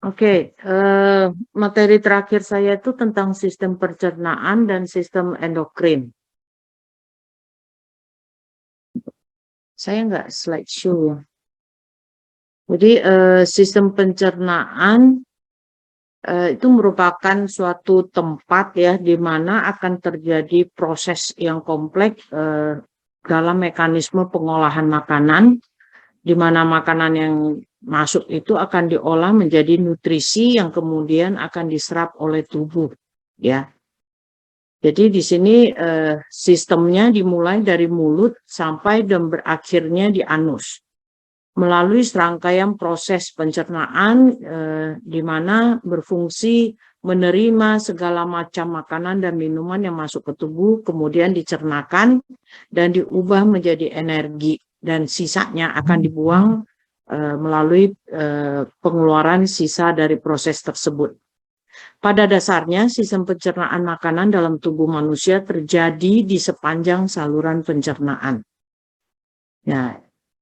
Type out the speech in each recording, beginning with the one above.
Oke, materi terakhir saya itu tentang sistem pencernaan dan sistem endokrin. Saya nggak slideshow ya. Jadi sistem pencernaan itu merupakan suatu tempat ya di mana akan terjadi proses yang kompleks dalam mekanisme pengolahan makanan, di mana makanan yang masuk itu akan diolah menjadi nutrisi yang kemudian akan diserap oleh tubuh, ya. Jadi di sini sistemnya dimulai dari mulut sampai dan berakhirnya di anus. Melalui serangkaian proses pencernaan di mana berfungsi menerima segala macam makanan dan minuman yang masuk ke tubuh, kemudian dicernakan dan diubah menjadi energi, dan sisanya akan dibuang melalui pengeluaran sisa dari proses tersebut. Pada dasarnya, sistem pencernaan makanan dalam tubuh manusia terjadi di sepanjang saluran pencernaan. Nah,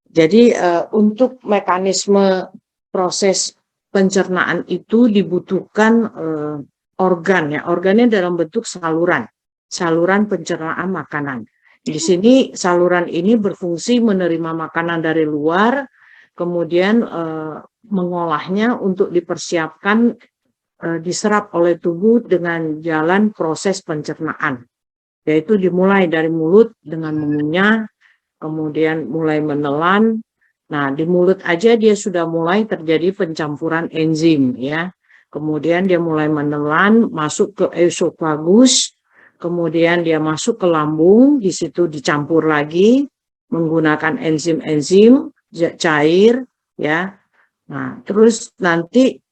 jadi untuk mekanisme proses pencernaan itu dibutuhkan organ ya, organnya dalam bentuk saluran pencernaan makanan. Di sini saluran ini berfungsi menerima makanan dari luar, kemudian mengolahnya untuk dipersiapkan diserap oleh tubuh dengan jalan proses pencernaan, yaitu dimulai dari mulut dengan mengunyah, kemudian mulai menelan. Nah, di mulut aja dia sudah mulai terjadi pencampuran enzim ya. Kemudian dia mulai menelan, masuk ke esofagus, kemudian dia masuk ke lambung, di situ dicampur lagi menggunakan enzim-enzim cair ya. Nah, terus nanti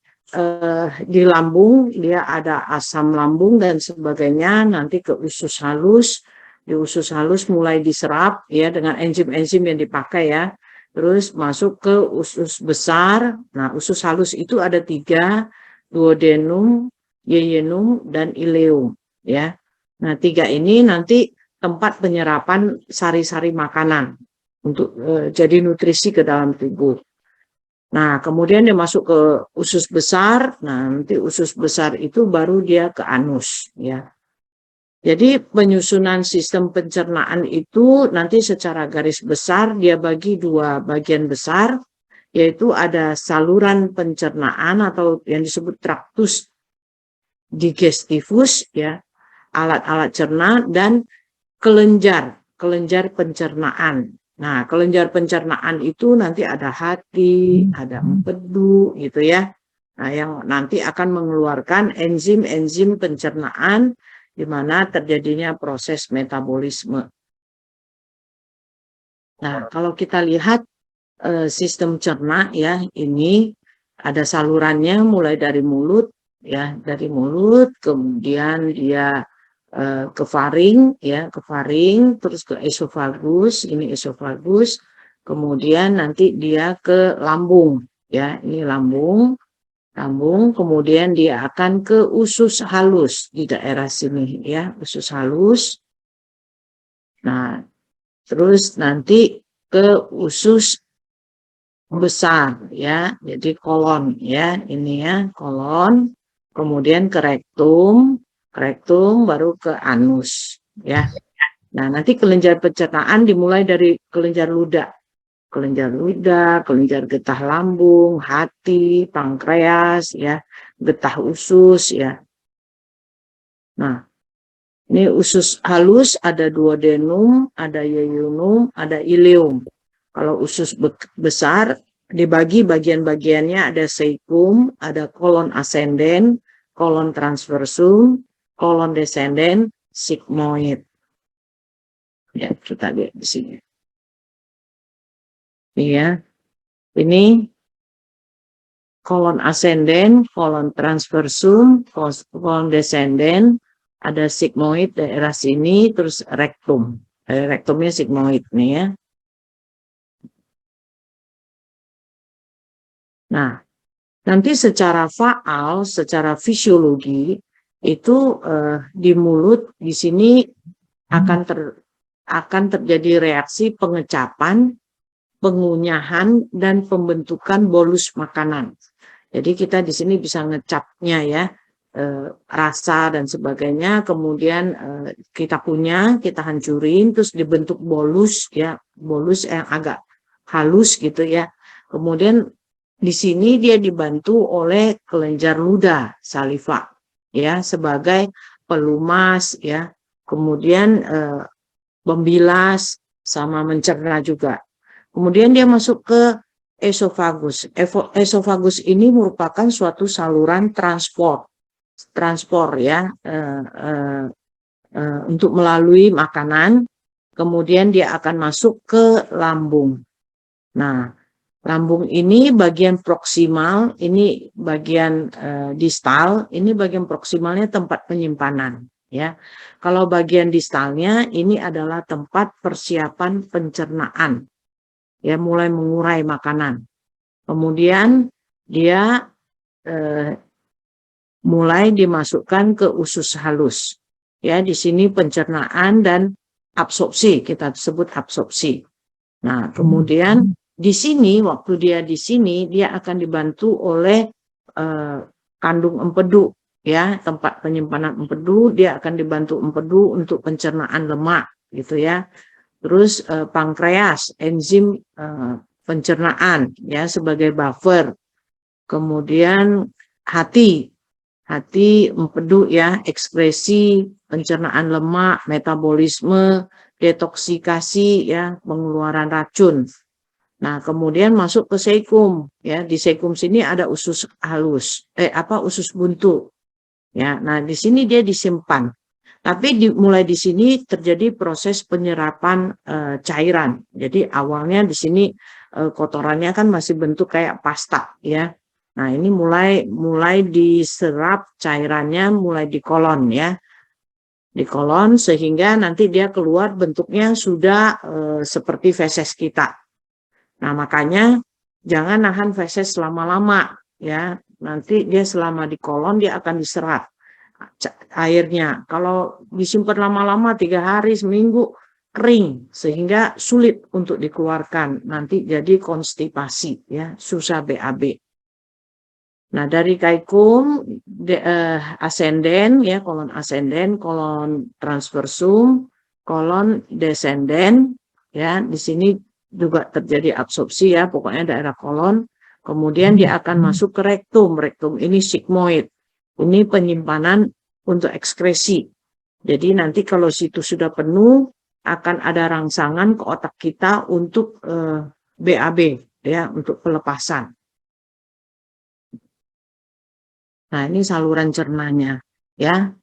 di lambung dia ada asam lambung dan sebagainya, nanti ke usus halus. Di usus halus mulai diserap ya dengan enzim-enzim yang dipakai ya, terus masuk ke usus besar. Nah, usus halus itu ada 3, duodenum, yeyunum, dan ileum ya. Nah, 3 ini nanti tempat penyerapan sari-sari makanan untuk jadi nutrisi ke dalam tubuh. Nah, kemudian dia masuk ke usus besar. Nah, nanti usus besar itu baru dia ke anus ya. Jadi penyusunan sistem pencernaan itu nanti secara garis besar dia bagi 2 bagian besar, yaitu ada saluran pencernaan atau yang disebut tractus digestivus ya, alat-alat cerna, dan kelenjar pencernaan. Nah, kelenjar pencernaan itu nanti ada hati, ada empedu gitu ya. Nah, yang nanti akan mengeluarkan enzim-enzim pencernaan di mana terjadinya proses metabolisme. Nah, kalau kita lihat sistem cerna ya, ini ada salurannya mulai dari mulut ya, dari mulut kemudian dia ke faring ya, ke faring, terus ke esofagus, ini esofagus, kemudian nanti dia ke lambung ya, ini lambung, kemudian dia akan ke usus halus di daerah sini ya, usus halus. Nah, terus nanti ke usus besar ya, jadi kolon ya, ini ya kolon, kemudian ke rektum baru ke anus ya. Nah, nanti kelenjar pencernaan dimulai dari kelenjar ludah, kelenjar getah lambung, hati, pankreas ya, getah usus ya. Nah, ini usus halus ada duodenum, ada yeyunum, ada ileum. Kalau usus besar dibagi bagian-bagiannya, ada cecum, ada kolon ascendens, kolon transversum, kolon descendens, sigmoid. Ya, kita lihat di sini. Ya, ini kolon ascendens, kolon transversum, kolon descendens, ada sigmoid daerah sini, terus rektum. Rektumnya sigmoid nih ya. Nah, nanti secara faal, secara fisiologi itu di mulut di sini akan terjadi reaksi pengecapan, pengunyahan, dan pembentukan bolus makanan. Jadi kita di sini bisa ngecapnya ya, rasa dan sebagainya, kemudian kita hancurin, terus dibentuk bolus ya, bolus yang agak halus gitu ya. Kemudian di sini dia dibantu oleh kelenjar ludah saliva ya, sebagai pelumas ya, kemudian membilas sama mencerna juga. Kemudian dia masuk ke esofagus. Esofagus ini merupakan suatu saluran transport ya, untuk melalui makanan. Kemudian dia akan masuk ke lambung. Nah, lambung ini bagian proksimal, ini bagian distal, ini bagian proksimalnya tempat penyimpanan ya. Kalau bagian distalnya ini adalah tempat persiapan pencernaan ya, mulai mengurai makanan. Kemudian dia mulai dimasukkan ke usus halus. Ya, di sini pencernaan dan absorpsi, kita sebut absorpsi. Nah, kemudian di sini, waktu dia di sini, dia akan dibantu oleh kandung empedu, ya, tempat penyimpanan empedu, dia akan dibantu empedu untuk pencernaan lemak, gitu ya. Terus pankreas, enzim pencernaan, ya, sebagai buffer. Kemudian hati empedu ya, ekspresi pencernaan lemak, metabolisme, detoksikasi ya, pengeluaran racun. Nah, kemudian masuk ke seikum ya. Di seikum sini ada usus halus, usus buntu. Ya, nah di sini dia disimpan. Tapi mulai di sini terjadi proses penyerapan cairan. Jadi awalnya di sini kotorannya kan masih bentuk kayak pasta ya. Nah, ini mulai diserap cairannya mulai di kolon ya. Di kolon sehingga nanti dia keluar bentuknya sudah seperti feses kita. Nah, makanya jangan nahan feses lama-lama ya. Nanti dia selama di kolon dia akan diserap airnya. Kalau disimpan lama-lama 3 hari, seminggu, kering sehingga sulit untuk dikeluarkan. Nanti jadi konstipasi ya, susah BAB. Nah, dari kaikum ascenden ya, kolon ascenden, kolon transversum, kolon descenden ya, di sini juga terjadi absorpsi ya, pokoknya daerah kolon. Kemudian dia akan masuk ke rektum. Rektum ini sigmoid. Ini penyimpanan untuk ekskresi. Jadi nanti kalau situ sudah penuh, akan ada rangsangan ke otak kita untuk BAB ya, untuk pelepasan. Nah, ini saluran cernanya ya.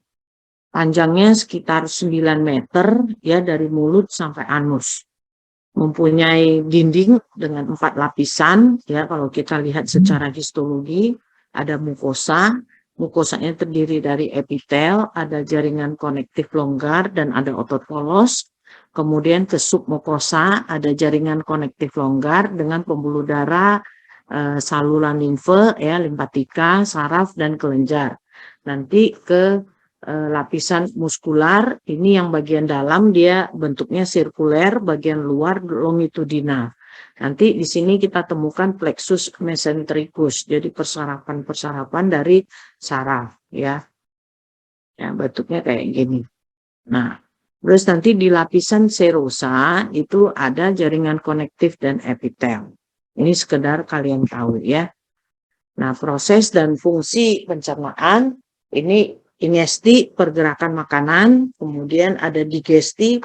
Panjangnya sekitar 9 meter ya, dari mulut sampai anus. Mempunyai dinding dengan 4 lapisan ya, kalau kita lihat secara histologi. Ada mukosa. Mukosanya terdiri dari epitel, ada jaringan konektif longgar dan ada otot polos. Kemudian ke submukosa ada jaringan konektif longgar dengan pembuluh darah, saluran limfe ya, limpatika, saraf dan kelenjar. Nanti ke lapisan muskular, ini yang bagian dalam dia bentuknya sirkuler, bagian luar longitudinal. Nanti di sini kita temukan plexus mesentericus, jadi persarapan dari saraf ya. Ya, bentuknya kayak gini. Nah, terus nanti di lapisan serosa itu ada jaringan konektif dan epitel. Ini sekedar kalian tahu ya. Nah, proses dan fungsi pencernaan ini ingesti, pergerakan makanan, kemudian ada digesti,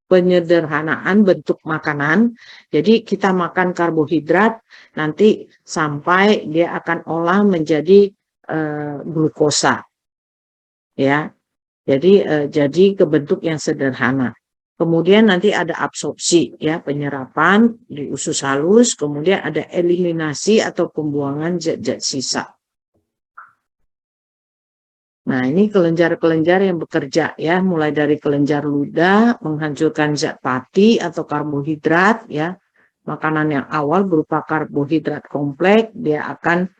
penyederhanaan bentuk makanan. Jadi kita makan karbohidrat, nanti sampai dia akan olah menjadi glukosa. Ya. Jadi ke bentuk yang sederhana. Kemudian nanti ada absorpsi ya, penyerapan di usus halus, kemudian ada eliminasi atau pembuangan zat-zat sisa. Nah, ini kelenjar-kelenjar yang bekerja ya, mulai dari kelenjar ludah menghancurkan zat pati atau karbohidrat ya. Makanan yang awal berupa karbohidrat kompleks, dia akan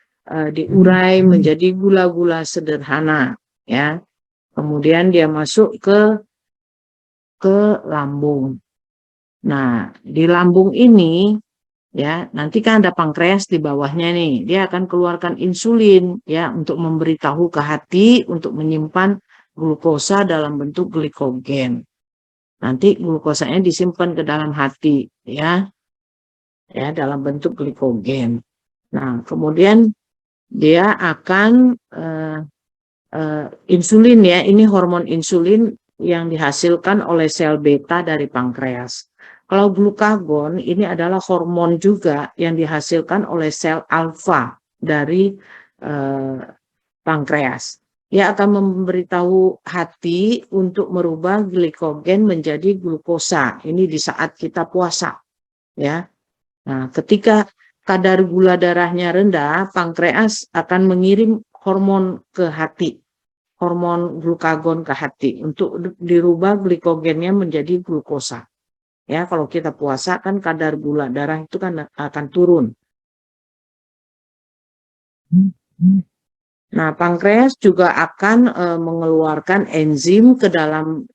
diurai menjadi gula-gula sederhana ya. Kemudian dia masuk ke lambung. Nah, di lambung ini ya. Nanti kan ada pankreas di bawahnya nih, dia akan keluarkan insulin ya untuk memberitahu ke hati untuk menyimpan glukosa dalam bentuk glikogen. Nanti glukosanya disimpan ke dalam hati ya dalam bentuk glikogen. Nah, kemudian dia akan insulin ya, ini hormon insulin yang dihasilkan oleh sel beta dari pankreas. Kalau glukagon ini adalah hormon juga yang dihasilkan oleh sel alfa dari pankreas. Dia akan memberitahu hati untuk merubah glikogen menjadi glukosa. Ini di saat kita puasa, ya. Nah, ketika kadar gula darahnya rendah, pankreas akan mengirim hormon ke hati, hormon glukagon ke hati untuk dirubah glikogennya menjadi glukosa. Ya, kalau kita puasa kan kadar gula darah itu kan akan turun. Nah, pankreas juga akan mengeluarkan enzim ke dalam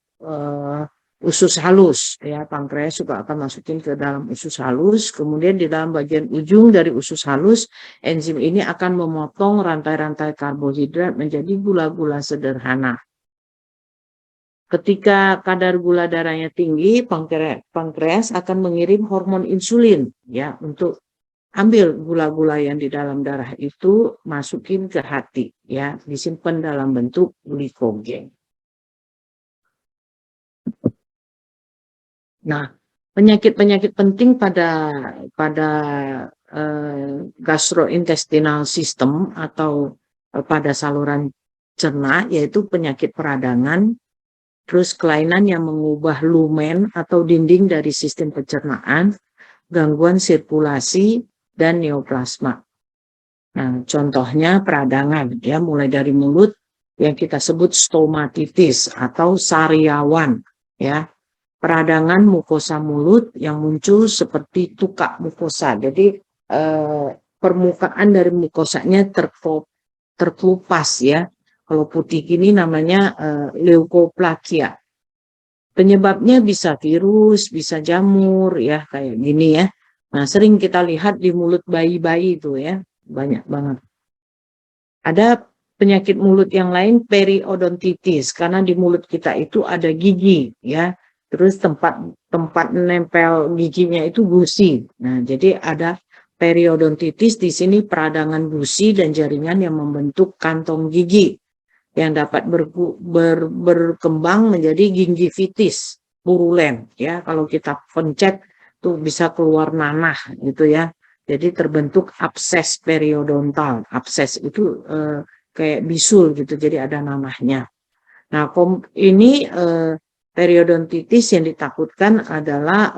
usus halus. Ya, pankreas juga akan masukin ke dalam usus halus. Kemudian di dalam bagian ujung dari usus halus, enzim ini akan memotong rantai-rantai karbohidrat menjadi gula-gula sederhana. Ketika kadar gula darahnya tinggi, pankreas akan mengirim hormon insulin ya untuk ambil gula-gula yang di dalam darah itu masukin ke hati ya, disimpan dalam bentuk glikogen. Nah, penyakit-penyakit penting pada gastrointestinal system atau pada saluran cerna yaitu penyakit peradangan, terus kelainan yang mengubah lumen atau dinding dari sistem pencernaan, gangguan sirkulasi, dan neoplasma. Nah, contohnya peradangan, ya mulai dari mulut yang kita sebut stomatitis atau sariawan, ya. Peradangan mukosa mulut yang muncul seperti tukak mukosa. Jadi permukaan dari mukosanya terkelupas ya. Kalau putih gini namanya leukoplakia. Penyebabnya bisa virus, bisa jamur ya kayak gini ya. Nah, sering kita lihat di mulut bayi-bayi itu ya, banyak banget. Ada penyakit mulut yang lain periodontitis karena di mulut kita itu ada gigi ya. Terus tempat nempel giginya itu gusi. Nah, jadi ada periodontitis di sini peradangan gusi dan jaringan yang membentuk kantong gigi yang dapat berkembang menjadi gingivitis purulen ya. Kalau kita pencet tuh bisa keluar nanah gitu ya. Jadi terbentuk abses periodontal. Abses itu kayak bisul gitu, jadi ada nanahnya. Nah, ini periodontitis yang ditakutkan adalah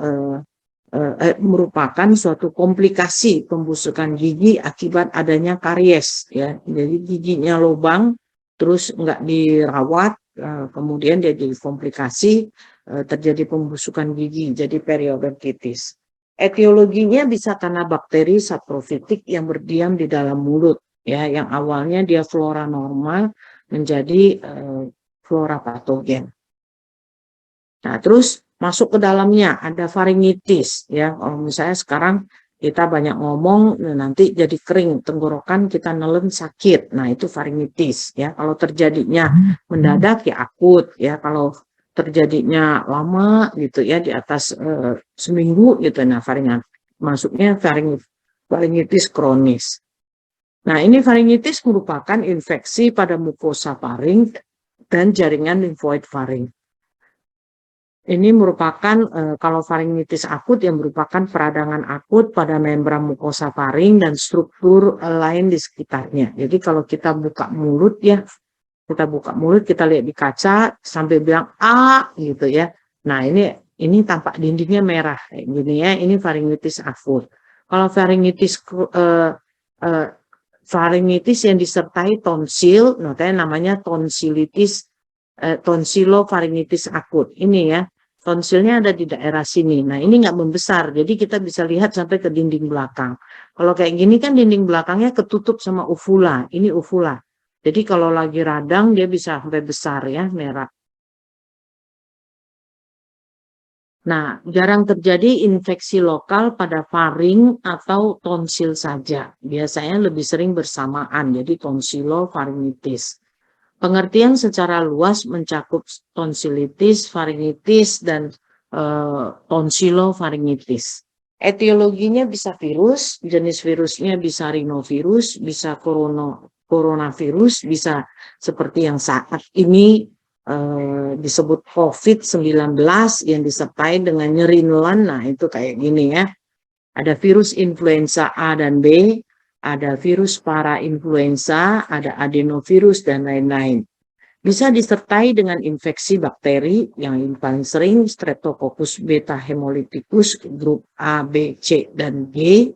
merupakan suatu komplikasi pembusukan gigi akibat adanya karies ya. Jadi giginya lubang terus nggak dirawat, kemudian dia jadi komplikasi, terjadi pembusukan gigi, jadi periodontitis. Etiologinya bisa karena bakteri saprofitik yang berdiam di dalam mulut ya, yang awalnya dia flora normal menjadi flora patogen. Nah, terus masuk ke dalamnya ada faringitis ya. Kalau misalnya sekarang kita banyak ngomong nanti jadi kering tenggorokan, kita nelen sakit. Nah, itu faringitis ya. Kalau terjadinya mendadak ya akut ya. Kalau terjadinya lama gitu ya di atas seminggu gitu, nah masuknya faringitis kronis. Nah, ini faringitis merupakan infeksi pada mukosa faring dan jaringan limfoid faring. Ini merupakan kalau faringitis akut yang merupakan peradangan akut pada membran mukosa faring dan struktur lain di sekitarnya. Jadi kalau kita buka mulut ya, kita lihat di kaca sampai bilang gitu ya. Nah, ini tampak dindingnya merah kayak gini ya. Ini faringitis akut. Kalau faringitis yang disertai tonsil, namanya tonsilitis tonsilofaringitis akut. Ini ya. Tonsilnya ada di daerah sini. Nah, ini nggak membesar, jadi kita bisa lihat sampai ke dinding belakang. Kalau kayak gini kan dinding belakangnya ketutup sama uvula. Ini uvula. Jadi kalau lagi radang dia bisa sampai besar ya, merah. Nah, jarang terjadi infeksi lokal pada faring atau tonsil saja. Biasanya lebih sering bersamaan, jadi tonsilofaringitis. Pengertian secara luas mencakup tonsilitis, faringitis, dan tonsilofaringitis. Etiologinya bisa virus, jenis virusnya bisa rhinovirus, bisa coronavirus, bisa seperti yang saat ini disebut COVID-19 yang disertai dengan nyeri nelan. Nah, itu kayak gini ya. Ada virus influenza A dan B, ada virus parainfluenza, ada adenovirus, dan lain-lain. Bisa disertai dengan infeksi bakteri yang paling sering Streptococcus beta hemolyticus grup A, B, C, dan G,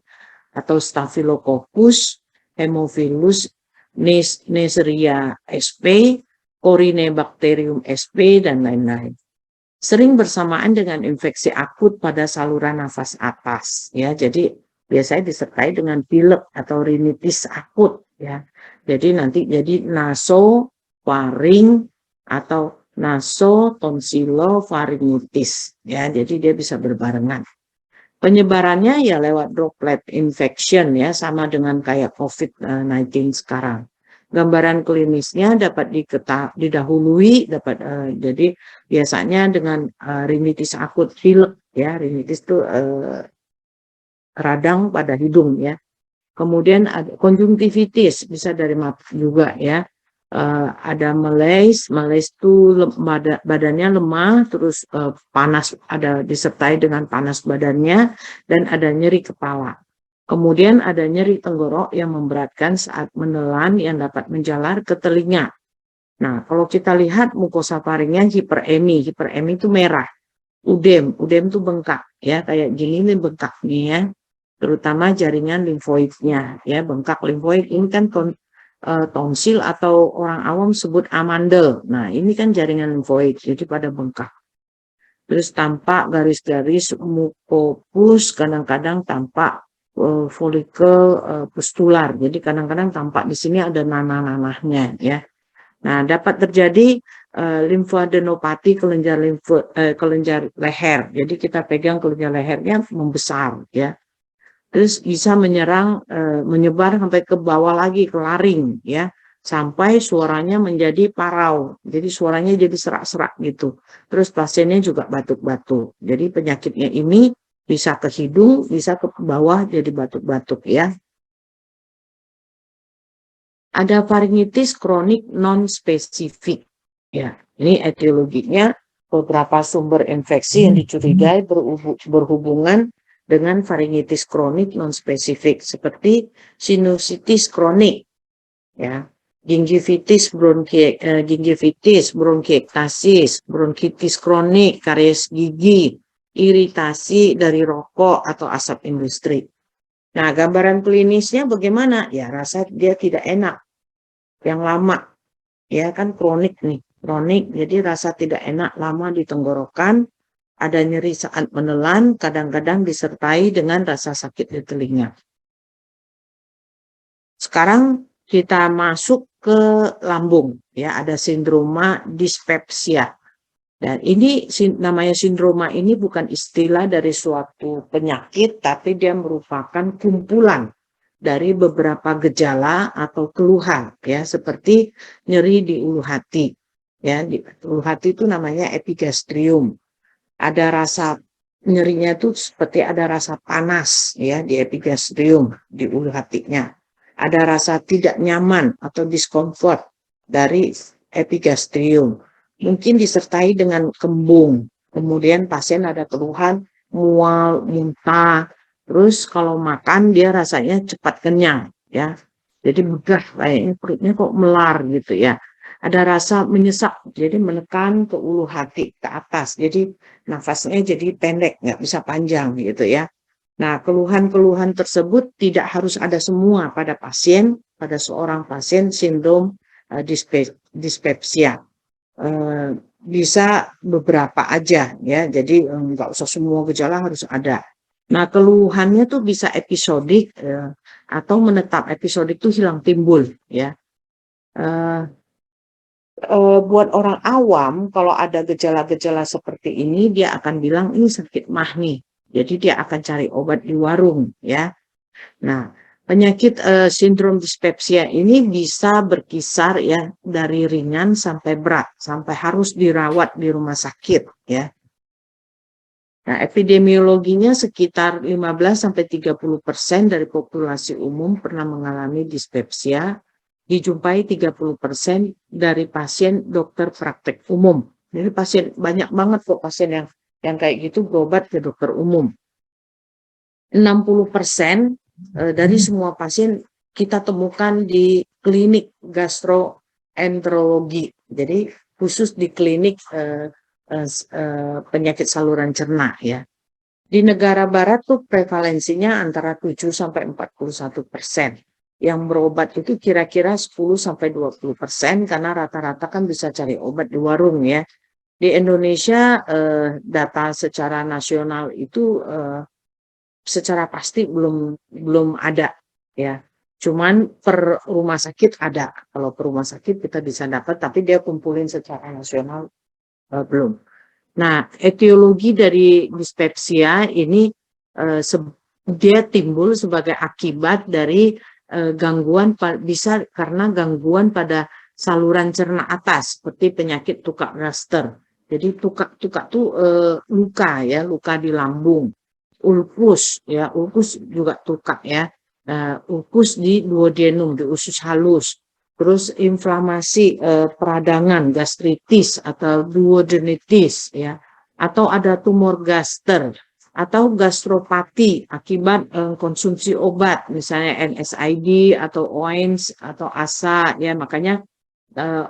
atau Staphylococcus, Haemophilus neisseria sp, Corynebacterium sp, dan lain-lain. Sering bersamaan dengan infeksi akut pada saluran nafas atas, ya. Jadi biasanya disertai dengan pilek atau rinitis akut, ya. Jadi nanti jadi nasofaring atau nasotonsilofaringitis, ya. Jadi dia bisa berbarengan. Penyebarannya ya lewat droplet infection, ya, sama dengan kayak COVID-19 sekarang. Gambaran klinisnya dapat didahului, jadi biasanya dengan rinitis akut pilek, ya. Rinitis itu radang pada hidung, ya. Kemudian ada konjungtivitis, bisa dari mata juga, ya. Ada malaise itu badannya lemah, terus panas, ada disertai dengan panas badannya, dan ada nyeri kepala. Kemudian ada nyeri tenggorok yang memberatkan saat menelan yang dapat menjalar ke telinga. Nah, kalau kita lihat mukosa faringnya hiperemi itu merah. Udem itu bengkak, ya, kayak gini nih bengkak nih, ya. Terutama jaringan limfoidnya, ya, bengkak limfoid ini kan tonsil atau orang awam sebut amandel. Nah, ini kan jaringan limfoid, jadi pada bengkak. Terus tampak garis-garis mukopus, kadang-kadang tampak folikel pustular. Jadi kadang-kadang tampak di sini ada nanah-nanahnya, ya. Nah, dapat terjadi limfadenopati kelenjar leher. Jadi kita pegang kelenjar lehernya membesar, ya. Terus bisa menyebar sampai ke bawah lagi, ke laring, ya. Sampai suaranya menjadi parau. Jadi suaranya jadi serak-serak gitu. Terus pasiennya juga batuk-batuk. Jadi penyakitnya ini bisa ke hidung, bisa ke bawah jadi batuk-batuk, ya. Ada faringitis kronik non-spesifik. Ya, ini etiologinya beberapa sumber infeksi yang dicurigai berhubungan dengan faringitis kronik non-spesifik seperti sinusitis kronik, ya, gingivitis bronkiektasis, bronkitis kronik, karies gigi, iritasi dari rokok atau asap industri. Nah, gambaran klinisnya bagaimana? Ya, rasa dia tidak enak yang lama, ya kan, kronik nih, kronik, jadi rasa tidak enak lama di tenggorokan, ada nyeri saat menelan, kadang-kadang disertai dengan rasa sakit di telinga. Sekarang kita masuk ke lambung, ya, ada sindroma dispepsia. Dan ini namanya sindroma ini bukan istilah dari suatu penyakit, tapi dia merupakan kumpulan dari beberapa gejala atau keluhan, ya, seperti nyeri di ulu hati, ya. Di ulu hati itu namanya epigastrium. Ada rasa nyerinya itu seperti ada rasa panas, ya, di epigastrium, di ulu hatinya. Ada rasa tidak nyaman atau discomfort dari epigastrium. Mungkin disertai dengan kembung. Kemudian pasien ada keluhan mual, muntah. Terus kalau makan dia rasanya cepat kenyang, ya. Jadi begah, kayaknya perutnya kok melar gitu, ya. Ada rasa menyesak, jadi menekan ke ulu hati ke atas. Jadi nafasnya jadi pendek, nggak bisa panjang gitu, ya. Nah, keluhan-keluhan tersebut tidak harus ada semua pada seorang pasien sindrom dispepsia. Bisa beberapa aja, ya. Jadi nggak usah semua gejala harus ada. Nah, keluhannya tuh bisa episodik atau menetap. Episodik itu hilang timbul, ya. buat orang awam kalau ada gejala-gejala seperti ini dia akan bilang ini sakit mah nih. Jadi dia akan cari obat di warung ya. Nah, penyakit sindrom dispepsia ini bisa berkisar ya dari ringan sampai berat, sampai harus dirawat di rumah sakit ya. Nah, epidemiologinya sekitar 15-30% dari populasi umum pernah mengalami dispepsia, dijumpai 30% dari pasien dokter praktek umum. Jadi pasien banyak banget kok pasien yang kayak gitu berobat ke dokter umum. 60% dari semua pasien kita temukan di klinik gastroenterologi. Jadi khusus di klinik penyakit saluran cerna ya. Di negara barat tuh prevalensinya antara 7-41%. Yang berobat itu kira-kira 10-20% karena rata-rata kan bisa cari obat di warung ya. Di Indonesia data secara nasional itu secara pasti belum ada ya. Cuman per rumah sakit ada. Kalau per rumah sakit kita bisa dapat, tapi dia kumpulin secara nasional belum. Nah, etiologi dari dispepsia ini dia timbul sebagai akibat dari gangguan bisa karena gangguan pada saluran cerna atas seperti penyakit tukak gaster. Jadi tukak tuh luka ya, luka di lambung. Ulkus ya, ulkus juga tukak ya. Ulkus di duodenum, di usus halus. Terus inflamasi peradangan, gastritis atau duodenitis ya, atau ada tumor gaster atau gastropati akibat konsumsi obat misalnya NSAID atau OINS atau ASA ya, makanya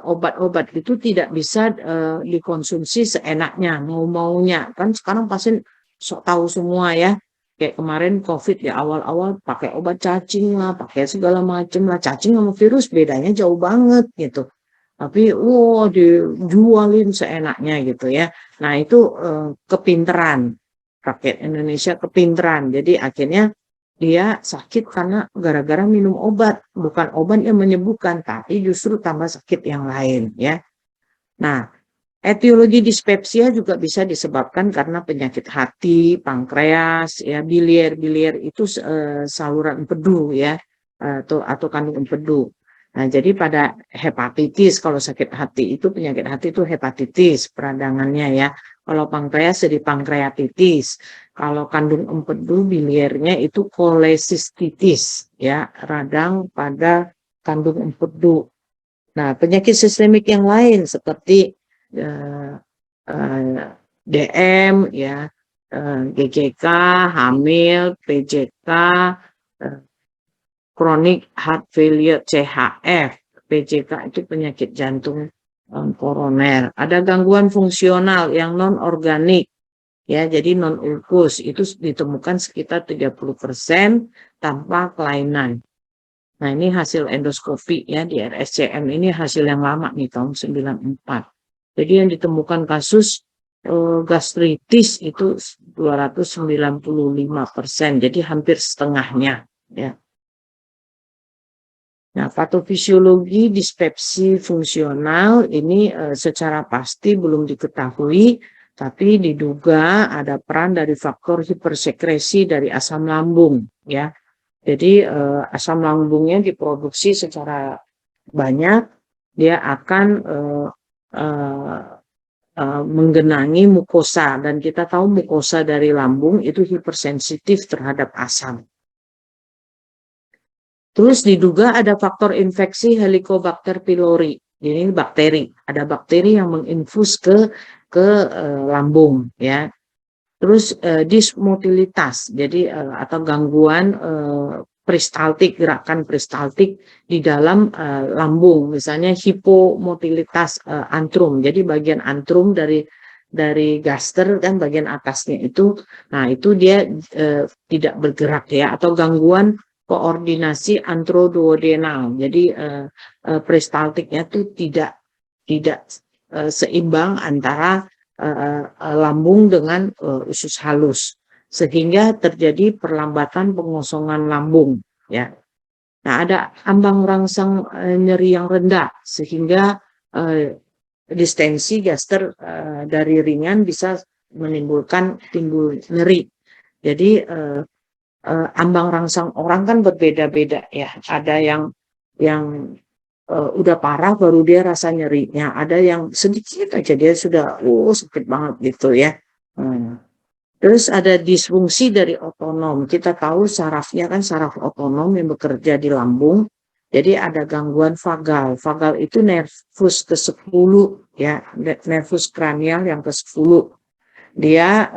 obat-obat itu tidak bisa dikonsumsi seenaknya mau-maunya kan. Sekarang pasien sok tahu semua ya. Kayak kemarin COVID ya, awal-awal pakai obat cacing lah, pakai segala macam lah. Cacing sama virus bedanya jauh banget gitu. Tapi wow dijualin seenaknya gitu ya. Nah itu kepinteran. Rakyat Indonesia kepinteran. Jadi akhirnya dia sakit karena gara-gara minum obat. Bukan obat yang menyembuhkan, tapi justru tambah sakit yang lain ya. Nah, etiologi dispepsia juga bisa disebabkan karena penyakit hati, pankreas, ya biliar itu saluran empedu ya, atau kandung empedu. Nah, jadi pada hepatitis kalau sakit hati itu penyakit hati itu hepatitis peradangannya ya. Kalau pankreas jadi pankreatitis. Kalau kandung empedu biliarnya itu kolesistitis ya, radang pada kandung empedu. Nah, penyakit sistemik yang lain seperti DM ya, GGK, hamil, PJK, chronic heart failure CHF. PJK itu penyakit jantung koroner. Ada gangguan fungsional yang non organik ya, jadi non ulkus itu ditemukan sekitar 30% tanpa kelainan. Nah, ini hasil endoskopi ya di RSCM, ini hasil yang lama nih tahun 94. Jadi yang ditemukan kasus gastritis itu 295%, jadi hampir setengahnya ya. Nah, patofisiologi dispepsi fungsional ini secara pasti belum diketahui, tapi diduga ada peran dari faktor hipersekresi dari asam lambung ya. Jadi asam lambungnya diproduksi secara banyak, dia akan menggenangi mukosa, dan kita tahu mukosa dari lambung itu hipersensitif terhadap asam. Terus diduga ada faktor infeksi Helicobacter pylori. Ini bakteri, ada bakteri yang menginfus ke lambung ya. Terus dismotilitas, jadi atau gangguan peristaltik, gerakan peristaltik di dalam lambung, misalnya hipomotilitas antrum. Jadi bagian antrum dari gaster kan bagian atasnya itu, nah itu dia tidak bergerak ya, atau gangguan koordinasi antroduodenal. Jadi peristaltiknya itu tidak seimbang antara lambung dengan usus halus, sehingga terjadi perlambatan pengosongan lambung ya. Nah, ada ambang rangsang nyeri yang rendah sehingga distensi gaster dari ringan bisa menimbulkan timbul nyeri. Jadi ambang rangsang orang kan berbeda-beda ya. Ada yang udah parah baru dia rasa nyerinya, ada yang sedikit aja dia sudah sakit banget gitu ya. Terus ada disfungsi dari otonom. Kita tahu sarafnya kan saraf otonom yang bekerja di lambung. Jadi ada gangguan vagal. Vagal itu nervus ke-10 ya, nervus kranial yang ke-10. Dia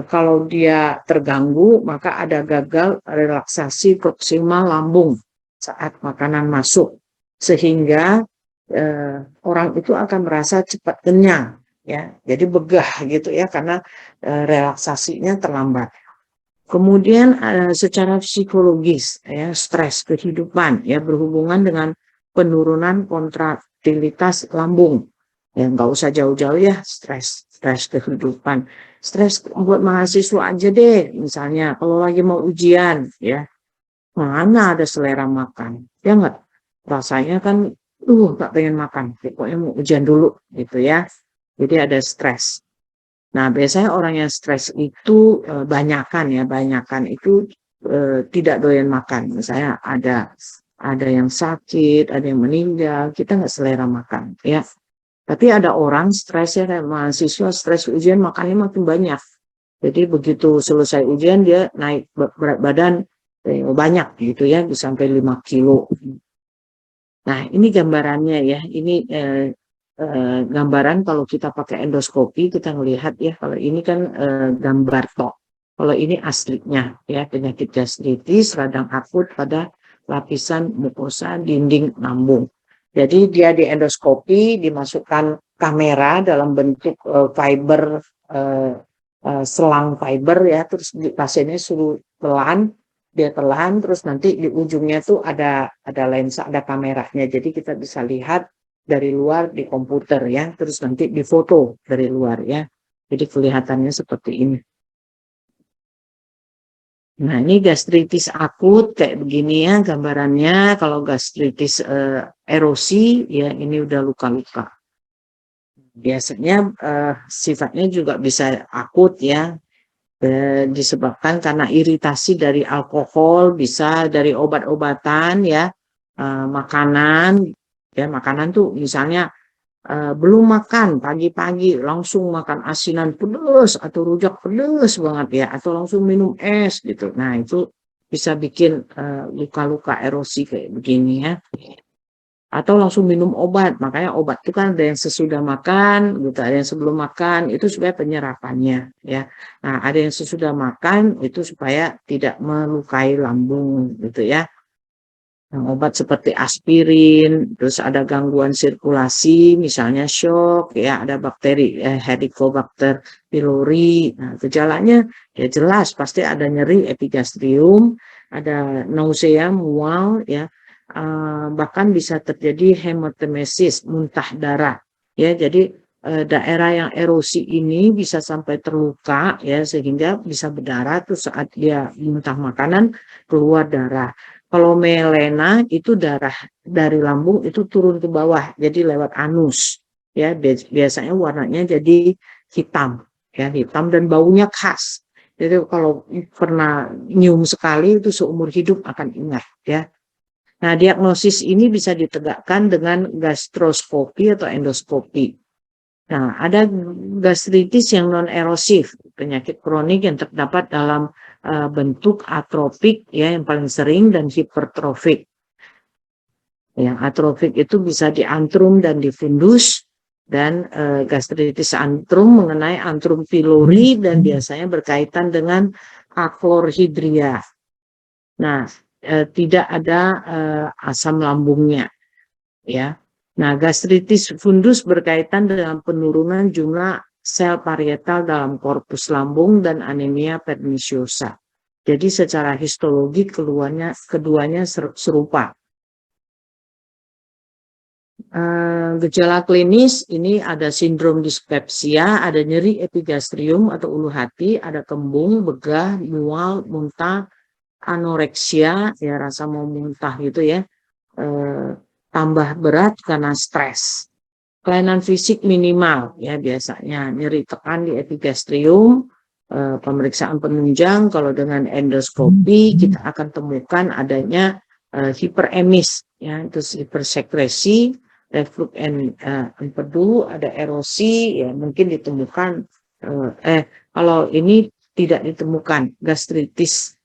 kalau dia terganggu maka ada gagal relaksasi proksimal lambung saat makanan masuk, sehingga orang itu akan merasa cepat kenyang ya, jadi begah gitu ya karena relaksasinya terlambat. Kemudian secara psikologis ya, stres kehidupan ya berhubungan dengan penurunan kontraktilitas lambung. Ya nggak usah jauh-jauh ya, stres kehidupan. Stres buat mahasiswa aja deh, misalnya kalau lagi mau ujian ya, mana ada selera makan, ya nggak? Rasanya kan, nggak pengen makan, pokoknya mau ujian dulu gitu ya. Jadi ada stres. Nah, biasanya orang yang stres itu banyakan itu tidak doyan makan. Misalnya ada yang sakit, ada yang meninggal, kita nggak selera makan ya. Tapi ada orang stres ya, kayak mahasiswa stres ujian makannya makin banyak. Jadi begitu selesai ujian dia naik berat badan banyak gitu ya, bisa sampai 5 kilo. Nah, ini gambarannya ya. Ini gambaran kalau kita pakai endoskopi kita melihat ya, kalau ini kan gambar tok. Kalau ini aslinya ya, penyakit gastritis radang akut pada lapisan mukosa dinding lambung. Jadi dia di endoskopi dimasukkan kamera dalam bentuk fiber selang fiber ya, terus pasiennya suruh telan, dia telan, terus nanti di ujungnya tuh ada lensa, ada kameranya, jadi kita bisa lihat dari luar di komputer ya, terus nanti difoto dari luar ya, jadi kelihatannya seperti ini. Nah, ini gastritis akut kayak begini ya gambarannya. Kalau gastritis erosi ya ini udah luka-luka. Biasanya sifatnya juga bisa akut ya, disebabkan karena iritasi dari alkohol, bisa dari obat-obatan ya, makanan ya, makanan tuh misalnya belum makan pagi-pagi langsung makan asinan pedas atau rujak pedas banget ya, atau langsung minum es gitu. Nah, itu bisa bikin luka-luka erosi kayak begini ya. Atau langsung minum obat, makanya obat itu kan ada yang sesudah makan gitu, ada yang sebelum makan, itu supaya penyerapannya ya. Nah, ada yang sesudah makan itu supaya tidak melukai lambung gitu ya. Nah, obat seperti aspirin, terus ada gangguan sirkulasi, misalnya shock, ya ada bakteri Helicobacter pylori. Nah, gejalanya ya jelas pasti ada nyeri epigastrium, ada nausea, mual, ya, bahkan bisa terjadi hemotemesis, muntah darah. Ya, jadi daerah yang erosi ini bisa sampai terluka, ya, sehingga bisa berdarah. Terus saat dia muntah makanan keluar darah. Kalau melena itu darah dari lambung itu turun ke bawah, jadi lewat anus. Ya, biasanya warnanya jadi hitam, ya, hitam dan baunya khas. Jadi kalau pernah nyium sekali itu seumur hidup akan ingat, ya. Nah, diagnosis ini bisa ditegakkan dengan gastroskopi atau endoskopi. Nah, ada gastritis yang non-erosif, penyakit kronik yang terdapat dalam bentuk atropik ya yang paling sering, dan hipertrofik. Yang atrofik itu bisa di antrum dan di fundus, dan gastritis antrum mengenai antrum pylori dan biasanya berkaitan dengan aklorhidria. Nah, tidak ada asam lambungnya ya. Nah, gastritis fundus berkaitan dengan penurunan jumlah sel parietal dalam korpus lambung dan anemia pernisiosa. Jadi secara histologi keduanya serupa. Gejala klinis ini ada sindrom dispepsia, ada nyeri epigastrium atau ulu hati, ada kembung, begah, mual, muntah, anoreksia, ya rasa mau muntah gitu ya. tambah berat karena stres. Kelainan fisik minimal ya biasanya nyeri tekan di epigastrium, pemeriksaan penunjang kalau dengan endoskopi kita akan temukan adanya hiperemis ya itu hipersekresi, reflux empedu, ada erosi ya mungkin ditemukan kalau ini tidak ditemukan gastritis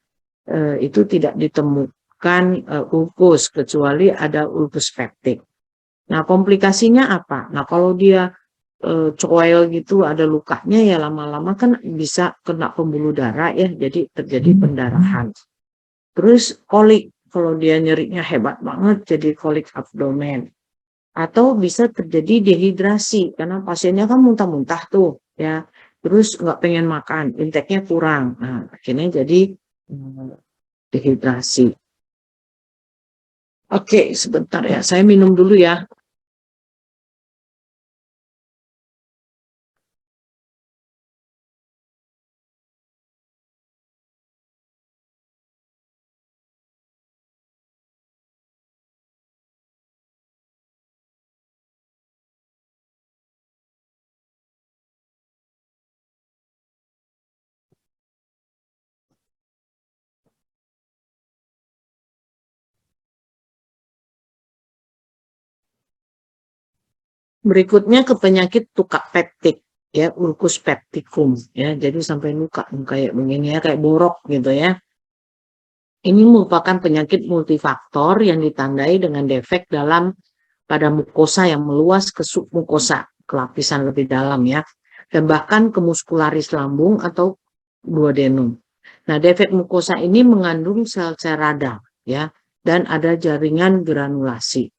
itu tidak ditemukan ulkus kecuali ada ulkus peptik. Nah, komplikasinya apa? Nah, kalau dia coel gitu, ada lukanya ya lama-lama kan bisa kena pembuluh darah ya, jadi terjadi pendarahan. Terus kolik, kalau dia nyerinya hebat banget, jadi kolik abdomen. Atau bisa terjadi dehidrasi, karena pasiennya kan muntah-muntah tuh ya, terus nggak pengen makan, intake-nya kurang. Nah, akhirnya jadi dehidrasi. Oke, sebentar ya, saya minum dulu ya. Berikutnya ke penyakit tukak peptik ya, ulkus peptikum ya. Jadi sampai luka kayak begini ya, kayak borok gitu ya. Ini merupakan penyakit multifaktor yang ditandai dengan defek dalam pada mukosa yang meluas ke submukosa, ke lapisan lebih dalam ya. Dan bahkan ke muskularis lambung atau duodenum. Nah, defek mukosa ini mengandung sel-sel radang ya dan ada jaringan granulasi.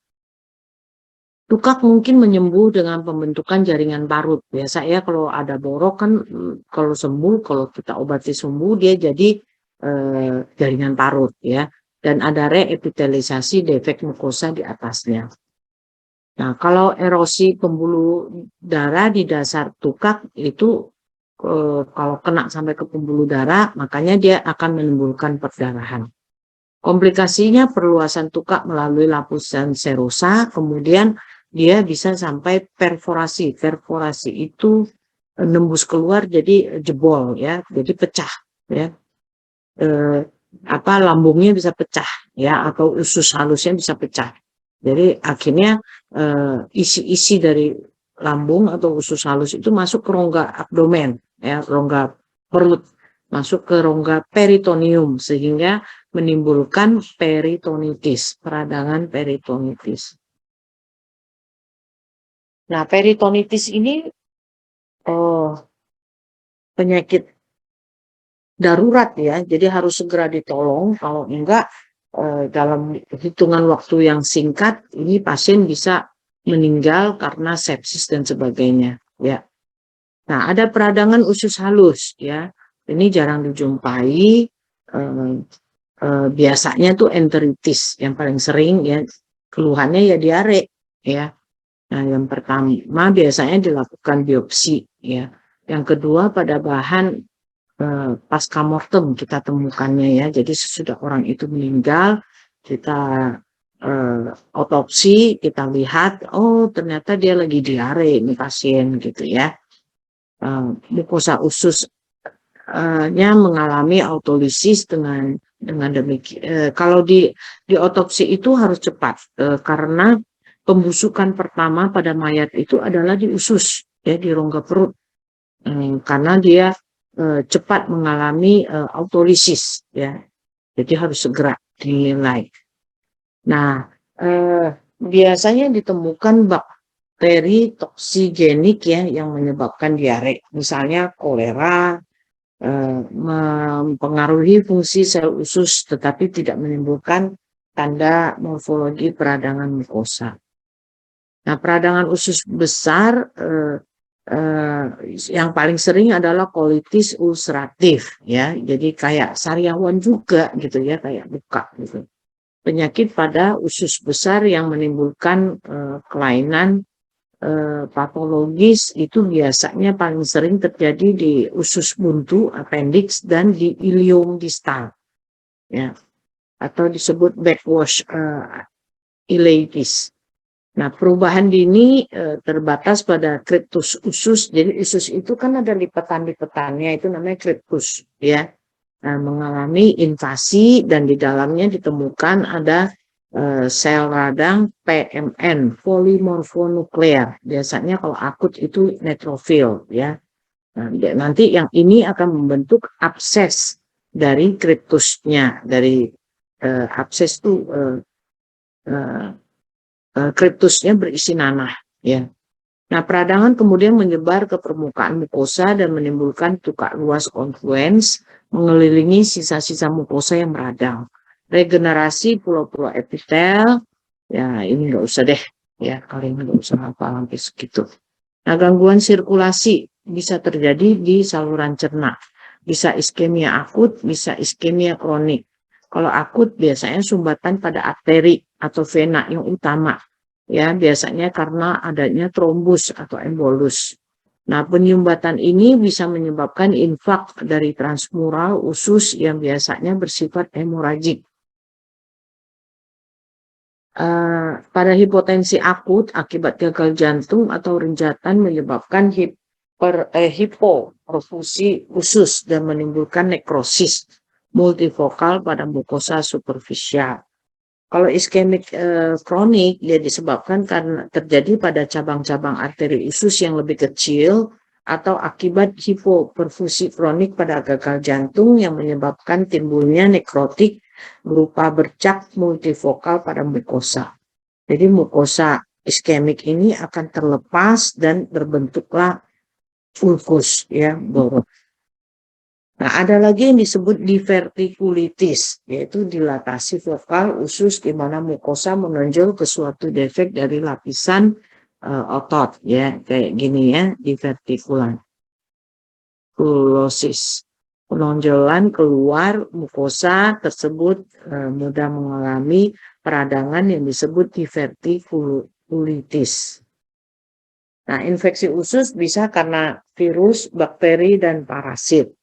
Tukak mungkin menyembuh dengan pembentukan jaringan parut. Biasa ya kalau ada borok kan kalau sembuh, kalau kita obati sembuh dia jadi jaringan parut ya. Dan ada reepitelisasi defek mukosa di atasnya. Nah, kalau erosi pembuluh darah di dasar tukak itu kalau kena sampai ke pembuluh darah, makanya dia akan menimbulkan perdarahan. Komplikasinya perluasan tukak melalui lapisan serosa, kemudian dia bisa sampai perforasi. Perforasi itu nembus keluar jadi jebol ya, jadi pecah ya. Lambungnya bisa pecah ya atau usus halusnya bisa pecah. Jadi akhirnya isi-isi dari lambung atau usus halus itu masuk ke rongga abdomen ya, rongga perut, masuk ke rongga peritoneum sehingga menimbulkan peritonitis, peradangan peritonitis. Nah, peritonitis ini penyakit darurat ya, jadi harus segera ditolong. Kalau enggak, dalam hitungan waktu yang singkat, ini pasien bisa meninggal karena sepsis dan sebagainya. Ya. Nah, ada peradangan usus halus ya. Ini jarang dijumpai. Biasanya tuh enteritis yang paling sering ya. Keluhannya ya diare ya. Nah, yang pertama biasanya dilakukan biopsi ya. Yang kedua pada bahan pasca mortem kita temukannya ya. Jadi sesudah orang itu meninggal, kita otopsi, kita lihat, oh ternyata dia lagi diare ini pasien gitu ya. Mukosa ususnya mengalami autolisis dengan demikian. Kalau di otopsi itu harus cepat karena pembusukan pertama pada mayat itu adalah di usus ya di rongga perut karena dia cepat mengalami autolisis ya, jadi harus segera dinilai. Nah, biasanya ditemukan bakteri toksigenik ya yang menyebabkan diare, misalnya kolera mempengaruhi fungsi sel usus tetapi tidak menimbulkan tanda morfologi peradangan mukosa. Nah, peradangan usus besar yang paling sering adalah kolitis ulceratif ya, jadi kayak sariawan juga gitu ya, kayak luka gitu. Penyakit pada usus besar yang menimbulkan kelainan patologis itu biasanya paling sering terjadi di usus buntu, appendix, dan di ilium distal ya, atau disebut backwash ileitis. Nah, perubahan dini terbatas pada kriptus usus. Jadi usus itu kan ada lipatan-lipatannya, itu namanya kriptus, ya. Nah, mengalami invasi dan di dalamnya ditemukan ada sel radang PMN, polimorfonuklear. Biasanya kalau akut itu neutrofil, ya. Nah, nanti yang ini akan membentuk abses dari kriptusnya, dari abses itu kriptusnya berisi nanah, ya. Nah, peradangan kemudian menyebar ke permukaan mukosa dan menimbulkan tukak luas confluens mengelilingi sisa-sisa mukosa yang meradang. Regenerasi pulau-pulau epitel, ya ini nggak usah deh, ya kalian nggak usah hafal sampai segitu. Nah, gangguan sirkulasi bisa terjadi di saluran cerna, bisa iskemia akut, bisa iskemia kronik. Kalau akut biasanya sumbatan pada arteri atau vena yang utama, ya biasanya karena adanya trombus atau embolus. Nah, penyumbatan ini bisa menyebabkan infak dari transmural usus yang biasanya bersifat hemoragik. Pada hipotensi akut akibat gagal jantung atau renjatan menyebabkan hipoperfusi usus dan menimbulkan nekrosis multifokal pada mukosa superficial. Kalau iskemik kronik, dia disebabkan karena terjadi pada cabang-cabang arteri usus yang lebih kecil atau akibat hipoperfusi kronik pada gagal jantung yang menyebabkan timbulnya nekrotik berupa bercak multifokal pada mukosa. Jadi mukosa iskemik ini akan terlepas dan terbentuklah ulkus, ya, borok. Nah, ada lagi yang disebut divertikulitis, yaitu dilatasi vokal usus di mana mukosa menonjol ke suatu defek dari lapisan otot, ya, kayak gini ya, divertikulan. Kulosis. Penonjolan keluar mukosa tersebut mudah mengalami peradangan yang disebut divertikulitis. Nah, infeksi usus bisa karena virus, bakteri, dan parasit.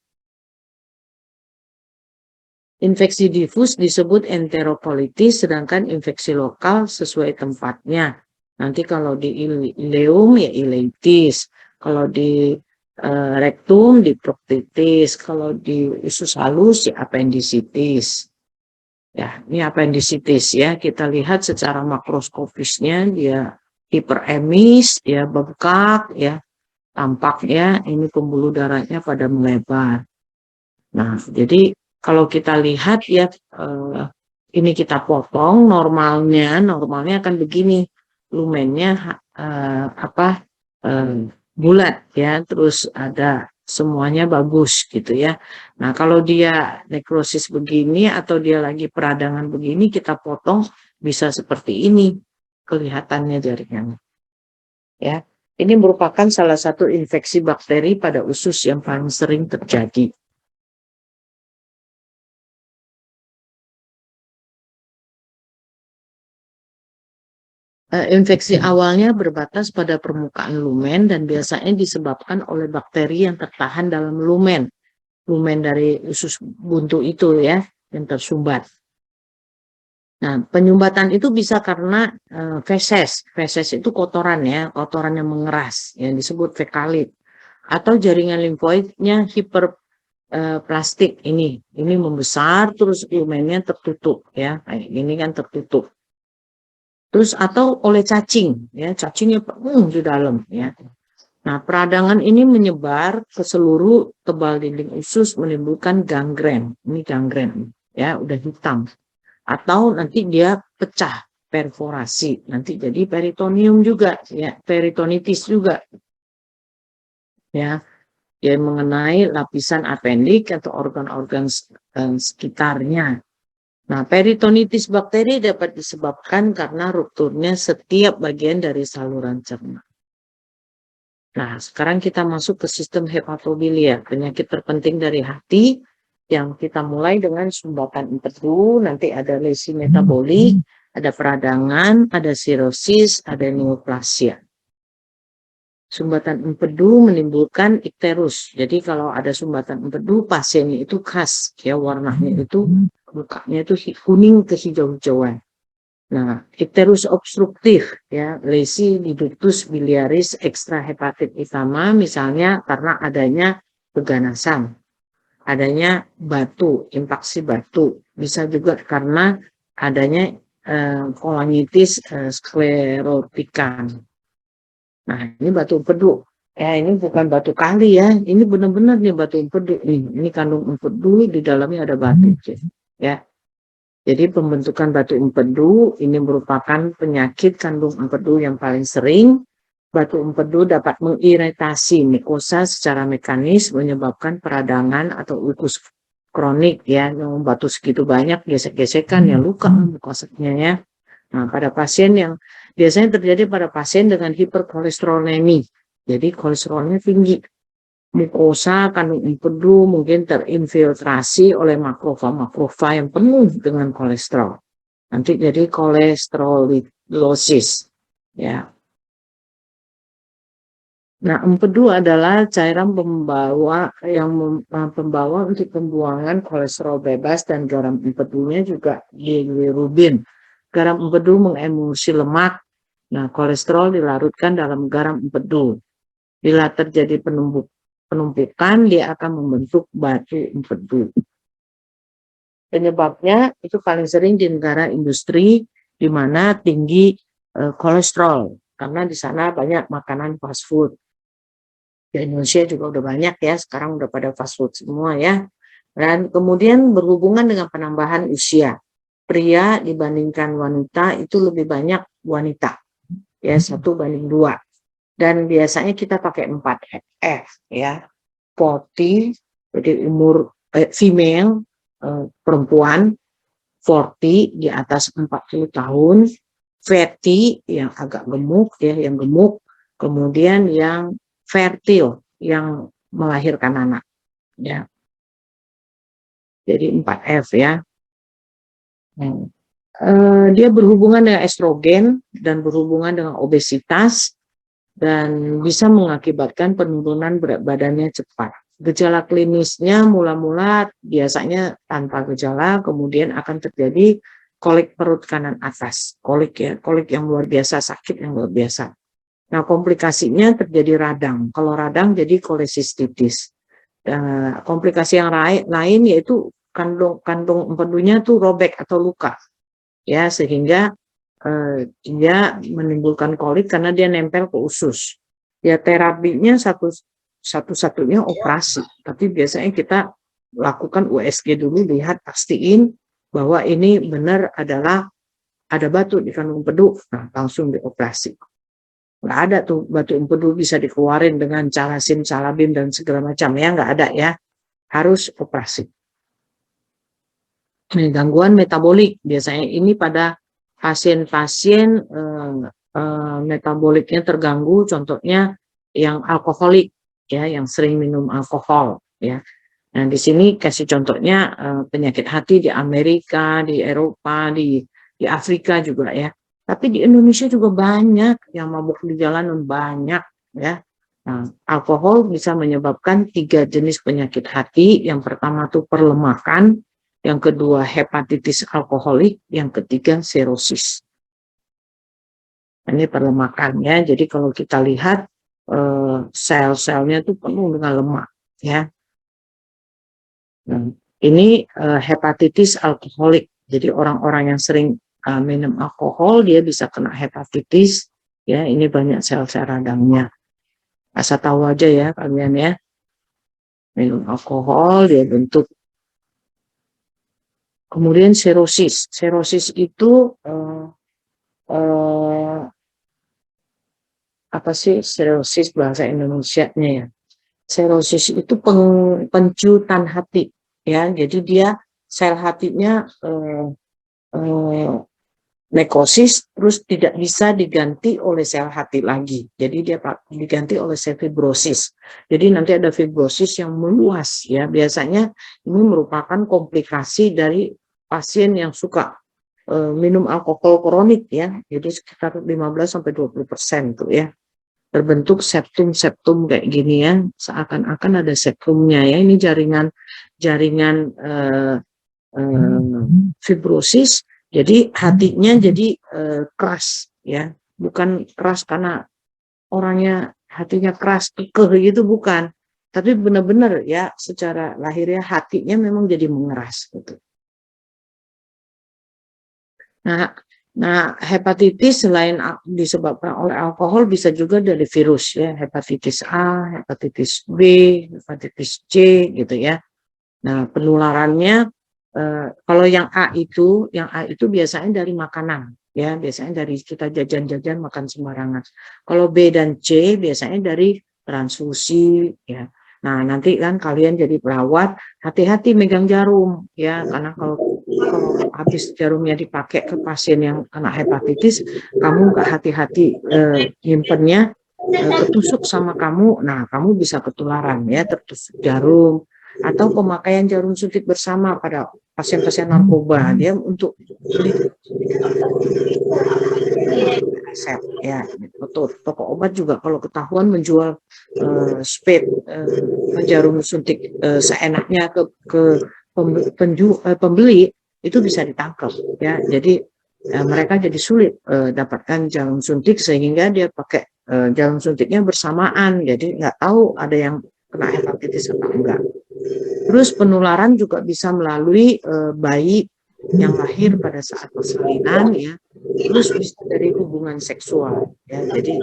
Infeksi difus disebut enterokolitis, sedangkan infeksi lokal sesuai tempatnya. Nanti kalau di ileum ya ileitis, kalau di rektum di proktitis, kalau di usus halus ya appendicitis. Ya, ini appendicitis ya. Kita lihat secara makroskopisnya dia hiperemis, ya bengkak, ya tampaknya ini pembuluh darahnya pada melebar. Nah, jadi kalau kita lihat ya ini kita potong normalnya akan begini, lumennya bulat ya, terus ada semuanya bagus gitu ya. Nah, kalau dia nekrosis begini atau dia lagi peradangan begini, kita potong bisa seperti ini kelihatannya jaringannya. Ya, ini merupakan salah satu infeksi bakteri pada usus yang paling sering terjadi. Infeksi awalnya berbatas pada permukaan lumen dan biasanya disebabkan oleh bakteri yang tertahan dalam lumen dari usus buntu itu ya, yang tersumbat. Nah, penyumbatan itu bisa karena feses. Feses itu kotoran ya, kotoran yang mengeras, yang disebut fekalit. Atau jaringan limfoidnya hiperplastik ini membesar terus lumennya tertutup ya, kayak gini kan tertutup. Terus atau oleh cacing, ya cacingnya di dalam, ya. Nah, peradangan ini menyebar ke seluruh tebal dinding usus menimbulkan gangren. Ini gangren, ya udah hitam. Atau nanti dia pecah, perforasi, nanti jadi peritonium juga, ya peritonitis juga, ya yang mengenai lapisan apendik atau organ-organ sekitarnya. Nah, peritonitis bakteri dapat disebabkan karena rupturnya setiap bagian dari saluran cerna. Nah, sekarang kita masuk ke sistem hepatobilia, penyakit terpenting dari hati yang kita mulai dengan sumbatan empedu, nanti ada lesi metabolik, ada peradangan, ada sirosis, ada neoplasia. Sumbatan empedu menimbulkan ikterus. Jadi kalau ada sumbatan empedu, pasiennya itu khas, ya warnanya itu mukanya itu kuning kehijau-hijauan. Nah, icterus obstruktif ya, lesi di ductus biliaris ekstrahepatit utama misalnya karena adanya keganasan, adanya batu, impaksi batu, bisa juga karena adanya kolangitis sklerotikan. Nah, ini batu empedu. Ya, ini bukan batu kali ya, ini benar-benar nih batu empedu nih. Ini kandung empedu, di dalamnya ada batu, ya. Jadi pembentukan batu empedu ini merupakan penyakit kandung empedu yang paling sering. Batu empedu dapat mengiritasi mukosa secara mekanis, menyebabkan peradangan atau ulkus kronik ya. Yang batu segitu banyak, gesek-gesekan yang luka mukosanya ya. Nah, pada pasien yang biasanya terjadi pada pasien dengan hiperkolesterolemi. Jadi kolesterolnya tinggi. Mukosa kandung empedu mungkin terinfiltrasi oleh makrofa yang penuh dengan kolesterol. Nanti jadi kolesterolidosis. Ya. Nah, empedu adalah cairan pembawa untuk pembuangan kolesterol bebas dan garam empedunya juga bilirubin. Garam empedu mengemulsi lemak. Nah, kolesterol dilarutkan dalam garam empedu. Bila terjadi penumpukan, dia akan membentuk batu empedu. Penyebabnya itu paling sering di negara industri di mana tinggi kolesterol, karena di sana banyak makanan fast food. Di Indonesia juga udah banyak ya, sekarang udah pada fast food semua ya. Dan kemudian berhubungan dengan penambahan usia. Pria dibandingkan wanita itu lebih banyak wanita. Ya, 1:2. Dan biasanya kita pakai 4F ya. 40, jadi umur female, perempuan, 40 di atas 40 tahun, fatty yang agak gemuk ya, yang gemuk, kemudian yang fertile yang melahirkan anak ya. Jadi 4F ya. Dia berhubungan dengan estrogen dan berhubungan dengan obesitas dan bisa mengakibatkan penurunan berat badannya cepat. Gejala klinisnya mula-mula biasanya tanpa gejala, kemudian akan terjadi kolik perut kanan atas, kolik ya, kolik yang luar biasa, sakit yang luar biasa. Nah, komplikasinya terjadi radang. Kalau radang jadi kolesistitis. Komplikasi yang lain yaitu kandung empedunya tuh robek atau luka, ya, sehingga dia menimbulkan kolik karena dia nempel ke usus. Ya, terapinya satu-satunya operasi, tapi biasanya kita lakukan USG dulu, lihat, pastiin bahwa ini benar adalah ada batu di kandung empedu, nah langsung dioperasi. Nggak ada tuh batu empedu bisa dikeluarin dengan calasim, salabim dan segala macam ya, nggak ada ya, harus operasi. Ini gangguan metabolik biasanya ini pada pasien-pasien metaboliknya terganggu, contohnya yang alkoholik ya, yang sering minum alkohol ya. Nah, di sini kasih contohnya penyakit hati di Amerika, di Eropa, di Afrika juga ya. Tapi di Indonesia juga banyak yang mabuk di jalanan, banyak ya. Nah, alkohol bisa menyebabkan 3 jenis penyakit hati. Yang pertama tuh perlemakan, yang kedua hepatitis alkoholik, yang ketiga serosis. Ini perlemakannya. Jadi kalau kita lihat sel-selnya tuh penuh dengan lemak ya. Nah, ini hepatitis alkoholik. Jadi orang-orang yang sering minum alkohol dia bisa kena hepatitis ya. Ini banyak sel-sel radangnya. Asal tahu aja ya kalian ya. Minum alkohol dia bentuk. Kemudian serosis. Serosis itu apa sih serosis bahasa Indonesianya ya? Serosis itu pencutan hati ya. Jadi dia sel hatinya nekosis terus tidak bisa diganti oleh sel hati lagi. Jadi dia diganti oleh sel fibrosis. Jadi nanti ada fibrosis yang meluas ya. Biasanya ini merupakan komplikasi dari pasien yang suka minum alkohol kronik ya. Jadi sekitar 15-20% tuh ya. Terbentuk septum kayak gini ya. Seakan-akan ada septumnya ya. Ini jaringan fibrosis Jadi hatinya jadi keras ya, bukan keras karena orangnya hatinya keras kekeh gitu, bukan, tapi benar-benar ya secara lahiriah hatinya memang jadi mengeras gitu. Nah, hepatitis selain disebabkan oleh alkohol bisa juga dari virus ya, hepatitis A, hepatitis B, hepatitis C gitu ya. Nah, penularannya kalau yang A itu biasanya dari makanan ya, biasanya dari kita jajan-jajan makan sembarangan. Kalau B dan C biasanya dari transfusi ya. Nah, nanti kan kalian jadi perawat, hati-hati megang jarum ya, karena kalau habis jarumnya dipakai ke pasien yang kena hepatitis, kamu nggak hati-hati nyimpennya, ketusuk sama kamu, nah kamu bisa ketularan ya, tertusuk jarum atau pemakaian jarum suntik bersama pada pasien-pasien narkoba, dia untuk resep ya. Toko obat juga kalau ketahuan menjual jarum suntik seenaknya ke pembeli, itu bisa ditangkap ya. Jadi mereka jadi sulit dapatkan jarum suntik, sehingga dia pakai jarum suntiknya bersamaan, jadi nggak tahu ada yang kena hepatitis atau enggak. Terus penularan juga bisa melalui bayi yang lahir pada saat persalinan ya, terus bisa dari hubungan seksual ya. Jadi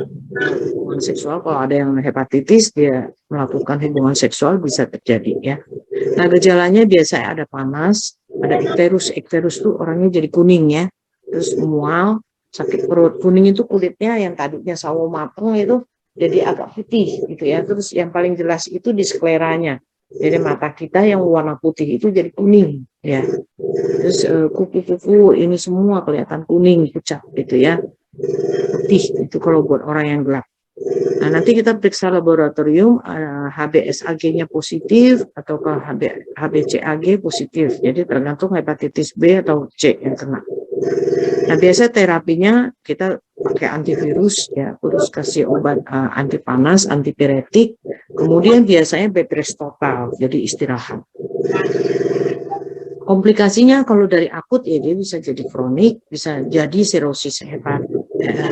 hubungan seksual, kalau ada yang hepatitis dia melakukan hubungan seksual bisa terjadi ya. Nah, gejalanya biasanya ada panas, ada ikterus. Ikterus tuh orangnya jadi kuning ya, terus mual, sakit perut. Kuning itu kulitnya yang tadinya sawo mateng itu jadi agak putih gitu ya. Terus yang paling jelas itu di skleranya. Jadi mata kita yang warna putih itu jadi kuning ya. Terus kuku-kuku ini semua kelihatan kuning, pucat gitu ya. Putih itu kalau buat orang yang gelap. Nah, nanti kita periksa laboratorium, HBsAg-nya positif atau ke HBcAg positif. Jadi tergantung hepatitis B atau C yang kena. Nah, biasa terapinya kita pakai antivirus ya, terus kasih obat anti panas, antipiretik, kemudian biasanya bed rest total, jadi istirahat. Komplikasinya kalau dari akut ya dia bisa jadi kronik, bisa jadi serosis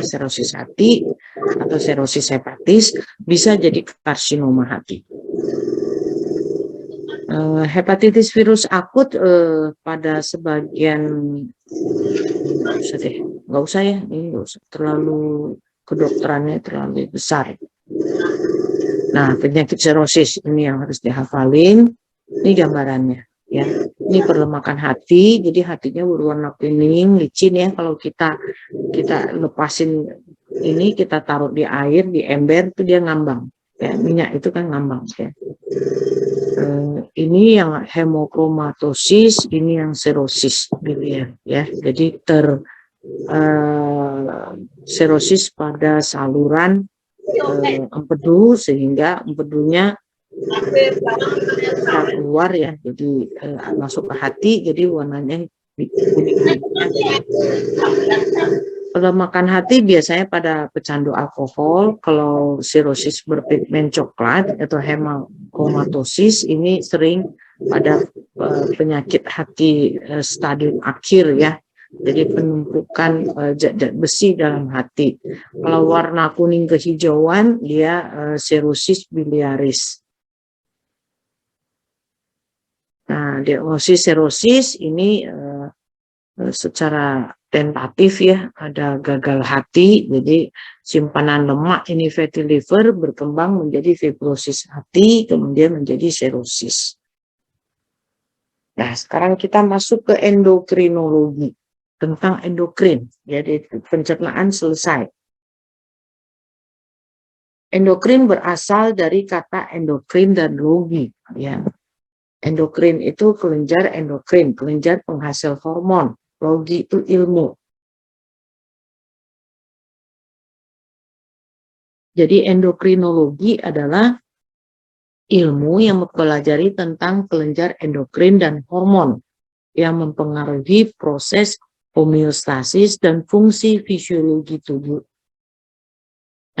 serosis hati atau serosis hepatis, bisa jadi karsinoma hati. Hepatitis virus akut pada sebagian nggak usah ya, ini nggak usah, terlalu kedokterannya terlalu besar. Nah, penyakit serosis ini yang harus dihafalin. Ini gambarannya ya. Ini perlemakan hati, jadi hatinya berwarna kuning, licin ya. Kalau kita lepasin ini, kita taruh di air, di ember, itu dia ngambang. Ya, minyak itu kan ngambang ya. Ini yang hemokromatosis, ini yang serosis gitu ya. Jadi serosis pada saluran empedu, sehingga empedunya keluar ya, jadi masuk ke hati, jadi warnanya kuning. Pelemakan hati biasanya pada pecandu alkohol. Kalau sirosis berpigmen coklat atau hemokromatosis ini sering pada penyakit hati stadium akhir ya. Jadi penumpukan zat-zat besi dalam hati. Kalau warna kuning kehijauan dia sirosis biliaris. Nah, diagnosis sirosis ini secara tentatif ya, ada gagal hati, jadi simpanan lemak ini fatty liver berkembang menjadi fibrosis hati, kemudian menjadi sirosis. Nah, sekarang kita masuk ke endokrinologi, tentang endokrin, jadi pencernaan selesai. Endokrin berasal dari kata endokrin dan logi ya. Endokrin itu kelenjar endokrin, kelenjar penghasil hormon. Logi itu ilmu. Jadi endokrinologi adalah ilmu yang mempelajari tentang kelenjar endokrin dan hormon yang mempengaruhi proses homeostasis dan fungsi fisiologi tubuh.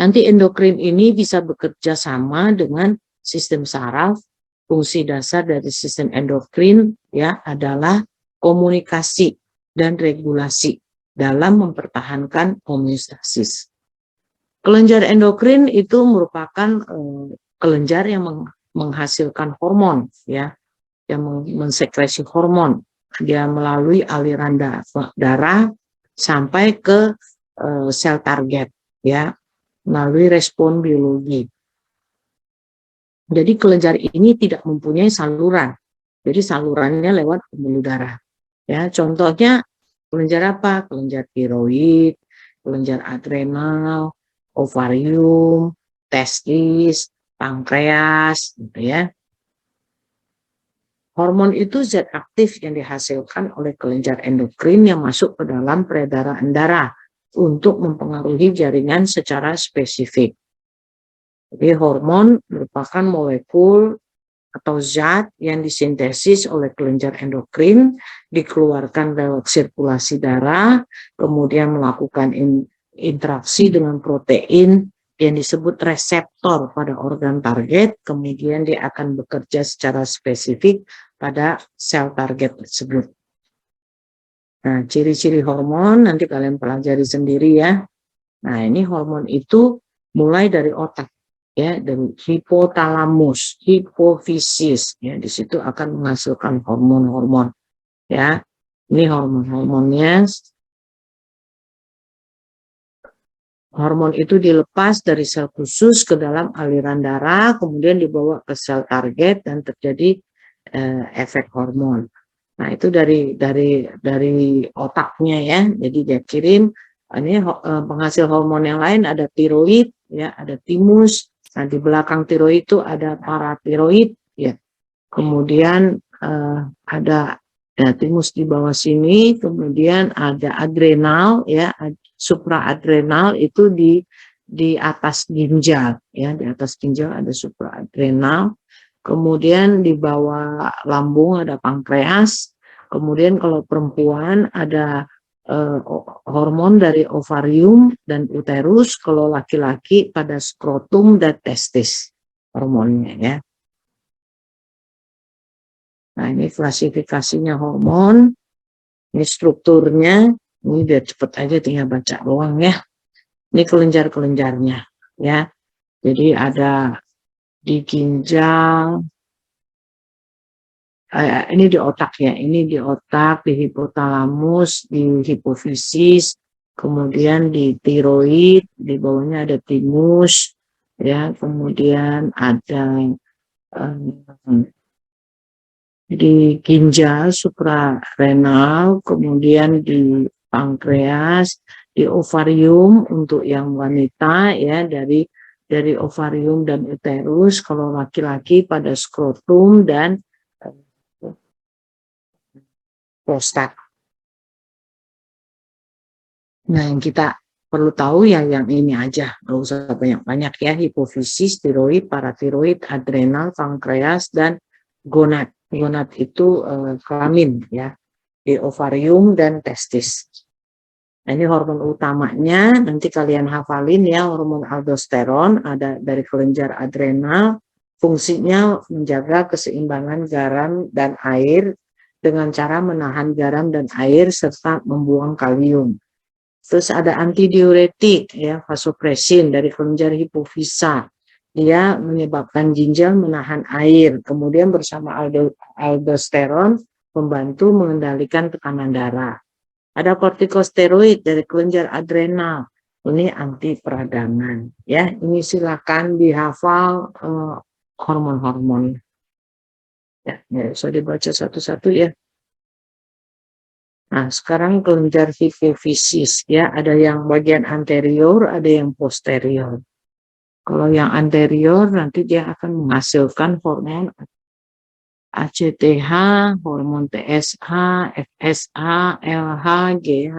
Nanti endokrin ini bisa bekerja sama dengan sistem saraf. Fungsi dasar dari sistem endokrin ya adalah komunikasi dan regulasi dalam mempertahankan homeostasis. Kelenjar endokrin itu merupakan kelenjar yang menghasilkan hormon, ya, yang mensekresi hormon. Dia melalui aliran darah sampai ke sel target, ya, melalui respon biologi. Jadi kelenjar ini tidak mempunyai saluran. Jadi salurannya lewat pembuluh darah. Ya, contohnya kelenjar apa? Kelenjar tiroid, kelenjar adrenal, ovarium, testis, pankreas, gitu ya. Hormon itu zat aktif yang dihasilkan oleh kelenjar endokrin yang masuk ke dalam peredaran darah untuk mempengaruhi jaringan secara spesifik. Jadi hormon merupakan molekul atau zat yang disintesis oleh kelenjar endokrin, dikeluarkan lewat sirkulasi darah, kemudian melakukan interaksi dengan protein yang disebut reseptor pada organ target, kemudian dia akan bekerja secara spesifik pada sel target tersebut. Nah, ciri-ciri hormon nanti kalian pelajari sendiri ya. Nah, ini hormon itu mulai dari otak, ya, dari hipotalamus, hipofisis, ya, di situ akan menghasilkan hormon-hormon, ya. Ini hormon-hormonnya. Hormon itu dilepas dari sel khusus ke dalam aliran darah, kemudian dibawa ke sel target dan terjadi efek hormon. Nah, itu dari otaknya ya. Jadi dia kirim ini penghasil hormon yang lain, ada tiroid, ya, ada timus. Nah, di belakang tiroid itu ada paratiroid, ya. Kemudian ada ya, timus di bawah sini, kemudian ada adrenal, ya, supraadrenal itu di atas ginjal, ya, di atas ginjal ada supraadrenal. Kemudian di bawah lambung ada pankreas. Kemudian kalau perempuan ada hormon dari ovarium dan uterus. Kalau laki-laki pada skrotum dan testis hormonnya, ya. Nah, ini klasifikasinya hormon. Ini strukturnya. Ini biar cepet aja tinggal baca doang ya. Ini kelenjar-kelenjarnya, ya. Jadi ada di ginjal, ini di otak ya, ini di otak, di hipotalamus, di hipofisis, kemudian di tiroid, di bawahnya ada timus, ya, kemudian ada di ginjal suprarenal, kemudian di pankreas, di ovarium untuk yang wanita, ya, dari ovarium dan uterus, kalau laki-laki pada skrotum dan prostat. Nah, yang kita perlu tahu ya yang ini aja, nggak usah banyak-banyak ya, hipofisis, tiroid, paratiroid, adrenal, pankreas, dan gonad. Gonad itu kelamin ya, di ovarium dan testis. Nah, ini hormon utamanya, nanti kalian hafalin ya, hormon aldosteron ada dari kelenjar adrenal, fungsinya menjaga keseimbangan garam dan air dengan cara menahan garam dan air serta membuang kalium. Terus ada antidiuretik ya, vasopresin dari kelenjar hipofisa. Dia menyebabkan ginjal menahan air. Kemudian bersama aldosteron membantu mengendalikan tekanan darah. Ada kortikosteroid dari kelenjar adrenal. Ini anti peradangan ya. Ini silakan dihafal hormon-hormon. Ya, bisa dibaca satu-satu ya. Nah, sekarang kelenjar hipofisis ya, ada yang bagian anterior, ada yang posterior. Kalau yang anterior nanti dia akan menghasilkan hormon ACTH, hormon TSH, FSH, LH, GH,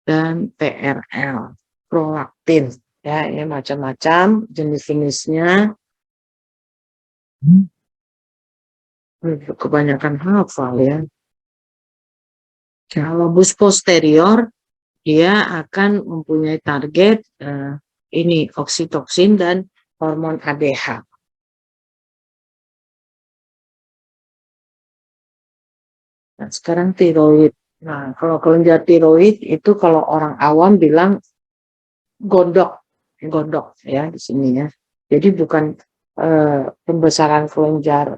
dan TRL, prolaktin. Ya, ini macam-macam jenis-jenisnya. Kebanyakan hafal ya. Kalau bus posterior, dia akan mempunyai target ini oksitoksin dan hormon ADH. Nah, sekarang tiroid. Nah, kalau kelenjar tiroid itu kalau orang awam bilang gondok, gondok ya di sini ya. Jadi bukan pembesaran kelenjar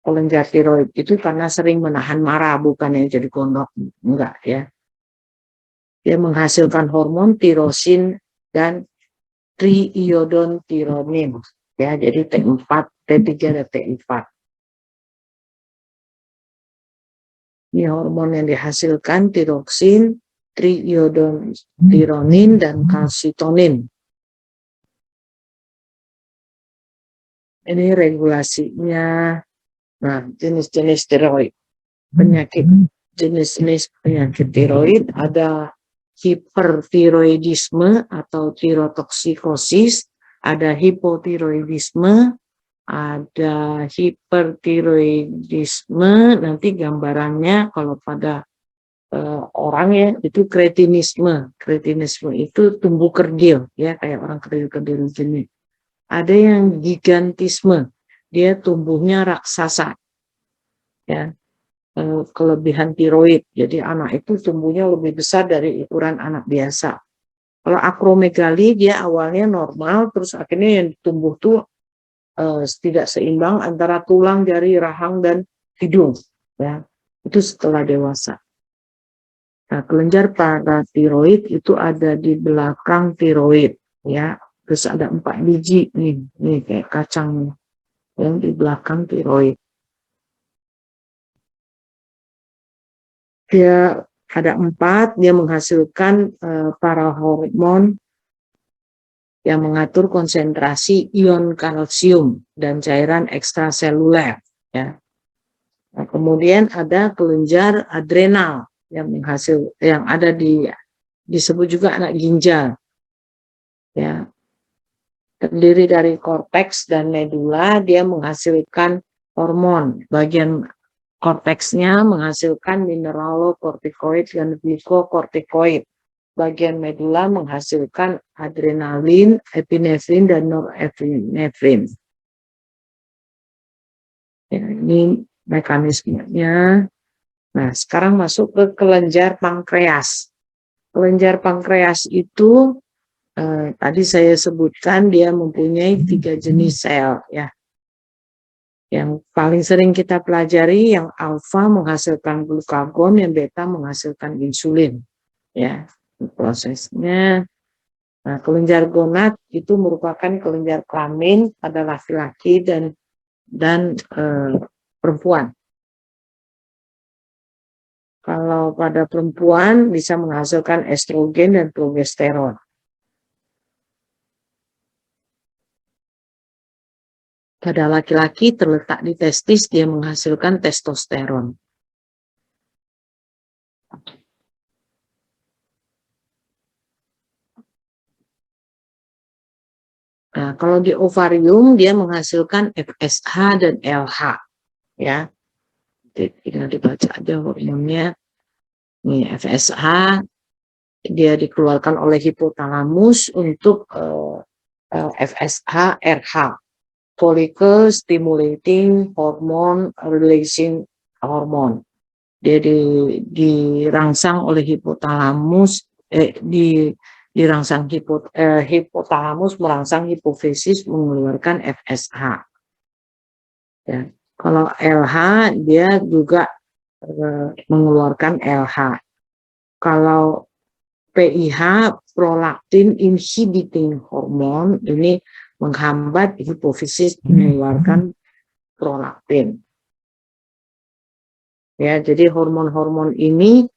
kelenjar tiroid itu karena sering menahan marah, bukan yang jadi gondok, enggak ya. Dia menghasilkan hormon tirosin dan triiodontironin ya, jadi T4, T3 dan T4. Ini hormon yang dihasilkan tiroksin, triiodontironin dan kalsitonin. Ini regulasinya. Nah, jenis-jenis tiroid. Penyakit jenis-jenis penyakit tiroid ada hipertiroidisme atau tirotoksikosis, ada hipotiroidisme, ada hipertiroidisme, nanti gambarannya kalau pada orang ya itu kretinisme. Kretinisme itu tumbuh kerdil ya, kayak orang kerdil-kerdil jenis. Ada yang gigantisme, dia tumbuhnya raksasa ya, kelebihan tiroid. Jadi anak itu tumbuhnya lebih besar dari ukuran anak biasa. Kalau akromegali dia awalnya normal, terus akhirnya yang tumbuh tuh tidak seimbang antara tulang, jari, rahang dan hidung. Ya, itu setelah dewasa. Nah, kelenjar paratiroid itu ada di belakang tiroid, ya. Terus ada 4 biji nih kayak kacang yang di belakang tiroid. Dia ada 4, dia menghasilkan para hormon yang mengatur konsentrasi ion kalsium dan cairan ekstraseluler. Ya. Nah, kemudian ada kelenjar adrenal yang ada disebut juga anak ginjal. Ya, terdiri dari korteks dan medula, dia menghasilkan hormon. Bagian korteksnya menghasilkan mineralokortikoid dan glukokortikoid. Bagian medula menghasilkan adrenalin, epinefrin, dan norepinefrin. Ya, ini mekanismenya. Nah, sekarang masuk ke kelenjar pankreas. Kelenjar pankreas itu tadi saya sebutkan dia mempunyai 3 jenis sel ya. Yang paling sering kita pelajari yang alfa menghasilkan glukagon, yang beta menghasilkan insulin ya. Prosesnya. Nah, kelenjar gonad itu merupakan kelenjar kelamin pada laki-laki dan perempuan. Kalau pada perempuan bisa menghasilkan estrogen dan progesteron. Pada laki-laki terletak di testis, dia menghasilkan testosteron. Nah, kalau di ovarium dia menghasilkan FSH dan LH, ya. Tinggal dibaca aja hormonnya. Nih FSH dia dikeluarkan oleh hipotalamus untuk FSH RH, follicle stimulating hormone releasing hormone. Dia dirangsang oleh hipotalamus, dirangsang hipotalamus merangsang hipofisis mengeluarkan FSH. Ya. Kalau LH dia juga mengeluarkan LH. Kalau PIH prolaktin inhibiting hormone ini menghambat hipofisis mengeluarkan prolaktin. Ya, jadi hormon-hormon ini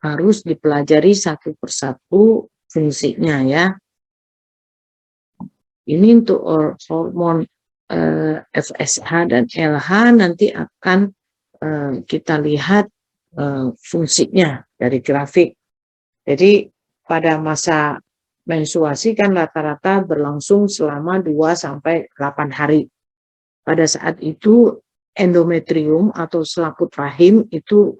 harus dipelajari satu persatu fungsinya ya. Ini untuk hormon FSH dan LH nanti akan kita lihat fungsinya dari grafik. Jadi pada masa menstruasi kan rata-rata berlangsung selama 2-8 hari. Pada saat itu endometrium atau selaput rahim itu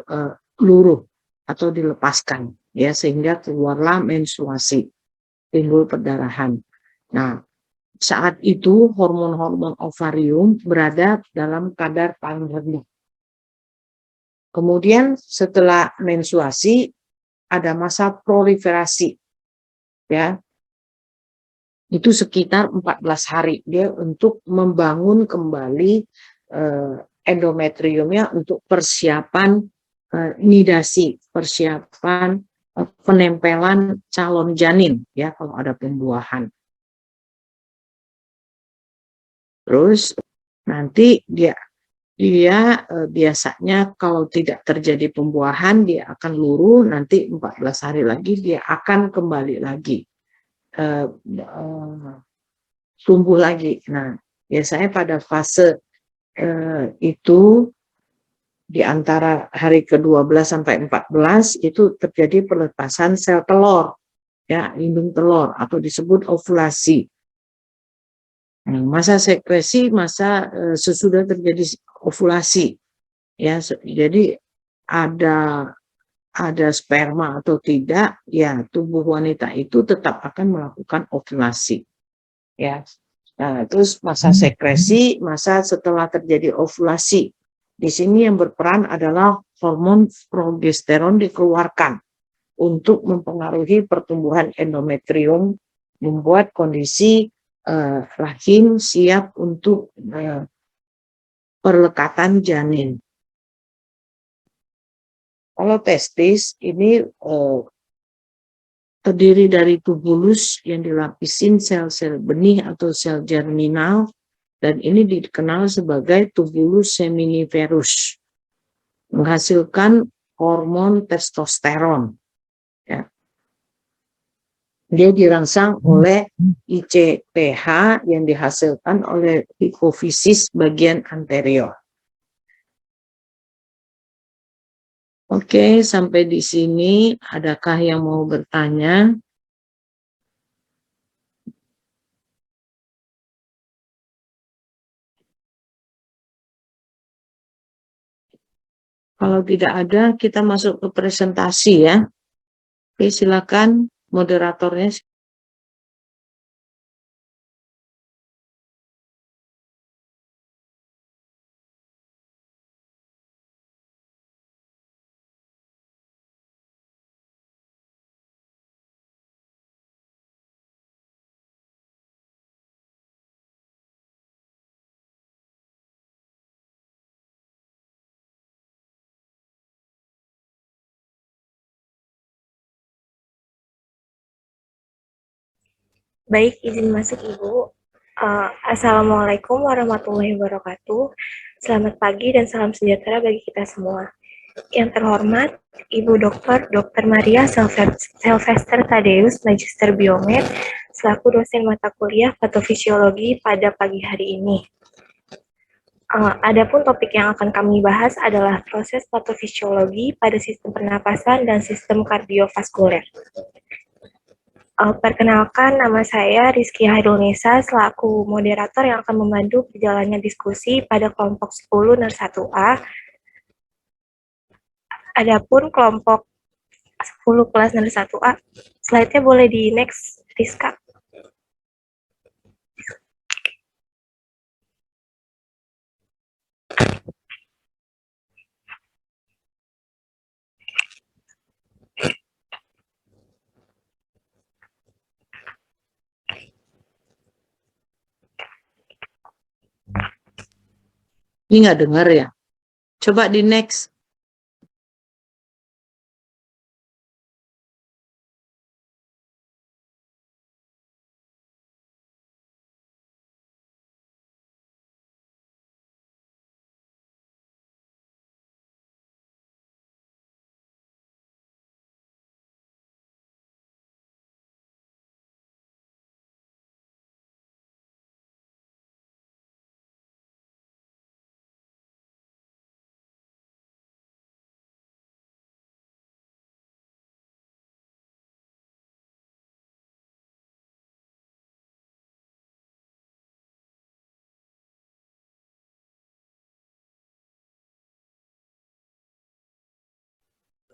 luruh atau dilepaskan ya, sehingga keluarlah menstruasi, timbul perdarahan. Nah, saat itu hormon-hormon ovarium berada dalam kadar paling rendah. Kemudian setelah menstruasi ada masa proliferasi, ya. Itu sekitar 14 hari dia untuk membangun kembali endometriumnya untuk persiapan nidasi, persiapan penempelan calon janin ya kalau ada pembuahan. Terus nanti dia biasanya kalau tidak terjadi pembuahan dia akan luruh, nanti 14 hari lagi dia akan kembali lagi tumbuh lagi. Nah, biasanya pada fase itu di antara hari ke-12 sampai 14 itu terjadi pelepasan sel telur, ya, indung telur atau disebut ovulasi. Nah, masa sekresi, masa sesudah terjadi ovulasi, ya. Jadi ada sperma atau tidak, ya tubuh wanita itu tetap akan melakukan ovulasi, ya. Nah, terus masa sekresi, masa setelah terjadi ovulasi. Di sini yang berperan adalah hormon progesteron dikeluarkan untuk mempengaruhi pertumbuhan endometrium, membuat kondisi rahim siap untuk perlekatan janin. Kalau testis ini terdiri dari tubulus yang dilapisin sel-sel benih atau sel germinal, dan ini dikenal sebagai tubulus seminiferus, menghasilkan hormon testosteron. Ya. Dia dirangsang oleh ICPH yang dihasilkan oleh hipofisis bagian anterior. Oke, sampai di sini. Adakah yang mau bertanya? Kalau tidak ada, kita masuk ke presentasi ya. Oke, silakan moderatornya. Baik, izin masuk Ibu. Assalamualaikum warahmatullahi wabarakatuh. Selamat pagi dan salam sejahtera bagi kita semua. Yang terhormat, Ibu Dr. Maria Sylvester Tadeus, Magister Biomed, selaku dosen mata kuliah patofisiologi pada pagi hari ini. Adapun topik yang akan kami bahas adalah proses patofisiologi pada sistem pernapasan dan sistem kardiovaskuler. Perkenalkan, nama saya Rizky Hairunisa selaku moderator yang akan membantu berjalannya diskusi pada kelompok 10 NER 1A. Adapun kelompok 10 kelas NER 1A, slide-nya boleh di next, Rizka. Ini nggak dengar ya? Coba di next.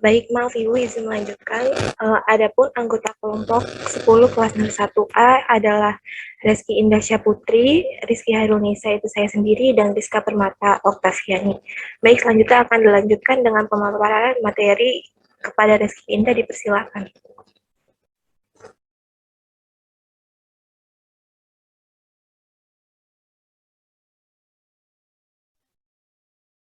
Baik, maaf Ibu, izin melanjutkan. Adapun anggota kelompok 10 kelas 1A adalah Reski Indasya Putri, Rizky Hairul Nisa itu saya sendiri, dan Rizka Permata Oktaviani. Baik, selanjutnya akan dilanjutkan dengan pemaparan materi kepada Rizky Indah, dipersilakan.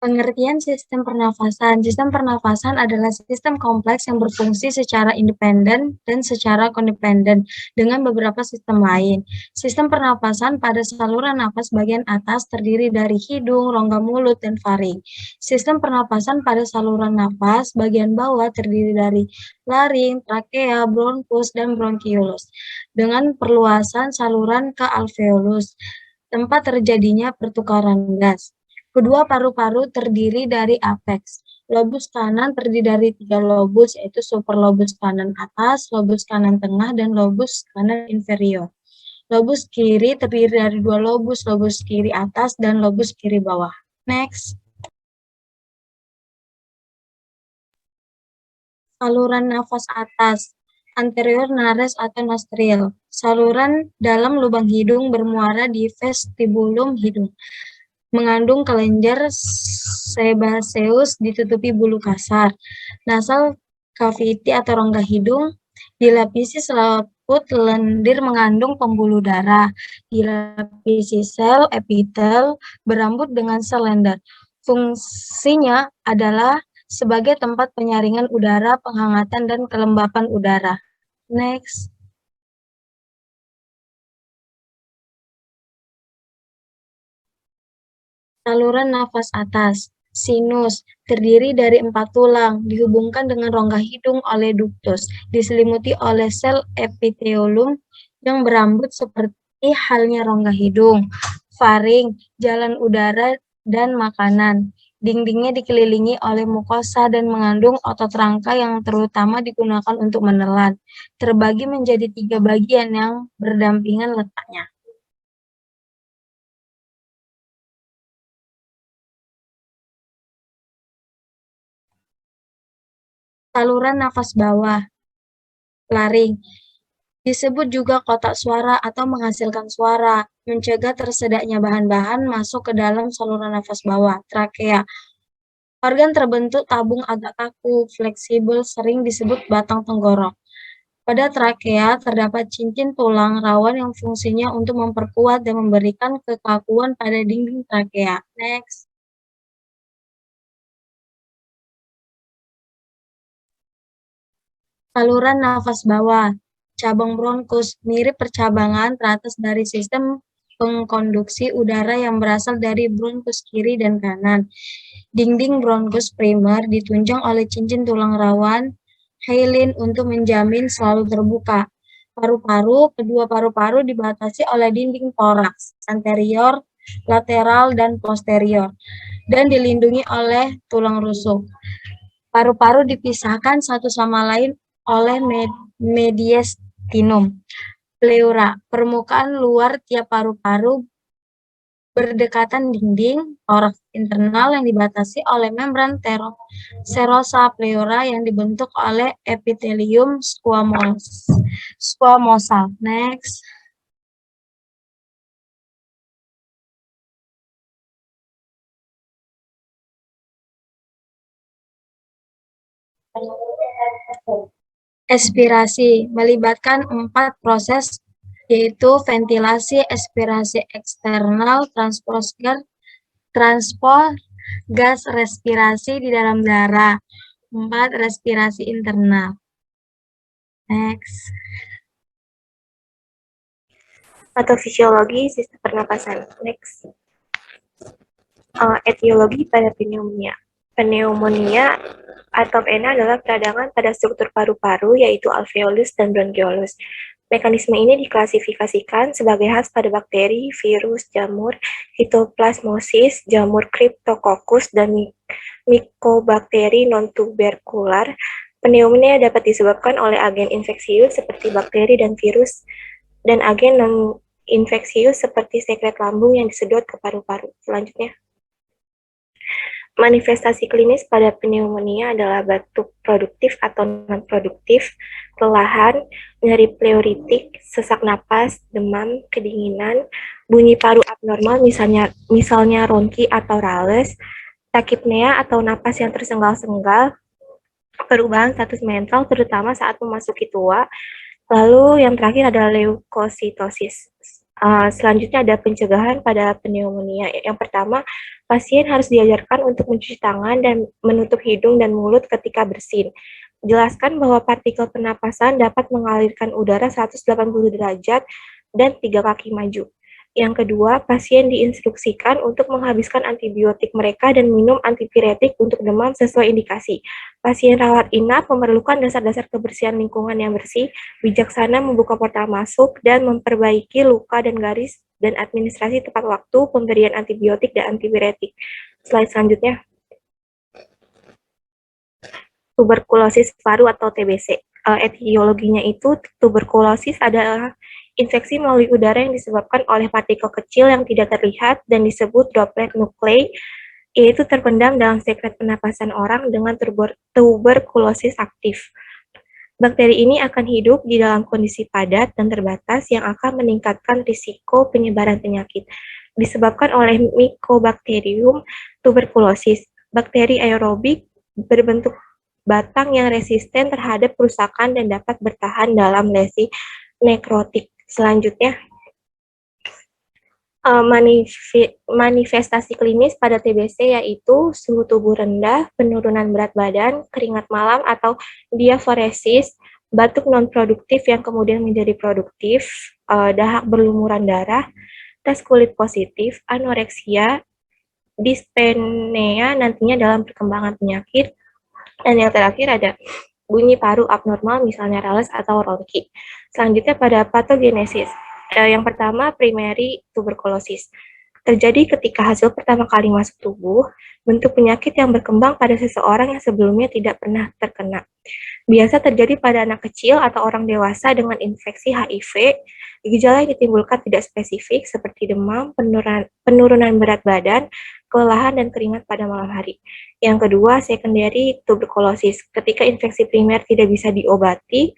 Pengertian sistem pernafasan. Sistem pernafasan adalah sistem kompleks yang berfungsi secara independen dan secara kondependen dengan beberapa sistem lain. Sistem pernafasan pada saluran nafas bagian atas terdiri dari hidung, rongga mulut, dan faring. Sistem pernafasan pada saluran nafas bagian bawah terdiri dari laring, trakea, bronkus, dan bronkiolus dengan perluasan saluran ke alveolus, tempat terjadinya pertukaran gas. Kedua paru-paru terdiri dari apeks. Lobus kanan terdiri dari 3 lobus, yaitu superlobus kanan atas, lobus kanan tengah, dan lobus kanan inferior. Lobus kiri terdiri dari 2 lobus kiri atas dan lobus kiri bawah. Next. Saluran nafas atas, anterior nares atau nostril. Saluran dalam lubang hidung bermuara di vestibulum hidung. Mengandung kelenjar sebaceus ditutupi bulu kasar. Nasal cavity atau rongga hidung dilapisi selaput lendir mengandung pembuluh darah. Dilapisi sel epitel berambut dengan selender. Fungsinya adalah sebagai tempat penyaringan udara, penghangatan, dan kelembapan udara. Next. Saluran nafas atas, sinus, terdiri dari 4 tulang, dihubungkan dengan rongga hidung oleh ductus, diselimuti oleh sel epithelium yang berambut seperti halnya rongga hidung. Faring, jalan udara dan makanan. Dindingnya dikelilingi oleh mukosa dan mengandung otot rangka yang terutama digunakan untuk menelan. Terbagi menjadi 3 bagian yang berdampingan letaknya. Saluran nafas bawah, laring, disebut juga kotak suara atau menghasilkan suara, mencegah tersedaknya bahan-bahan masuk ke dalam saluran nafas bawah, trakea. Organ terbentuk tabung agak kaku, fleksibel, sering disebut batang tenggorok. Pada trakea terdapat cincin tulang rawan yang fungsinya untuk memperkuat dan memberikan kekakuan pada dinding trakea. Next. Saluran nafas bawah, cabang bronkus, mirip percabangan teratas dari sistem pengkonduksi udara yang berasal dari bronkus kiri dan kanan. Dinding bronkus primer ditunjang oleh cincin tulang rawan hyaline untuk menjamin selalu terbuka. Paru-paru, kedua paru-paru dibatasi oleh dinding toraks, anterior, lateral, dan posterior, dan dilindungi oleh tulang rusuk. Paru-paru dipisahkan satu sama lain oleh mediastinum. Pleura, permukaan luar tiap paru-paru berdekatan dinding toraks internal yang dibatasi oleh membran serosa pleura yang dibentuk oleh epitelium squamosal. Next. Expirasi melibatkan 4 proses, yaitu ventilasi, expirasi eksternal, transport gas respirasi di dalam darah, 4 respirasi internal. Next. Patofisiologi sistem pernapasan. Next. Etiologi pada pneumonia. Pneumonia atau PNA adalah peradangan pada struktur paru-paru, yaitu alveolus dan bronkiolus. Mekanisme ini diklasifikasikan sebagai khas pada bakteri, virus, jamur, hitoplasmosis, jamur Cryptococcus, dan mycobakteri non-tuberkular. Pneumonia dapat disebabkan oleh agen infeksius seperti bakteri dan virus, dan agen non-infeksius seperti sekret lambung yang disedot ke paru-paru. Selanjutnya. Manifestasi klinis pada pneumonia adalah batuk produktif atau non-produktif, kelelahan, nyeri pleuritik, sesak napas, demam, kedinginan, bunyi paru abnormal misalnya ronki atau rales, takipnea atau napas yang tersenggal-senggal, perubahan status mental terutama saat memasuki tua. Lalu yang terakhir adalah leukositosis. Selanjutnya ada pencegahan pada pneumonia. Yang pertama, pasien harus diajarkan untuk mencuci tangan dan menutup hidung dan mulut ketika bersin. Jelaskan bahwa partikel pernapasan dapat mengalirkan udara 180 derajat dan 3 kaki maju. Yang kedua, pasien diinstruksikan untuk menghabiskan antibiotik mereka dan minum antipiretik untuk demam sesuai indikasi. Pasien rawat inap memerlukan dasar-dasar kebersihan lingkungan yang bersih, bijaksana membuka portal masuk, dan memperbaiki luka dan garis dan administrasi tepat waktu pemberian antibiotik dan antipiretik. Slide selanjutnya. Tuberkulosis paru atau TBC. Etiologinya itu tuberkulosis adalah infeksi melalui udara yang disebabkan oleh partikel kecil yang tidak terlihat dan disebut droplet nuklei, yaitu terpendam dalam sekret pernapasan orang dengan tuberkulosis aktif. Bakteri ini akan hidup di dalam kondisi padat dan terbatas yang akan meningkatkan risiko penyebaran penyakit. Disebabkan oleh Mycobacterium tuberculosis, bakteri aerobik berbentuk batang yang resisten terhadap kerusakan dan dapat bertahan dalam lesi nekrotik. Selanjutnya, manifestasi klinis pada TBC yaitu suhu tubuh rendah, penurunan berat badan, keringat malam atau diaforesis, batuk non-produktif yang kemudian menjadi produktif, dahak berlumuran darah, tes kulit positif, anoreksia, dyspnea nantinya dalam perkembangan penyakit, dan yang terakhir ada bunyi paru abnormal misalnya rales atau ronki. Selanjutnya pada patogenesis. Yang pertama, primary tuberculosis. Terjadi ketika hasil pertama kali masuk tubuh, bentuk penyakit yang berkembang pada seseorang yang sebelumnya tidak pernah terkena. Biasa terjadi pada anak kecil atau orang dewasa dengan infeksi HIV. Gejala yang ditimbulkan tidak spesifik seperti demam, penurunan berat badan, kelelahan, dan keringat pada malam hari. Yang kedua, secondary tuberculosis. Ketika infeksi primer tidak bisa diobati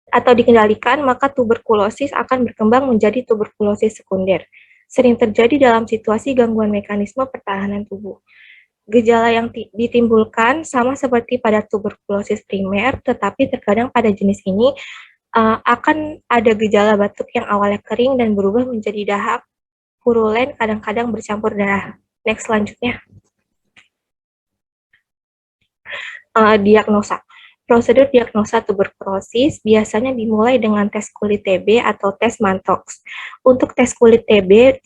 atau dikendalikan, maka tuberkulosis akan berkembang menjadi tuberkulosis sekunder. Sering terjadi dalam situasi gangguan mekanisme pertahanan tubuh. Gejala yang ditimbulkan sama seperti pada tuberkulosis primer, tetapi terkadang pada jenis ini akan ada gejala batuk yang awalnya kering dan berubah menjadi dahak, purulen, kadang-kadang bercampur darah. Next, selanjutnya. Diagnosa. Prosedur diagnosa tuberkulosis biasanya dimulai dengan tes kulit TB atau tes Mantoux. Untuk tes kulit TB,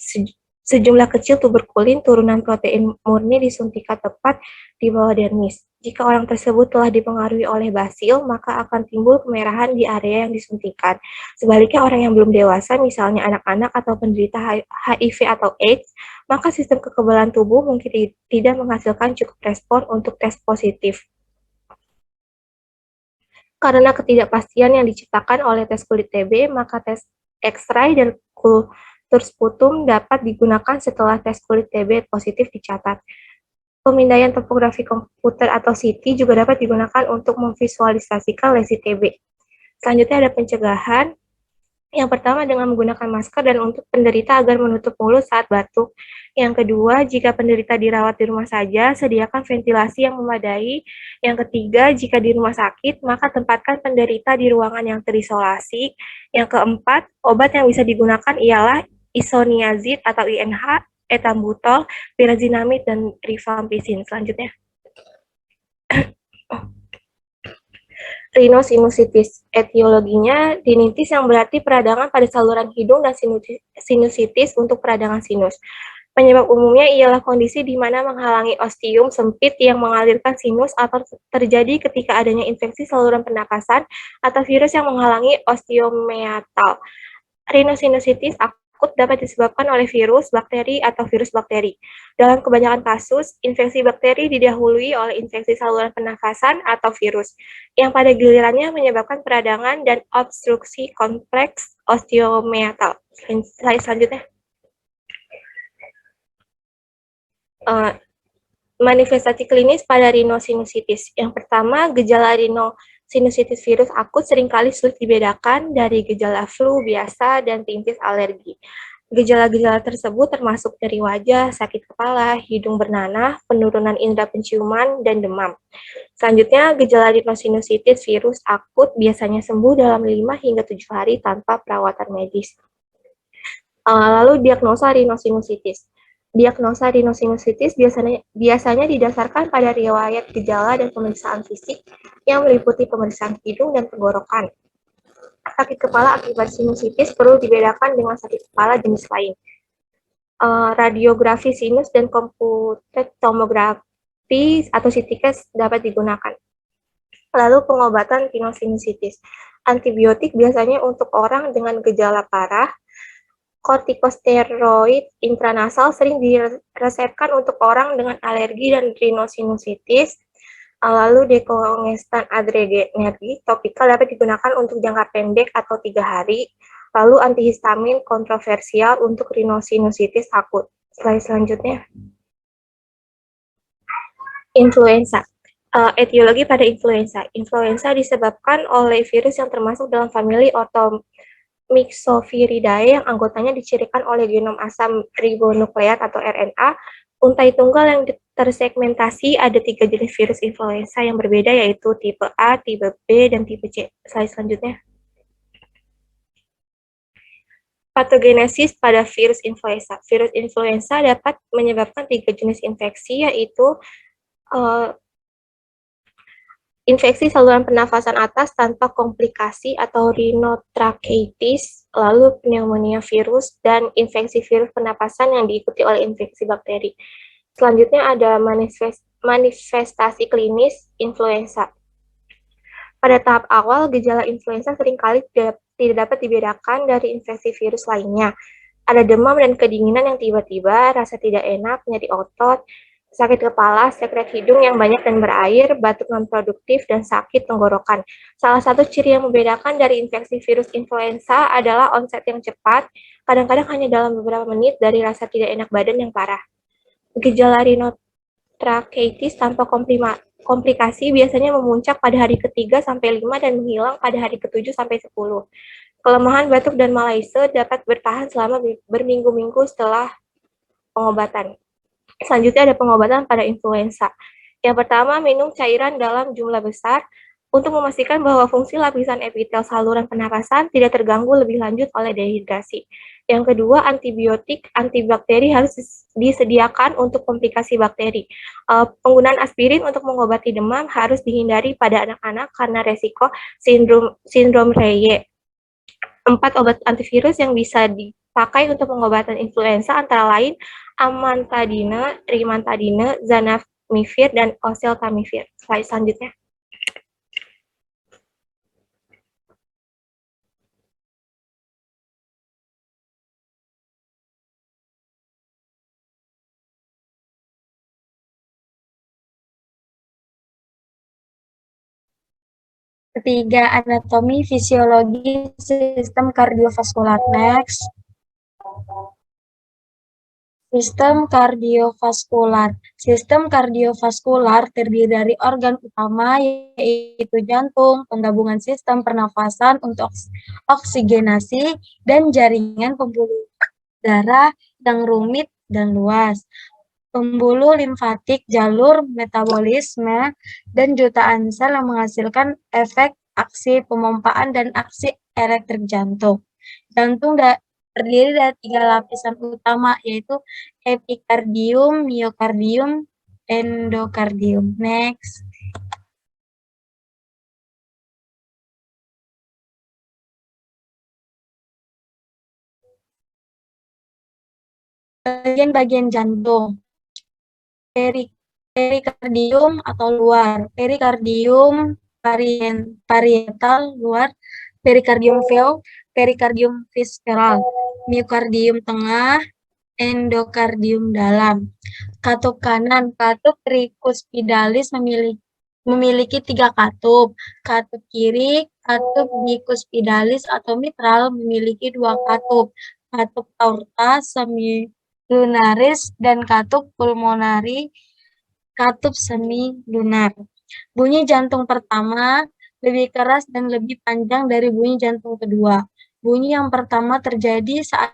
sejumlah kecil tuberkulin turunan protein murni disuntikan tepat di bawah dermis. Jika orang tersebut telah dipengaruhi oleh basil, maka akan timbul kemerahan di area yang disuntikan. Sebaliknya, orang yang belum dewasa, misalnya anak-anak atau penderita HIV atau AIDS, maka sistem kekebalan tubuh mungkin tidak menghasilkan cukup respon untuk tes positif. Karena ketidakpastian yang diciptakan oleh tes kulit TB, maka tes X-ray dan kultur sputum dapat digunakan setelah tes kulit TB positif dicatat. Pemindaian topografi komputer atau CT juga dapat digunakan untuk memvisualisasikan lesi TB. Selanjutnya ada pencegahan. Yang pertama dengan menggunakan masker dan untuk penderita agar menutup mulut saat batuk. Yang kedua, jika penderita dirawat di rumah saja, sediakan ventilasi yang memadai. Yang ketiga, jika di rumah sakit, maka tempatkan penderita di ruangan yang terisolasi. Yang keempat, obat yang bisa digunakan ialah isoniazid atau INH, etambutol, pirazinamid, dan rifampicin. Selanjutnya. Rhinosinusitis. Etiologinya rinitis yang berarti peradangan pada saluran hidung dan sinusitis untuk peradangan sinus. Penyebab umumnya ialah kondisi di mana menghalangi ostium sempit yang mengalirkan sinus atau terjadi ketika adanya infeksi saluran pernapasan atau virus yang menghalangi osteomeatal. Rhinosinusitis akut dapat disebabkan oleh virus, bakteri, atau virus bakteri. Dalam kebanyakan kasus, infeksi bakteri didahului oleh infeksi saluran pernafasan atau virus, yang pada gilirannya menyebabkan peradangan dan obstruksi kompleks osteomeatal. Slide selanjutnya. Uh, Manifestasi klinis pada rhinosinusitis. Yang pertama, gejala rhinosinusitis virus akut seringkali sulit dibedakan dari gejala flu biasa dan rintis alergi. Gejala-gejala tersebut termasuk nyeri wajah, sakit kepala, hidung bernanah, penurunan indera penciuman, dan demam. Selanjutnya, gejala rhinosinusitis virus akut biasanya sembuh dalam 5 hingga 7 hari tanpa perawatan medis. Lalu diagnosa rhinosinusitis. Diagnosa rhinosinusitis biasanya didasarkan pada riwayat gejala dan pemeriksaan fisik yang meliputi pemeriksaan hidung dan tenggorokan. Sakit kepala akibat sinusitis perlu dibedakan dengan sakit kepala jenis lain. Radiografi sinus dan computed tomografi atau CT dapat digunakan. Lalu pengobatan rhinosinusitis. Antibiotik biasanya untuk orang dengan gejala parah. Kortikosteroid intranasal sering diresepkan untuk orang dengan alergi dan rhinosinusitis. Lalu dekongestan adrenergic topikal dapat digunakan untuk jangka pendek atau 3 hari. Lalu antihistamin kontroversial untuk rhinosinusitis akut. Slide selanjutnya. Influenza. Etiologi pada influenza. Influenza disebabkan oleh virus yang termasuk dalam famili Myxoviridae yang anggotanya dicirikan oleh genom asam ribonukleat atau RNA. Untai tunggal yang tersegmentasi ada 3 jenis virus influenza yang berbeda, yaitu tipe A, tipe B, dan tipe C. Slide selanjutnya. Patogenesis pada virus influenza. Virus influenza dapat menyebabkan 3 jenis infeksi, yaitu infeksi saluran pernafasan atas tanpa komplikasi atau rhinotracheitis, lalu pneumonia virus, dan infeksi virus pernapasan yang diikuti oleh infeksi bakteri. Selanjutnya ada manifestasi klinis influenza. Pada tahap awal, gejala influenza seringkali tidak dapat dibedakan dari infeksi virus lainnya. Ada demam dan kedinginan yang tiba-tiba, rasa tidak enak, nyeri otot, sakit kepala, sekret hidung yang banyak dan berair, batuk non-produktif, dan sakit tenggorokan. Salah satu ciri yang membedakan dari infeksi virus influenza adalah onset yang cepat, kadang-kadang hanya dalam beberapa menit dari rasa tidak enak badan yang parah. Gejala rhinotracheitis tanpa komplikasi biasanya memuncak pada hari ke-3 sampai 5 dan menghilang pada hari ke-7 sampai 10. Kelemahan, batuk, dan malaise dapat bertahan selama berminggu-minggu setelah pengobatan. Selanjutnya ada pengobatan pada influenza. Yang pertama, minum cairan dalam jumlah besar untuk memastikan bahwa fungsi lapisan epitel saluran pernapasan tidak terganggu lebih lanjut oleh dehidrasi. Yang kedua, antibiotik antibakteri harus disediakan untuk komplikasi bakteri. Penggunaan aspirin untuk mengobati demam harus dihindari pada anak-anak karena resiko sindrom Reye. 4 obat antivirus yang bisa dipakai untuk pengobatan influenza antara lain amantadine, rimantadine, zanamivir, dan oseltamivir. Slide selanjutnya. Ketiga, anatomi fisiologi sistem kardiovaskular. Next. Sistem kardiovaskular. Sistem kardiovaskular terdiri dari organ utama yaitu jantung, penggabungan sistem pernafasan untuk oksigenasi, dan jaringan pembuluh darah yang rumit dan luas. Pembuluh limfatik, jalur metabolisme, dan jutaan sel yang menghasilkan efek aksi pemompaan dan aksi elektrik jantung. Jantung terdiri dari 3 lapisan utama, yaitu epikardium, miokardium, endokardium. Next. Bagian-bagian jantung. Perikardium atau luar, perikardium parietal luar, perikardium visceral, miokardium tengah, endokardium dalam. Katup kanan, katup trikuspidalis memiliki 3 katup. Katup kiri, katup bikuspidalis atau mitral memiliki 2 katup. Katup aorta lunaris, dan katup pulmonari, katup semi lunar. Bunyi jantung pertama lebih keras dan lebih panjang dari bunyi jantung kedua. Bunyi yang pertama terjadi saat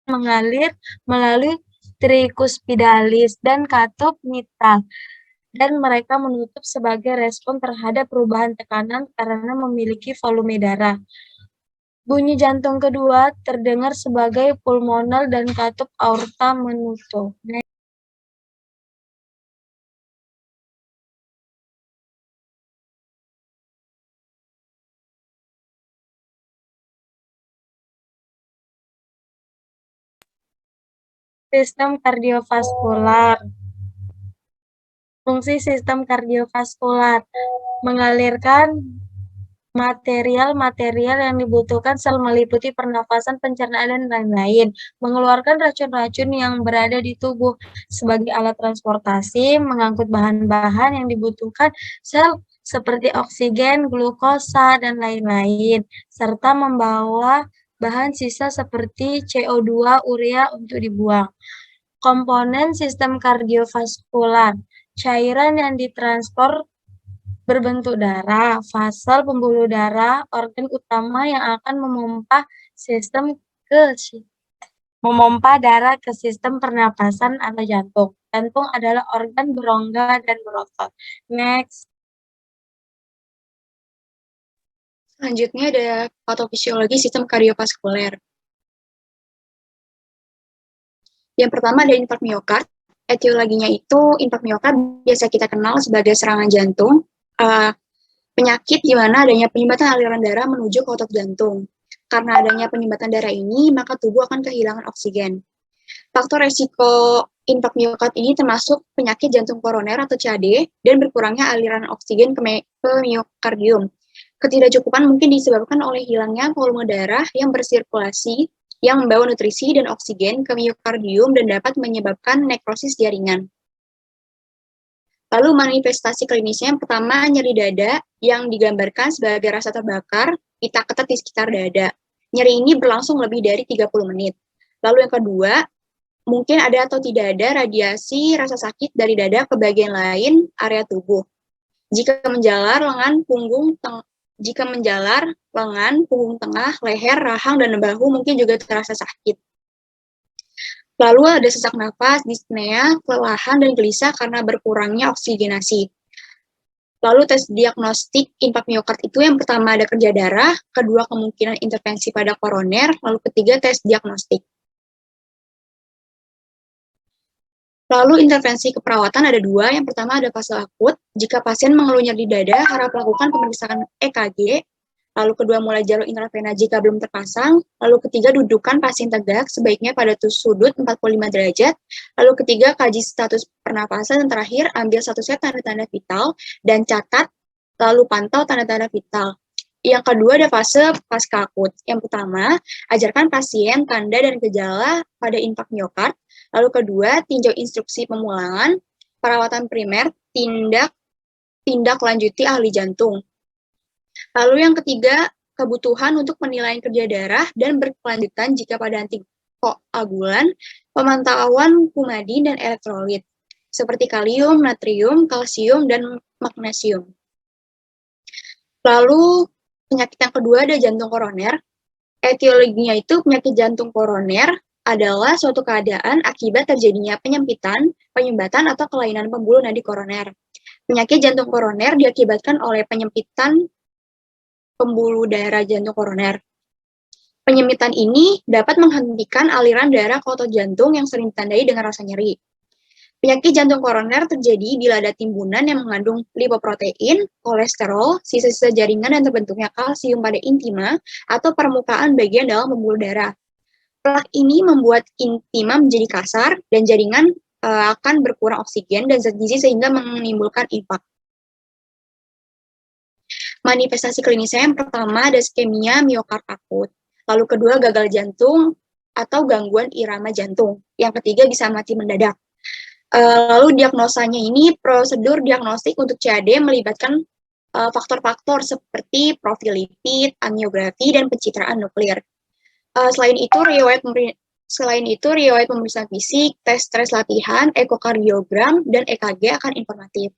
mengalir melalui trikuspidalis dan katup mitral, dan mereka menutup sebagai respon terhadap perubahan tekanan karena memiliki volume darah. Bunyi jantung kedua terdengar sebagai pulmonal dan katup aorta menutup. Sistem kardiovaskular. Fungsi sistem kardiovaskular mengalirkan material-material yang dibutuhkan sel meliputi pernafasan, pencernaan, dan lain-lain, mengeluarkan racun-racun yang berada di tubuh sebagai alat transportasi, mengangkut bahan-bahan yang dibutuhkan sel seperti oksigen, glukosa, dan lain-lain, serta membawa bahan sisa seperti CO2, urea untuk dibuang. Komponen sistem kardiovaskular, cairan yang ditransfer berbentuk darah, fasel pembuluh darah, organ utama yang akan memompa darah ke sistem pernapasan atau jantung. Jantung adalah organ berongga dan berotot. Next. Selanjutnya ada patofisiologi sistem kardiovaskuler. Yang pertama ada infark miokard. Etiologinya itu infark miokard biasa kita kenal sebagai serangan jantung, penyakit di mana adanya penyumbatan aliran darah menuju ke otot jantung. Karena adanya penyumbatan darah ini, maka tubuh akan kehilangan oksigen. Faktor resiko infark miokard ini termasuk penyakit jantung koroner atau CAD dan berkurangnya aliran oksigen ke miokardium. Ketidakcukupan mungkin disebabkan oleh hilangnya volume darah yang bersirkulasi yang membawa nutrisi dan oksigen ke miokardium dan dapat menyebabkan nekrosis jaringan. Lalu manifestasi klinisnya yang pertama nyeri dada yang digambarkan sebagai rasa terbakar, pita ketat di sekitar dada. Nyeri ini berlangsung lebih dari 30 menit. Lalu yang kedua, mungkin ada atau tidak ada radiasi rasa sakit dari dada ke bagian lain area tubuh. Jika menjalar lengan, punggung tengah, leher, rahang, dan bahu mungkin juga terasa sakit. Lalu ada sesak nafas, dyspnea, kelelahan, dan gelisah karena berkurangnya oksigenasi. Lalu tes diagnostik infark miokard itu yang pertama ada kerja darah, kedua kemungkinan intervensi pada koroner, lalu ketiga tes diagnostik. Lalu intervensi keperawatan ada dua, yang pertama ada fase akut, jika pasien mengeluh nyeri dada, harap lakukan pemeriksaan EKG, lalu kedua mulai jalur intravena jika belum terpasang, lalu ketiga dudukan pasien tegak, sebaiknya pada sudut 45 derajat, lalu ketiga kaji status pernapasan, dan terakhir ambil satu set tanda-tanda vital, dan catat, lalu pantau tanda-tanda vital. Yang kedua ada fase pasca akut. Yang pertama, ajarkan pasien tanda dan gejala pada infark miokard. Lalu kedua, tinjau instruksi pemulangan, perawatan primer, tindak lanjuti ahli jantung. Lalu yang ketiga, kebutuhan untuk penilaian kerja darah dan berkelanjutan jika pada antikoagulan, pemantauan kumadin dan elektrolit, seperti kalium, natrium, kalsium, dan magnesium. Lalu penyakit yang kedua ada jantung koroner. Etiologinya itu penyakit jantung koroner adalah suatu keadaan akibat terjadinya penyempitan, penyumbatan, atau kelainan pembuluh nadi koroner. Penyakit jantung koroner diakibatkan oleh penyempitan pembuluh darah jantung koroner. Penyempitan ini dapat menghentikan aliran darah ke otot jantung yang sering ditandai dengan rasa nyeri. Penyakit jantung koroner terjadi bila ada timbunan yang mengandung lipoprotein, kolesterol, sisa-sisa jaringan dan terbentuknya kalsium pada intima atau permukaan bagian dalam pembuluh darah. Plak ini membuat intima menjadi kasar dan jaringan akan berkurang oksigen dan zat gizi sehingga menimbulkan infark. Manifestasi klinisnya yang pertama ada iskemia miokard akut, lalu kedua gagal jantung atau gangguan irama jantung, yang ketiga bisa mati mendadak. Lalu diagnosanya ini prosedur diagnostik untuk CAD melibatkan faktor-faktor seperti profil lipid, angiografi, dan pencitraan nuklir. Selain itu, Selain itu, riwayat pemeriksaan fisik, tes stres latihan, ekokardiogram, dan EKG akan informatif.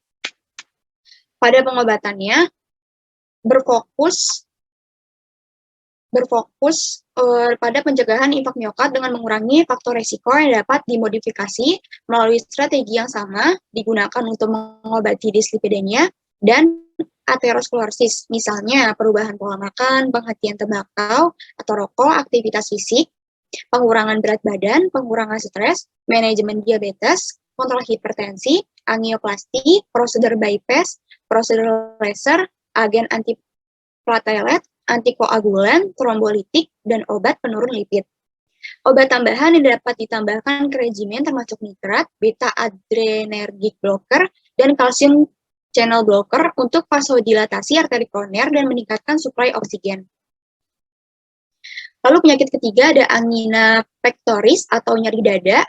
Pada pengobatannya, berfokus pada pencegahan infak miokard dengan mengurangi faktor resiko yang dapat dimodifikasi melalui strategi yang sama digunakan untuk mengobati dislipidemia dan aterosklerosis, misalnya perubahan pola makan, penghentian tembakau atau rokok, aktivitas fisik, pengurangan berat badan, pengurangan stres, manajemen diabetes, kontrol hipertensi, angioplasti, prosedur bypass, prosedur laser, agen antiplatelet, antikoagulan, trombolitik, dan obat penurun lipid. Obat tambahan yang dapat ditambahkan ke regimen termasuk nitrat, beta-adrenergic blocker, dan kalsium channel blocker untuk vasodilatasi arteri koroner dan meningkatkan suplai oksigen. Lalu penyakit ketiga ada angina pectoris atau nyeri dada.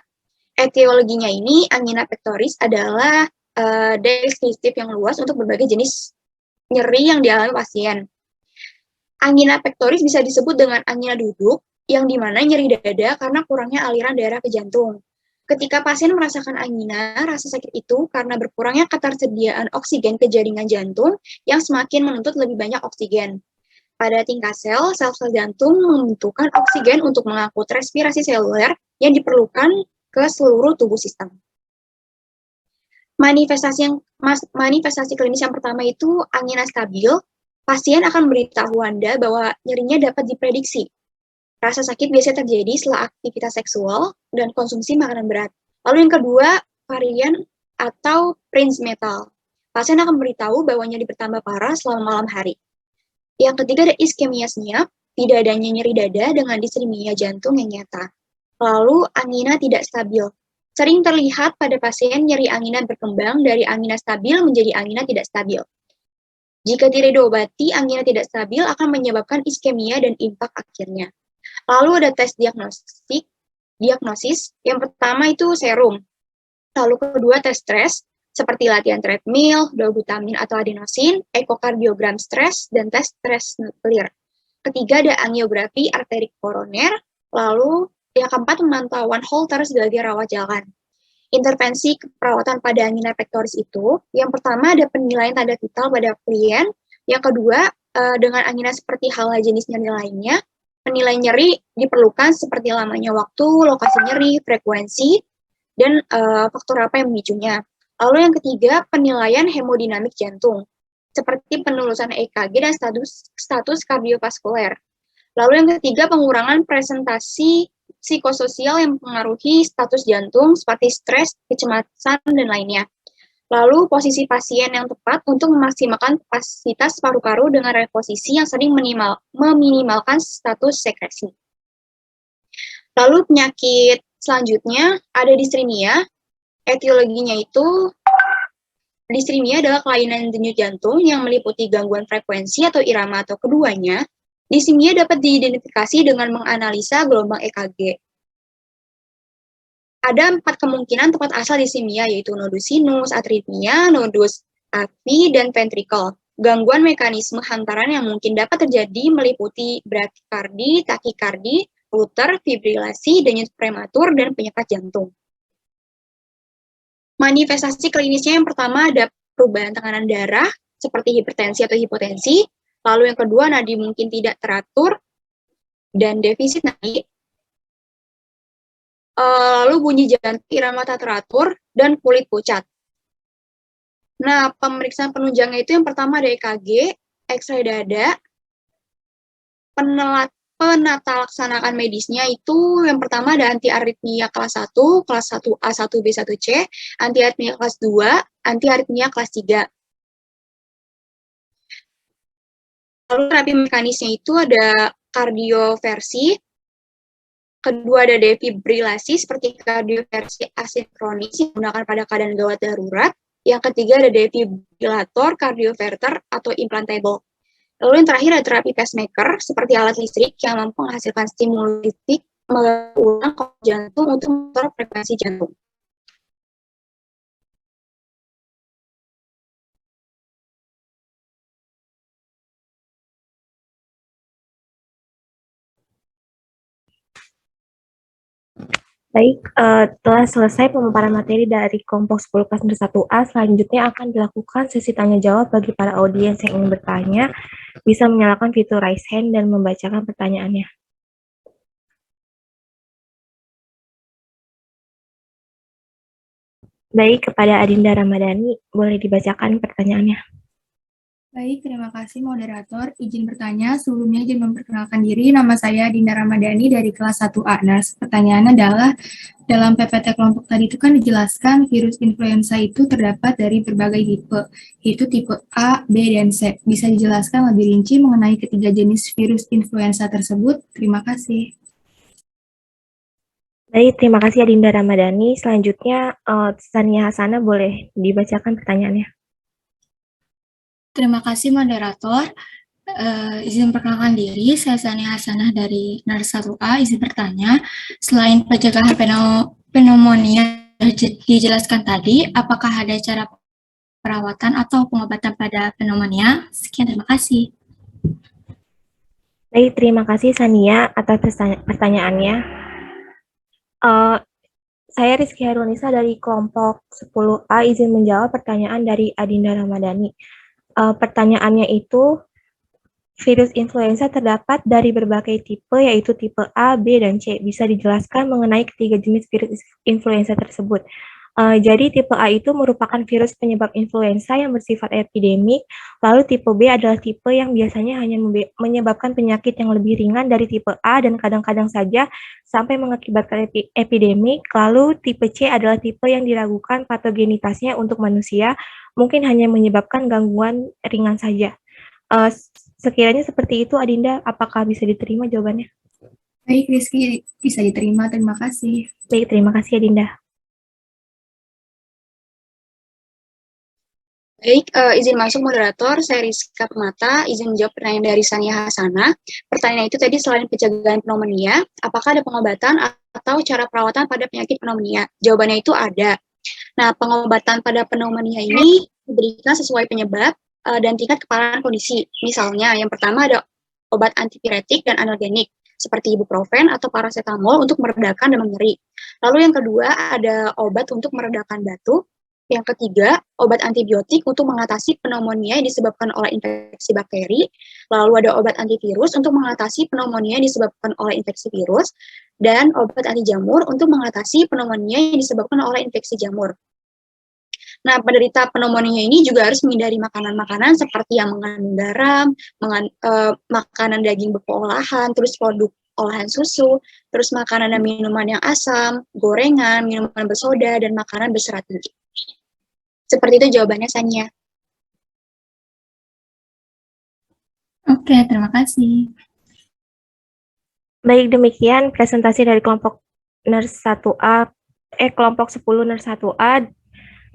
Etiologinya ini, angina pectoris adalah deskriptif yang luas untuk berbagai jenis nyeri yang dialami pasien. Angina pectoris bisa disebut dengan angina duduk, yang dimana nyeri dada karena kurangnya aliran darah ke jantung. Ketika pasien merasakan angina, rasa sakit itu karena berkurangnya ketersediaan oksigen ke jaringan jantung yang semakin menuntut lebih banyak oksigen. Pada tingkat sel-sel jantung membutuhkan oksigen untuk mengangkut respirasi seluler yang diperlukan ke seluruh tubuh sistem. Manifestasi klinis yang pertama itu angina stabil. Pasien akan memberitahu Anda bahwa nyerinya dapat diprediksi. Rasa sakit biasanya terjadi setelah aktivitas seksual dan konsumsi makanan berat. Lalu yang kedua, varian atau Prinzmetal. Pasien akan memberitahu bahwa nyeri bertambah parah selama malam hari. Yang ketiga ada iskemia senyap, tidak adanya nyeri dada dengan disrimia jantung yang nyata. Lalu angina tidak stabil. Sering terlihat pada pasien nyeri angina berkembang dari angina stabil menjadi angina tidak stabil. Jika tidak diobati, angina tidak stabil akan menyebabkan iskemia dan infak akhirnya. Lalu ada tes diagnosis. Yang pertama itu serum. Lalu kedua tes stres, seperti latihan treadmill, dolbutamin atau adenosin, ekokardiogram stres, dan tes stres nuklir. Ketiga ada angiografi arteri koroner. Lalu yang keempat pemantauan Holter sebagai rawat jalan. Intervensi keperawatan pada angina pectoris itu, yang pertama ada penilaian tanda vital pada klien, yang kedua dengan angina seperti halnya jenis nyeri lainnya, penilaian nyeri diperlukan seperti lamanya waktu, lokasi nyeri, frekuensi, dan faktor apa yang memicunya. Lalu yang ketiga penilaian hemodinamik jantung, seperti penelusuran EKG dan status kardiovaskuler. Lalu yang ketiga pengurangan presentasi psikososial yang mempengaruhi status jantung seperti stres, kecemasan, dan lainnya. Lalu posisi pasien yang tepat untuk memaksimalkan kapasitas paru-paru dengan reposisi yang sering meminimalkan status sekresi. Lalu penyakit selanjutnya ada disrimia. Etiologinya itu disrimia adalah kelainan denyut jantung yang meliputi gangguan frekuensi atau irama atau keduanya. Disrimia dapat diidentifikasi dengan menganalisa gelombang EKG. Ada 4 kemungkinan tempat asal disrimia, yaitu nodus sinus, atritmia, nodus api, dan ventrikel. Gangguan mekanisme hantaran yang mungkin dapat terjadi meliputi brakikardi, takikardi, flutter, fibrilasi, denyut prematur, dan penyekat jantung. Manifestasi klinisnya yang pertama ada perubahan tekanan darah, seperti hipertensi atau hipotensi. Lalu yang kedua, nadi mungkin tidak teratur dan defisit nadi. Lalu bunyi jantung irama tak teratur dan kulit pucat. Nah, pemeriksaan penunjangnya itu yang pertama ada EKG, X-ray dada. Penata laksanaan medisnya itu yang pertama ada antiaritmia kelas 1, kelas 1A, 1B, 1C, antiaritmia kelas 2, antiaritmia kelas 3. Lalu terapi mekanisnya itu ada kardioversi, kedua ada defibrilasi seperti kardioversi asinkronis yang digunakan pada keadaan gawat darurat, yang ketiga ada defibrilator, kardioverter, atau implantable. Lalu yang terakhir ada terapi pacemaker seperti alat listrik yang mampu menghasilkan stimulus listrik mengulang jantung untuk mengatur frekuensi jantung. Baik, telah selesai pemaparan materi dari kelompok 10 kelas 1A. Selanjutnya akan dilakukan sesi tanya jawab bagi para audiens yang ingin bertanya. Bisa menyalakan fitur raise hand dan membacakan pertanyaannya. Baik, kepada Adinda Ramadhani, boleh dibacakan pertanyaannya. Baik, terima kasih moderator. Izin bertanya, sebelumnya izin memperkenalkan diri. Nama saya Dinda Ramadhani dari kelas 1A. Nah, pertanyaannya adalah, dalam PPT kelompok tadi itu kan dijelaskan virus influenza itu terdapat dari berbagai tipe, yaitu tipe A, B, dan C. Bisa dijelaskan lebih rinci mengenai ketiga jenis virus influenza tersebut? Terima kasih. Baik, terima kasih Adinda Ramadhani. Selanjutnya, Sania Hasana boleh dibacakan pertanyaannya. Terima kasih moderator. Izin perkenalkan diri, saya Sania Hasanah dari NARS 1A. Izin bertanya, selain pencegahan pneumonia dijelaskan tadi, apakah ada cara perawatan atau pengobatan pada pneumonia? Sekian, terima kasih. Baik, terima kasih Sania atas pertanyaannya. Saya Rizky Harunisa dari kelompok 10A izin menjawab pertanyaan dari Adinda Ramadhani. Pertanyaannya itu, virus influenza terdapat dari berbagai tipe, yaitu tipe A, B, dan C. Bisa dijelaskan mengenai ketiga jenis virus influenza tersebut. Jadi tipe A itu merupakan virus penyebab influenza yang bersifat epidemik, lalu tipe B adalah tipe yang biasanya hanya menyebabkan penyakit yang lebih ringan dari tipe A dan kadang-kadang saja sampai mengakibatkan epidemik, lalu tipe C adalah tipe yang diragukan patogenitasnya untuk manusia, mungkin hanya menyebabkan gangguan ringan saja. Sekiranya seperti itu, Adinda, apakah bisa diterima jawabannya? Baik, Rizky, bisa diterima. Terima kasih. Baik, terima kasih, Adinda. Baik, izin masuk moderator, saya Rizka Permata, izin menjawab pertanyaan dari Sania Hasana. Pertanyaan itu tadi, selain pencegahan pneumonia, apakah ada pengobatan atau cara perawatan pada penyakit pneumonia? Jawabannya itu ada. Nah, pengobatan pada pneumonia ini diberikan sesuai penyebab dan tingkat keparahan kondisi. Misalnya, yang pertama ada obat antipiretik dan analgenik, seperti ibuprofen atau paracetamol untuk meredakan demam nyeri. Lalu yang kedua ada obat untuk meredakan batuk. Yang ketiga, obat antibiotik untuk mengatasi pneumonia yang disebabkan oleh infeksi bakteri. Lalu ada obat antivirus untuk mengatasi pneumonia yang disebabkan oleh infeksi virus. Dan obat anti jamur untuk mengatasi pneumonia yang disebabkan oleh infeksi jamur. Nah, penderita pneumonia ini juga harus menghindari makanan-makanan seperti yang mengandung garam, makanan daging beku olahan, terus produk olahan susu, terus makanan dan minuman yang asam, gorengan, minuman bersoda, dan makanan berserat tinggi. Seperti itu jawabannya, Sania. Oke, terima kasih. Baik, demikian presentasi dari kelompok NERS 1A, kelompok 10 NERS 1A.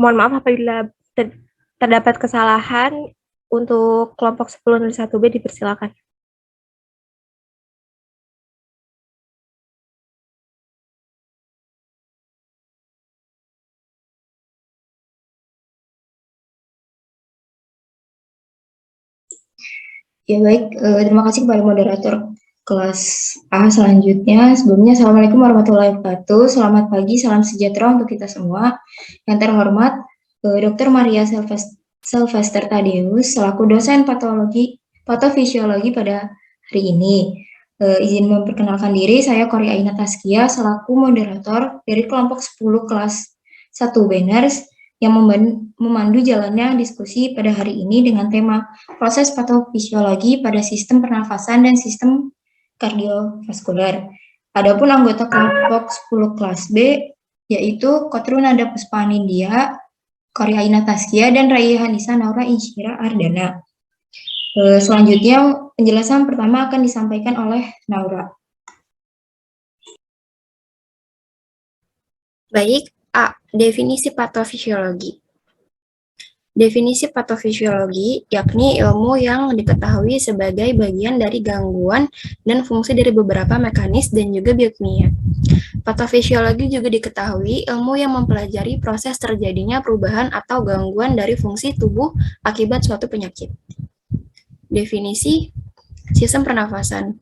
Mohon maaf apabila terdapat kesalahan. Untuk kelompok 10 NERS 1B dipersilakan. Ya baik, terima kasih kepada moderator kelas A selanjutnya. Sebelumnya, Assalamualaikum warahmatullahi wabarakatuh. Selamat pagi, salam sejahtera untuk kita semua. Yang terhormat, Dr. Maria Sylvester Tadeus, selaku dosen patofisiologi pada hari ini. Izin memperkenalkan diri, saya Kori Aina Taskia, selaku moderator dari kelompok 10 kelas 1 Banners, yang memandu jalannya diskusi pada hari ini dengan tema proses patofisiologi pada sistem pernafasan dan sistem kardiovaskuler. Adapun anggota kelompok 10 kelas B yaitu Kotrunanda Puspanindya, Korea Aina Taskia, dan Raihanisa Naura Insyira Ardana. Selanjutnya penjelasan pertama akan disampaikan oleh Naura. Baik, A. Definisi patofisiologi. Definisi patofisiologi yakni ilmu yang diketahui sebagai bagian dari gangguan dan fungsi dari beberapa mekanis dan juga biokimia. Patofisiologi juga diketahui ilmu yang mempelajari proses terjadinya perubahan atau gangguan dari fungsi tubuh akibat suatu penyakit. Definisi sistem pernafasan.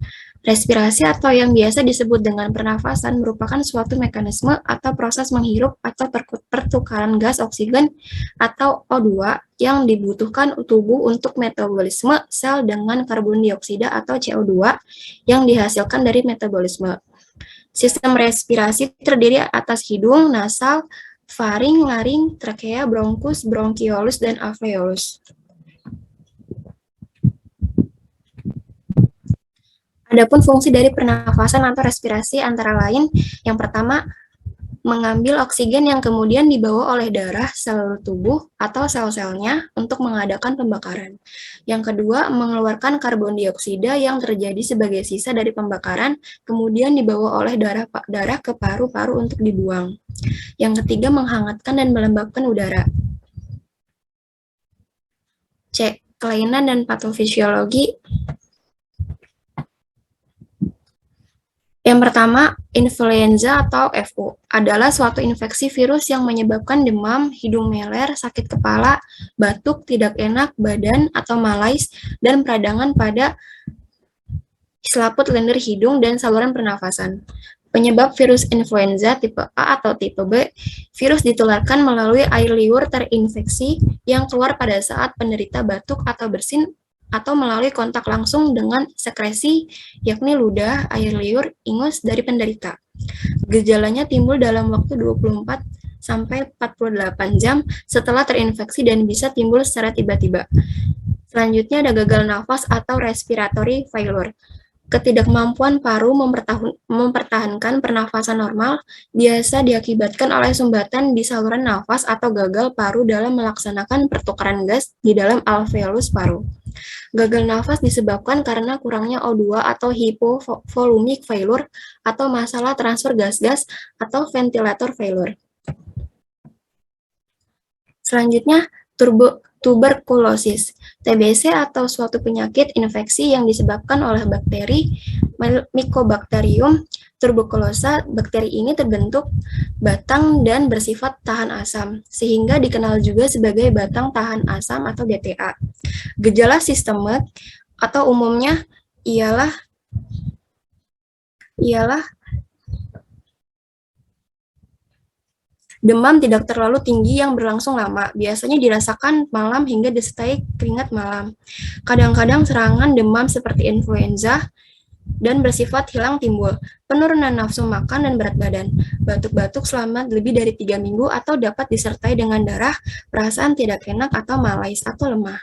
Respirasi atau yang biasa disebut dengan pernafasan merupakan suatu mekanisme atau proses menghirup atau pertukaran gas oksigen atau O2 yang dibutuhkan tubuh untuk metabolisme sel dengan karbon dioksida atau CO2 yang dihasilkan dari metabolisme. Sistem respirasi terdiri atas hidung, nasal, faring, laring, trakea, bronkus, bronkiolus, dan alveolus. Adapun fungsi dari pernafasan atau respirasi antara lain, yang pertama, mengambil oksigen yang kemudian dibawa oleh darah seluruh tubuh atau sel-selnya untuk mengadakan pembakaran. Yang kedua, mengeluarkan karbon dioksida yang terjadi sebagai sisa dari pembakaran, kemudian dibawa oleh darah ke paru-paru untuk dibuang. Yang ketiga, menghangatkan dan melembabkan udara. C. Kelainan dan patofisiologi. Yang pertama, influenza atau flu adalah suatu infeksi virus yang menyebabkan demam, hidung meler, sakit kepala, batuk, tidak enak badan atau malaise, dan peradangan pada selaput lendir hidung dan saluran pernafasan. Penyebab virus influenza tipe A atau tipe B, virus ditularkan melalui air liur terinfeksi yang keluar pada saat penderita batuk atau bersin atau melalui kontak langsung dengan sekresi, yakni ludah, air liur, ingus dari penderita. Gejalanya timbul dalam waktu 24 sampai 48 jam setelah terinfeksi dan bisa timbul secara tiba-tiba. Selanjutnya ada gagal nafas atau respiratory failure. Ketidakmampuan paru mempertahankan pernafasan normal biasa diakibatkan oleh sumbatan di saluran nafas atau gagal paru dalam melaksanakan pertukaran gas di dalam alveolus paru. Gagal nafas disebabkan karena kurangnya O2 atau hypovolumic failure atau masalah transfer gas-gas atau ventilator failure. Selanjutnya, tuberkulosis, TBC atau suatu penyakit infeksi yang disebabkan oleh bakteri Mycobacterium tuberculosa. Bakteri ini terbentuk batang dan bersifat tahan asam, sehingga dikenal juga sebagai batang tahan asam atau BTA. Gejala sistemik atau umumnya ialah demam tidak terlalu tinggi yang berlangsung lama, biasanya dirasakan malam hingga disertai keringat malam. Kadang-kadang serangan demam seperti influenza dan bersifat hilang timbul, penurunan nafsu makan dan berat badan, batuk-batuk selama lebih dari 3 minggu atau dapat disertai dengan darah, perasaan tidak enak atau malaise atau lemah.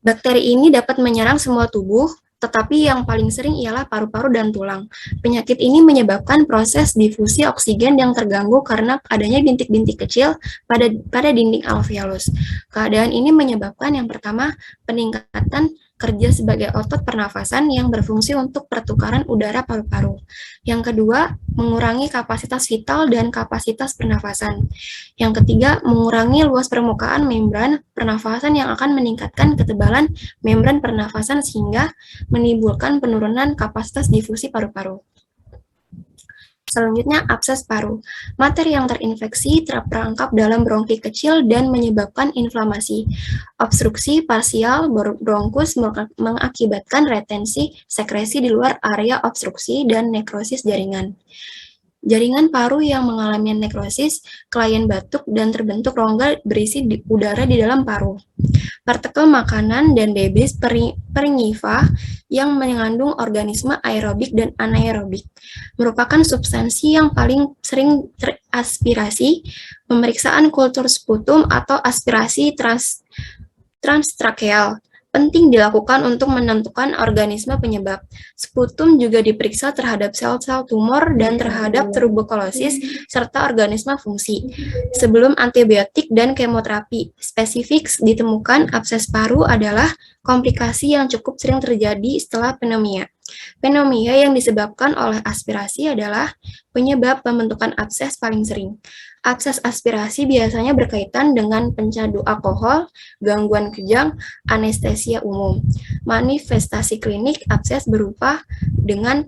Bakteri ini dapat menyerang semua tubuh, tetapi yang paling sering ialah paru-paru dan tulang. Penyakit ini menyebabkan proses difusi oksigen yang terganggu karena adanya bintik-bintik kecil pada dinding alveolus. Keadaan ini menyebabkan yang pertama, peningkatan kerja sebagai otot pernafasan yang berfungsi untuk pertukaran udara paru-paru. Yang kedua, mengurangi kapasitas vital dan kapasitas pernafasan. Yang ketiga, mengurangi luas permukaan membran pernafasan yang akan meningkatkan ketebalan membran pernafasan sehingga menimbulkan penurunan kapasitas difusi paru-paru. Selanjutnya, abses paru. Materi yang terinfeksi terperangkap dalam bronki kecil dan menyebabkan inflamasi. Obstruksi parsial bronkus mengakibatkan retensi sekresi di luar area obstruksi dan nekrosis jaringan. Jaringan paru yang mengalami nekrosis, kelainan batuk, dan terbentuk rongga berisi udara di dalam paru. Partikel makanan dan debris perenyifa yang mengandung organisme aerobik dan anaerobik merupakan substansi yang paling sering teraspirasi. Pemeriksaan kultur sputum atau aspirasi transtrakeal penting dilakukan untuk menentukan organisme penyebab. Sputum juga diperiksa terhadap sel-sel tumor dan terhadap tuberkulosis serta organisme fungsi. Sebelum antibiotik dan kemoterapi spesifik ditemukan, abses paru adalah komplikasi yang cukup sering terjadi setelah pneumonia. Pneumonia yang disebabkan oleh aspirasi adalah Penyebab pembentukan abses paling sering. Abses aspirasi biasanya berkaitan dengan pecandu alkohol, gangguan kejang, anestesia umum. Manifestasi klinik abses berupa dengan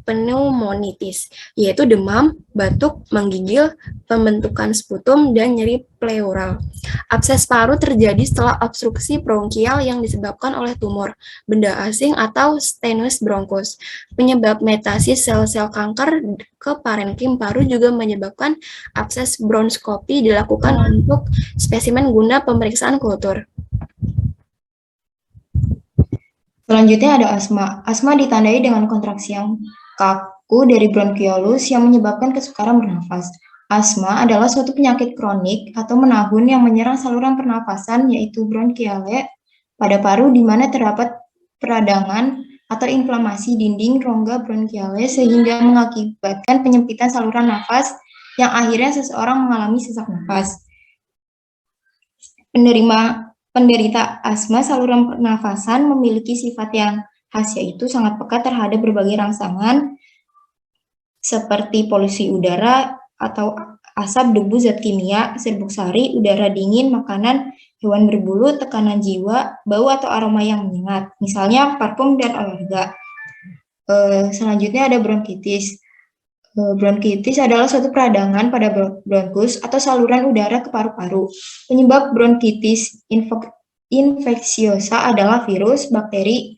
pneumonitis, yaitu demam, batuk, menggigil, pembentukan sputum, dan nyeri pleural. Abses paru terjadi setelah obstruksi bronkial yang disebabkan oleh tumor, benda asing, atau stenosis bronchus. Penyebab metastasis sel-sel kanker ke parenkim paru juga menyebabkan abses bronkoskopi dilakukan untuk spesimen guna pemeriksaan kultur. Selanjutnya ada asma. Asma ditandai dengan kontraksi yang kaku dari bronkiolus yang menyebabkan kesukaran bernafas. Asma adalah suatu penyakit kronik atau menahun yang menyerang saluran pernafasan yaitu bronkiale pada paru di mana terdapat peradangan atau inflamasi dinding rongga bronkiale sehingga mengakibatkan penyempitan saluran nafas yang akhirnya seseorang mengalami sesak nafas. Penderita asma saluran pernafasan memiliki sifat yang khas yaitu sangat peka terhadap berbagai rangsangan seperti polusi udara atau asap, debu, zat kimia, serbuk sari, udara dingin, makanan, hewan berbulu, tekanan jiwa, bau atau aroma yang menyengat, misalnya parfum dan olahraga. Selanjutnya ada bronkitis. Bronkitis adalah suatu peradangan pada bronkus atau saluran udara ke paru-paru. Penyebab bronkitis infeksiosa adalah virus, bakteri,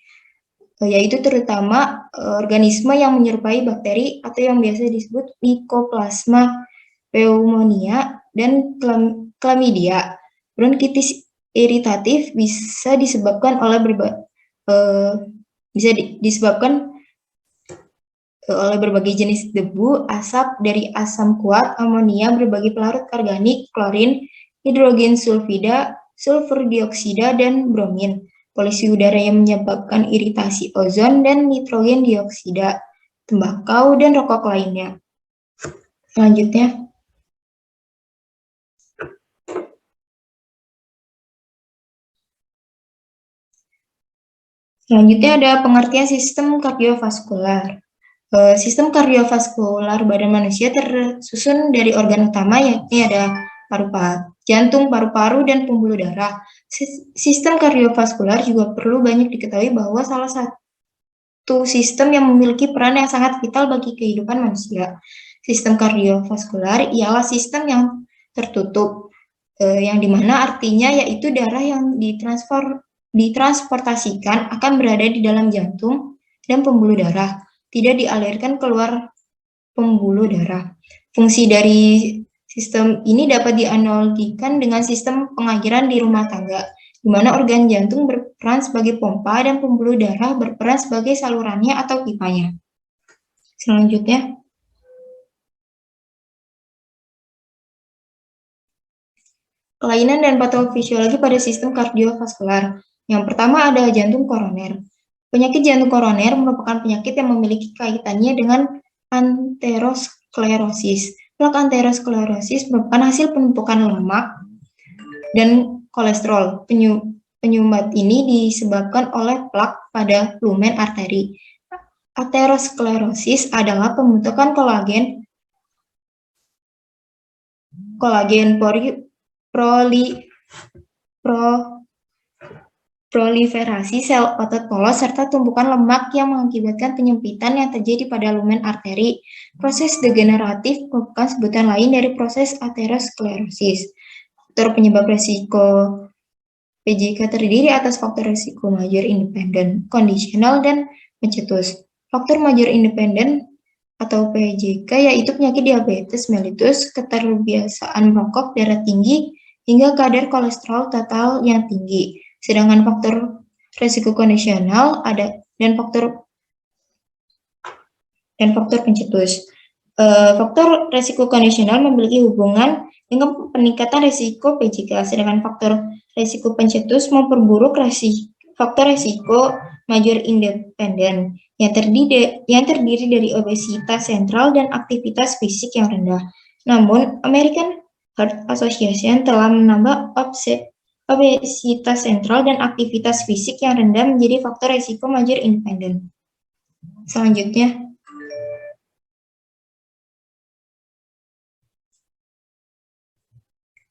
yaitu terutama organisme yang menyerupai bakteri atau yang biasa disebut Mycoplasma pneumonia dan chlamydia. Bronkitis iritatif bisa disebabkan oleh oleh berbagai jenis debu, asap dari asam kuat, amonia, berbagai pelarut organik, klorin, hidrogen sulfida, sulfur dioksida, dan bromin. Polusi udara yang menyebabkan iritasi ozon dan nitrogen dioksida, tembakau, dan rokok lainnya. Selanjutnya. Selanjutnya ada pengertian sistem kardiovaskular. Sistem kardiovaskular badan manusia tersusun dari organ utama yakni ada paru-paru, jantung, paru-paru, dan pembuluh darah. Sistem kardiovaskular juga perlu banyak diketahui bahwa salah satu sistem yang memiliki peran yang sangat vital bagi kehidupan manusia. Sistem kardiovaskular ialah sistem yang tertutup, yang dimana artinya yaitu darah yang ditransportasikan akan berada di dalam jantung dan pembuluh darah, tidak dialirkan keluar pembuluh darah. Fungsi dari sistem ini dapat dianalogikan dengan sistem pengairan di rumah tangga, di mana organ jantung berperan sebagai pompa dan pembuluh darah berperan sebagai salurannya atau pipanya. Selanjutnya. Kelainan dan patofisiologi pada sistem kardiovaskular. Yang pertama ada jantung koroner. Penyakit jantung koroner merupakan penyakit yang memiliki kaitannya dengan aterosklerosis. Plak aterosklerosis merupakan hasil penumpukan lemak dan kolesterol. Penyumbat ini disebabkan oleh plak pada lumen arteri. Aterosklerosis adalah pembentukan kolagen proliferasi sel otot polos serta tumpukan lemak yang mengakibatkan penyempitan yang terjadi pada lumen arteri. Proses degeneratif merupakan sebutan lain dari proses aterosklerosis. Faktor penyebab resiko PJK terdiri atas faktor resiko major independen, kondisional, dan pencetus. Faktor major independen atau PJK yaitu penyakit diabetes mellitus, keterbiasaan merokok, darah tinggi, hingga kadar kolesterol total yang tinggi. Sedangkan faktor resiko kondisional ada dan faktor pencetus. Faktor resiko kondisional memiliki hubungan dengan peningkatan resiko PJK, sedangkan faktor resiko pencetus memperburuk faktor resiko major independen yang terdiri dari obesitas sentral dan aktivitas fisik yang rendah. Namun, American Heart Association telah menambah obesitas sentral dan aktivitas fisik yang rendah menjadi faktor resiko major independen. Selanjutnya,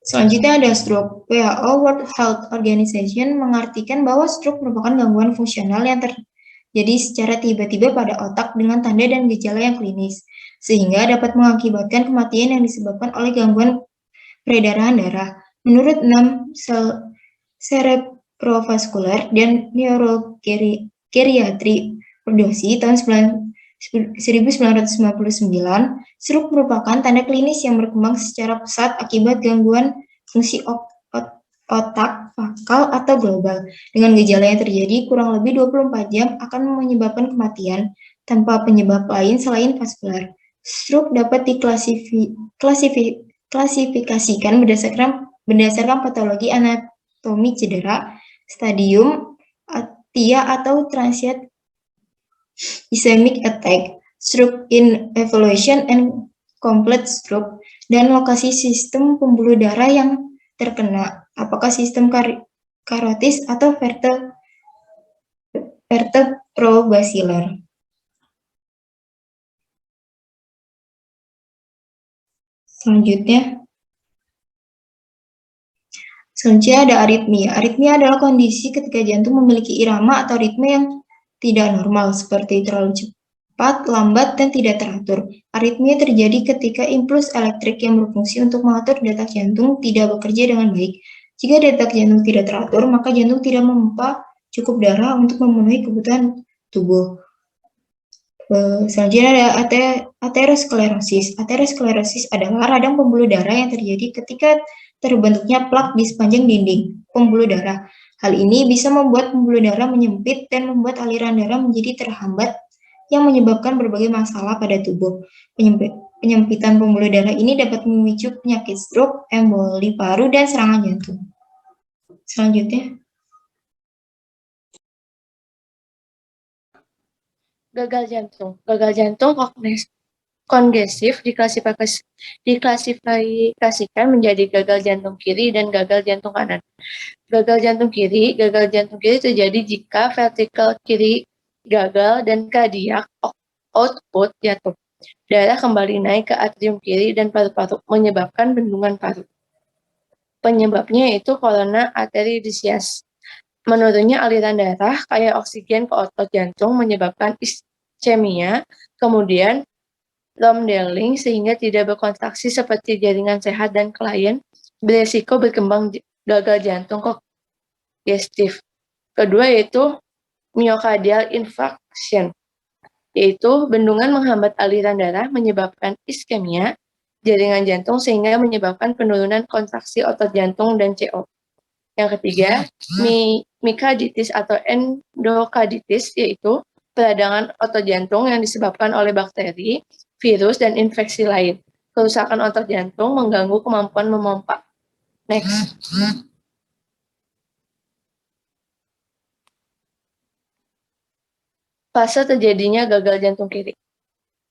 Selanjutnya ada stroke. WHO World Health Organization mengartikan bahwa stroke merupakan gangguan fungsional yang terjadi secara tiba-tiba pada otak dengan tanda dan gejala yang klinis, sehingga dapat mengakibatkan kematian yang disebabkan oleh gangguan peredaran darah. Menurut 6 cerebrovaskular dan neurogeriatri Perdosi tahun 1999, stroke merupakan tanda klinis yang berkembang secara pesat akibat gangguan fungsi otak, fakal, atau global. Dengan gejala yang terjadi kurang lebih 24 jam akan menyebabkan kematian tanpa penyebab lain selain vaskular. Stroke dapat diklasifikasikan berdasarkan patologi anatomi cedera, stadium, atia atau transient ischemic attack, stroke in evolution and complete stroke, dan lokasi sistem pembuluh darah yang terkena, apakah sistem karotis atau vertebrobasilar. Selanjutnya ada aritmia. Aritmia adalah kondisi ketika jantung memiliki irama atau ritme yang tidak normal, seperti terlalu cepat, lambat, dan tidak teratur. Aritmia terjadi ketika impuls elektrik yang berfungsi untuk mengatur detak jantung tidak bekerja dengan baik. Jika detak jantung tidak teratur, maka jantung tidak memompa cukup darah untuk memenuhi kebutuhan tubuh. Selanjutnya ada aterosklerosis. Aterosklerosis adalah radang pembuluh darah yang terjadi ketika terbentuknya plak di sepanjang dinding pembuluh darah. Hal ini bisa membuat pembuluh darah menyempit dan membuat aliran darah menjadi terhambat yang menyebabkan berbagai masalah pada tubuh. Penyempitan pembuluh darah ini dapat memicu penyakit stroke, emboli paru, dan serangan jantung. Selanjutnya, gagal jantung. Gagal jantung kongesif diklasifikasikan menjadi gagal jantung kiri dan gagal jantung kanan. Gagal jantung kiri terjadi jika ventrikel kiri gagal dan kardiak output jatuh. Darah kembali naik ke atrium kiri dan paru-paru, menyebabkan bendungan paru. Penyebabnya yaitu corona artery disease. Menurunnya aliran darah kaya oksigen ke otot jantung menyebabkan ischemia, kemudian remodeling sehingga tidak berkontraksi seperti jaringan sehat dan klien, beresiko berkembang gagal jantung kongestif. Kedua yaitu myocardial infarction, yaitu bendungan menghambat aliran darah menyebabkan iskemia jaringan jantung sehingga menyebabkan penurunan kontraksi otot jantung dan CO. Yang ketiga, myokarditis atau endokarditis, yaitu peradangan otot jantung yang disebabkan oleh bakteri, virus, dan infeksi lain. Kerusakan otot jantung mengganggu kemampuan memompa. Next. Fase terjadinya gagal jantung kiri.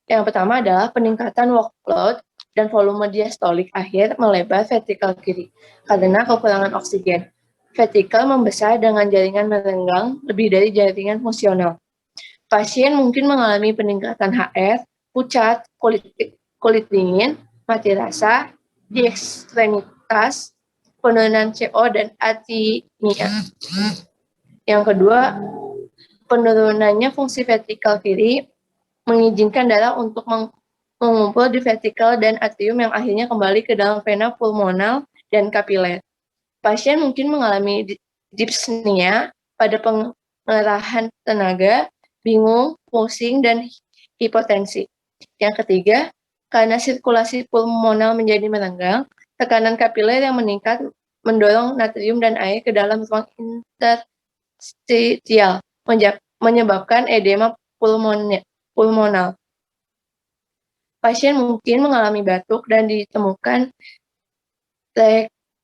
Yang pertama adalah peningkatan workload dan volume diastolik akhir melebar vertikal kiri karena kekurangan oksigen. Vertikal membesar dengan jaringan merenggang lebih dari jaringan fungsional. Pasien mungkin mengalami peningkatan HR, pucat, kulit dingin, mati rasa, di ekstremitas, penurunan CO, dan aritmia. Yang kedua, penurunannya fungsi vertikal kiri mengizinkan darah untuk mengumpul di vertikal dan atrium yang akhirnya kembali ke dalam vena pulmonal dan kapiler. Pasien mungkin mengalami dyspnea pada pengerahan tenaga, bingung, pusing, dan hipotensi. Yang ketiga, karena sirkulasi pulmonal menjadi merenggang, tekanan kapiler yang meningkat mendorong natrium dan air ke dalam ruang interstitial, menyebabkan edema pulmonal. Pasien mungkin mengalami batuk dan ditemukan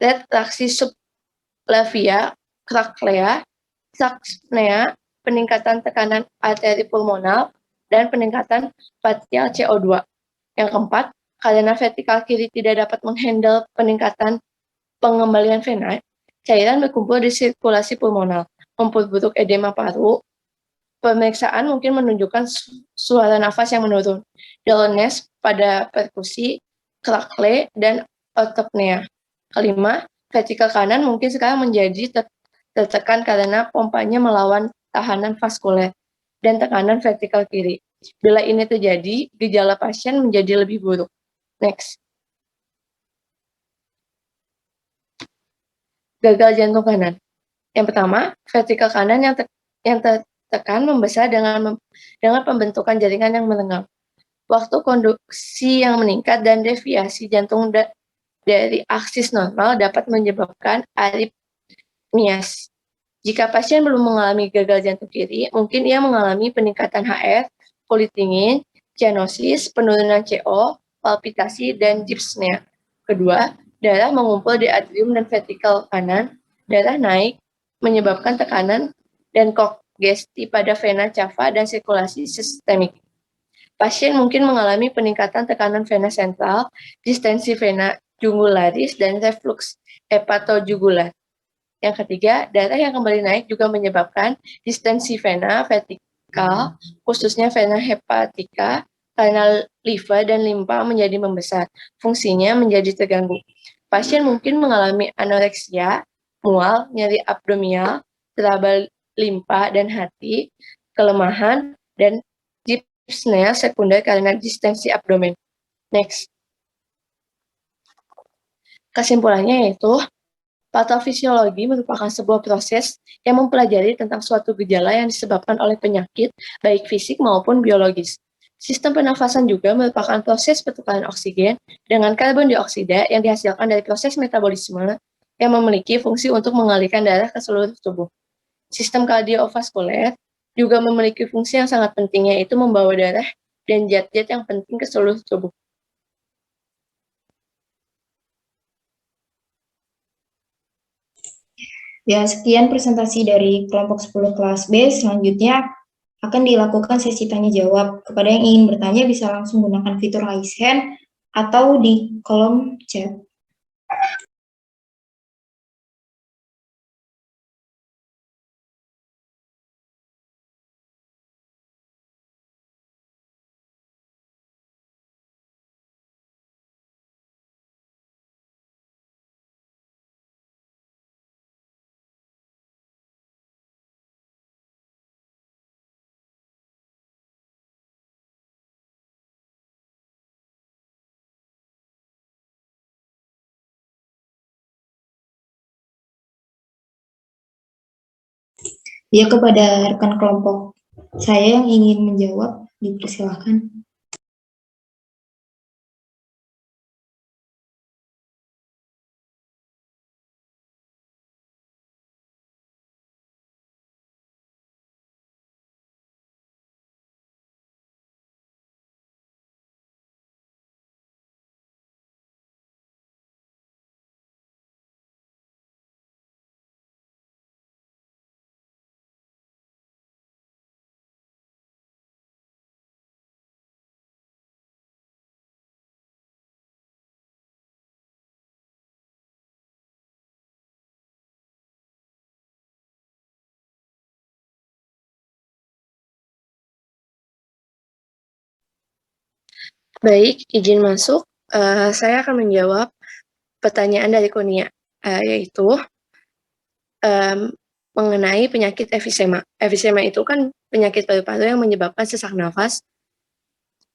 retraksi subclavia, trachlea, dyspnea, peningkatan tekanan arteri pulmonal, dan peningkatan partial CO2. Yang keempat, karena vertikal kiri tidak dapat menghandle peningkatan pengembalian vena, cairan berkumpul di sirkulasi pulmonal, memperburuk edema paru. Pemeriksaan mungkin menunjukkan suara nafas yang menurun, dullness pada perkusi, trachle, dan ortopnea. Kelima, ventrikel kanan mungkin sekarang menjadi tertekan karena pompanya melawan tahanan vaskuler dan tekanan ventrikel kiri. Bila ini terjadi, gejala pasien menjadi lebih buruk. Next. Gagal jantung kanan. Yang pertama, ventrikel kanan yang tertekan membesar dengan pembentukan jaringan yang melenggang. Waktu konduksi yang meningkat dan deviasi jantung dari aksis normal dapat menyebabkan aritmias. Jika pasien belum mengalami gagal jantung kiri, mungkin ia mengalami peningkatan HR, kulit dingin, cyanosis, penurunan CO, palpitasi, dan dyspnea. Kedua, darah mengumpul di atrium dan ventrikel kanan, darah naik, menyebabkan tekanan dan kongesti pada vena cava dan sirkulasi sistemik. Pasien mungkin mengalami peningkatan tekanan vena sentral, distensi vena jugularis, dan reflux hepatojugular. Yang ketiga, darah yang kembali naik juga menyebabkan distensi vena vertikal, khususnya vena hepatika, karena liver dan limpa menjadi membesar. Fungsinya menjadi terganggu. Pasien mungkin mengalami anoreksia, mual, nyeri abdominal, teraba limpa dan hati, kelemahan, dan dyspnea sekunder karena distensi abdomen. Next. Kesimpulannya yaitu, patofisiologi merupakan sebuah proses yang mempelajari tentang suatu gejala yang disebabkan oleh penyakit, baik fisik maupun biologis. Sistem pernafasan juga merupakan proses pertukaran oksigen dengan karbon dioksida yang dihasilkan dari proses metabolisme yang memiliki fungsi untuk mengalirkan darah ke seluruh tubuh. Sistem kardiovaskuler juga memiliki fungsi yang sangat penting, yaitu membawa darah dan zat-zat yang penting ke seluruh tubuh. Ya, sekian presentasi dari kelompok 10 kelas B. Selanjutnya akan dilakukan sesi tanya jawab. Kepada yang ingin bertanya bisa langsung gunakan fitur raise hand atau di kolom chat. Ya, kepada rekan kelompok saya yang ingin menjawab, dipersilakan. Baik, izin masuk. Saya akan menjawab pertanyaan dari Kurnia, yaitu mengenai penyakit emfisema. Emfisema itu kan penyakit paru-paru yang menyebabkan sesak nafas,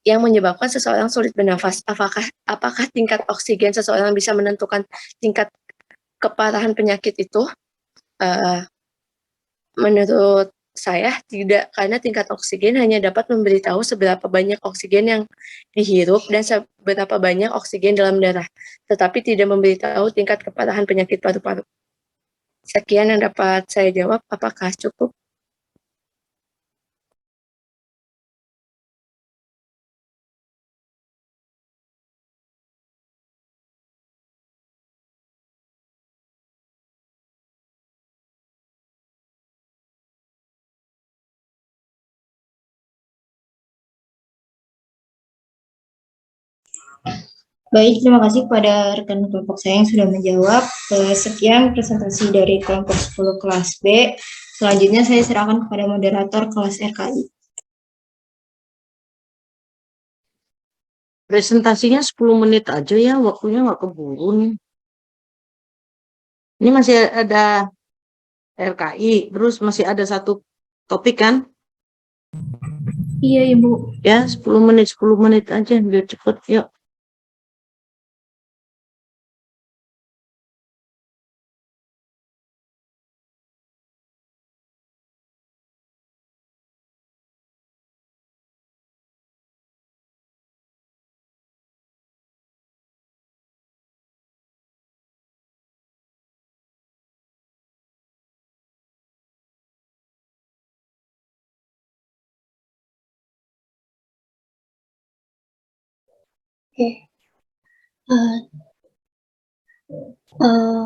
yang menyebabkan seseorang sulit bernafas. Apakah tingkat oksigen seseorang bisa menentukan tingkat keparahan penyakit itu? Menurut saya tidak, karena tingkat oksigen hanya dapat memberitahu seberapa banyak oksigen yang dihirup dan seberapa banyak oksigen dalam darah, tetapi tidak memberitahu tingkat keparahan penyakit paru-paru. Sekian yang dapat saya jawab, apakah cukup? Baik, terima kasih kepada rekan kelompok saya yang sudah menjawab. Sekian presentasi dari kelompok 10 kelas B. Selanjutnya saya serahkan kepada moderator kelas RKI. Presentasinya 10 menit aja ya, waktunya nggak keburu nih. Ini masih ada RKI, terus masih ada satu topik kan? Iya, Ibu. Ya, 10 menit aja biar cepet, yuk. Oke. Uh,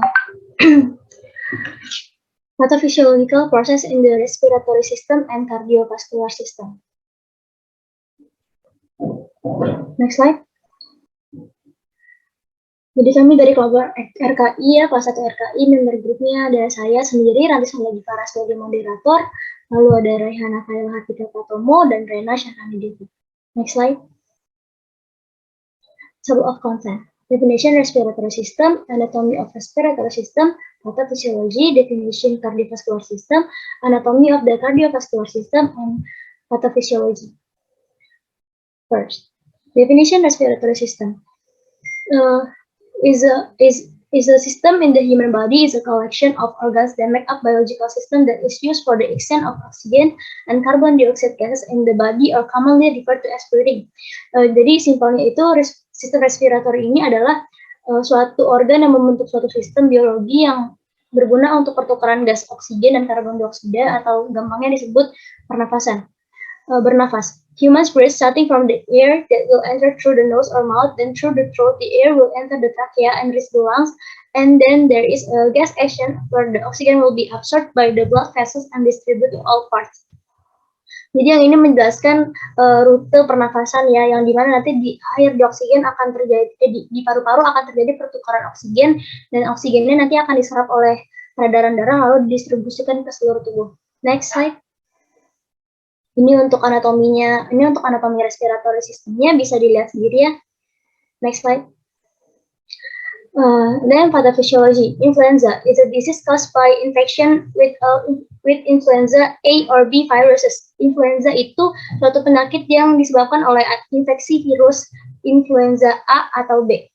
Pathophysiological process in the respiratory system and cardiovascular system. Next slide. Jadi kami dari kelompok RKI ya, kelas 1 RKI, member grupnya ada saya sendiri, Ranti Lagi Farah sebagai moderator, lalu ada Raihana Khairul Hatika Patomo, dan Rena Syahrani Devi. Next slide. Table of content. Definition respiratory system, anatomy of respiratory system, pathophysiology, definition cardiovascular system, anatomy of the cardiovascular system, and pathophysiology. First, definition respiratory system. Is a system in the human body, is a collection of organs that make up biological system that is used for the exchange of oxygen and carbon dioxide gases in the body, or commonly referred to as breathing. Jadi simpelnya itu sistem respiratori ini adalah suatu organ yang membentuk suatu sistem biologi yang berguna untuk pertukaran gas oksigen dan karbon dioksida, atau gampangnya disebut pernafasan. Bernafas. Humans breathe starting from the air that will enter through the nose or mouth, then through the throat the air will enter the trachea and reach the lungs, and then there is a gas action where the oxygen will be absorbed by the blood vessels and distributed to all parts. Jadi yang ini menjelaskan rute pernafasan ya, yang dimana nanti di air di oksigen akan terjadi, di paru-paru akan terjadi pertukaran oksigen, dan oksigennya nanti akan diserap oleh peredaran darah lalu didistribusikan ke seluruh tubuh. Next slide. Ini untuk anatominya, ini untuk anatomi respiratory sistemnya bisa dilihat sendiri ya. Next slide. Then pathophysiology. Influenza is a disease caused by infection with influenza A or B viruses. Influenza itu suatu penyakit yang disebabkan oleh infeksi virus influenza A atau B.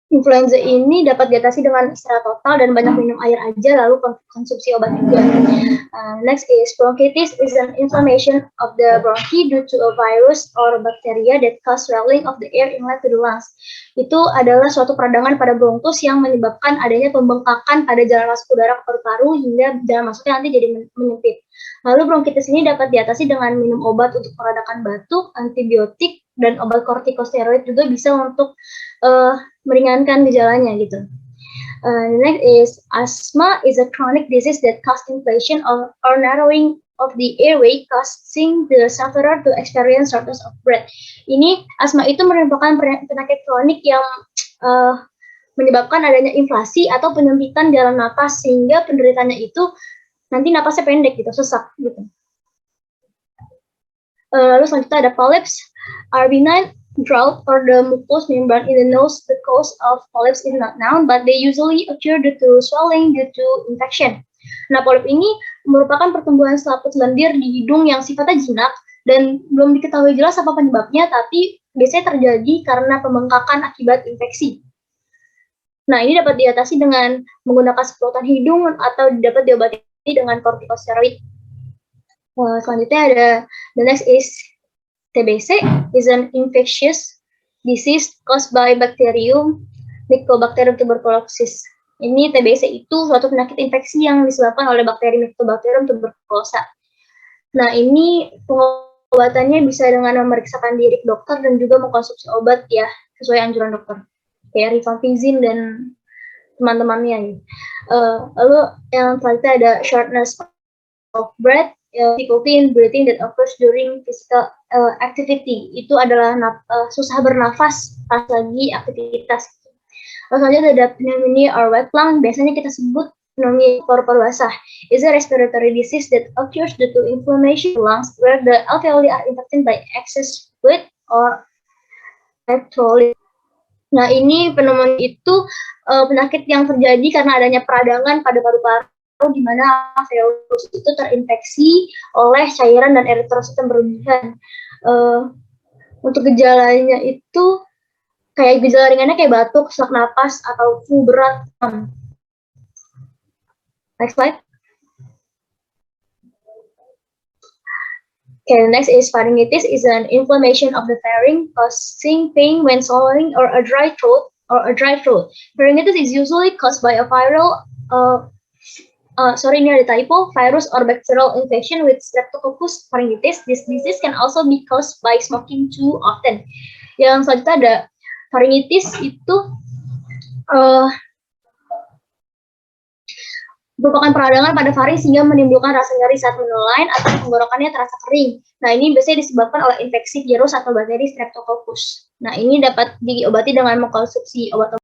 Influenza ini dapat diatasi dengan istirahat total dan banyak minum air aja, lalu konsumsi obat juga. Next is bronchitis is an inflammation of the bronchi due to a virus or bacteria that cause swelling of the air inlet to the lungs. Itu adalah suatu peradangan pada bronkus yang menyebabkan adanya pembengkakan pada jalan masuk udara ke paru-paru hingga jalan masuknya nanti jadi menyempit. Lalu bronkitis ini dapat diatasi dengan minum obat untuk meredakan batuk, antibiotik, dan obat kortikosteroid juga bisa untuk meringankan gejalanya gitu. Next is asthma is a chronic disease that causes inflammation or narrowing of the airway, causing the sufferer to experience shortness of breath. Ini asma itu merupakan penyakit kronik yang menyebabkan adanya inflasi atau penyempitan jalan napas sehingga penderitanya itu nanti napasnya pendek gitu, sesak gitu. Lalu selanjutnya ada polyps, are benign drought or the mucous membrane in the nose. The cause of polyps is not known, but they usually occur due to swelling due to infection. Nah, polip ini merupakan pertumbuhan selaput lendir di hidung yang sifatnya jinak dan belum diketahui jelas apa penyebabnya, tapi biasanya terjadi karena pembengkakan akibat infeksi. Nah, ini dapat diatasi dengan menggunakan semprotan hidung atau dapat diobati dengan kortikosteroid. Selanjutnya ada the next is TBC is an infectious disease caused by bacterium Mycobacterium tuberculosis. Ini TBC itu suatu penyakit infeksi yang disebabkan oleh bakteri Mycobacterium tuberculosa. Nah, ini pengobatannya bisa dengan memeriksakan diri ke dokter dan juga mengkonsumsi obat ya sesuai anjuran dokter, kayak rifampicin dan teman-temannya. Lalu yang selanjutnya ada shortness of breath, difficulty in breathing that occurs during physical activity. Itu adalah susah bernafas pas lagi aktivitas. Lalu selanjutnya ada pneumonia or wet lung, biasanya kita sebut pneumonia paru-paru basah. Is a respiratory disease that occurs due to inflammation of lungs where the alveoli are infected by excess fluid or electrolyte. Nah, ini pneumonia itu penyakit yang terjadi karena adanya peradangan pada paru-paru di mana alveolus itu terinfeksi oleh cairan dan eritrosit yang berlebihan. Untuk gejalanya itu kayak gejala ringannya kayak batuk, sesak napas, atau flu berat. Next slide. Okay, the next is pharyngitis is an inflammation of the pharynx causing pain when swallowing or a dry throat. Pharyngitis is usually caused by a viral, ini ada typo, virus or bacterial infection with Streptococcus pharyngitis. This disease can also be caused by smoking too often. Yang selanjutnya ada pharyngitis itu merupakan peradangan pada faring sehingga menimbulkan rasa nyeri saat menelan atau tenggorokannya terasa kering. Nah, ini biasanya disebabkan oleh infeksi virus atau bakteri Streptococcus. Nah, ini dapat diobati dengan mengkonsumsi obat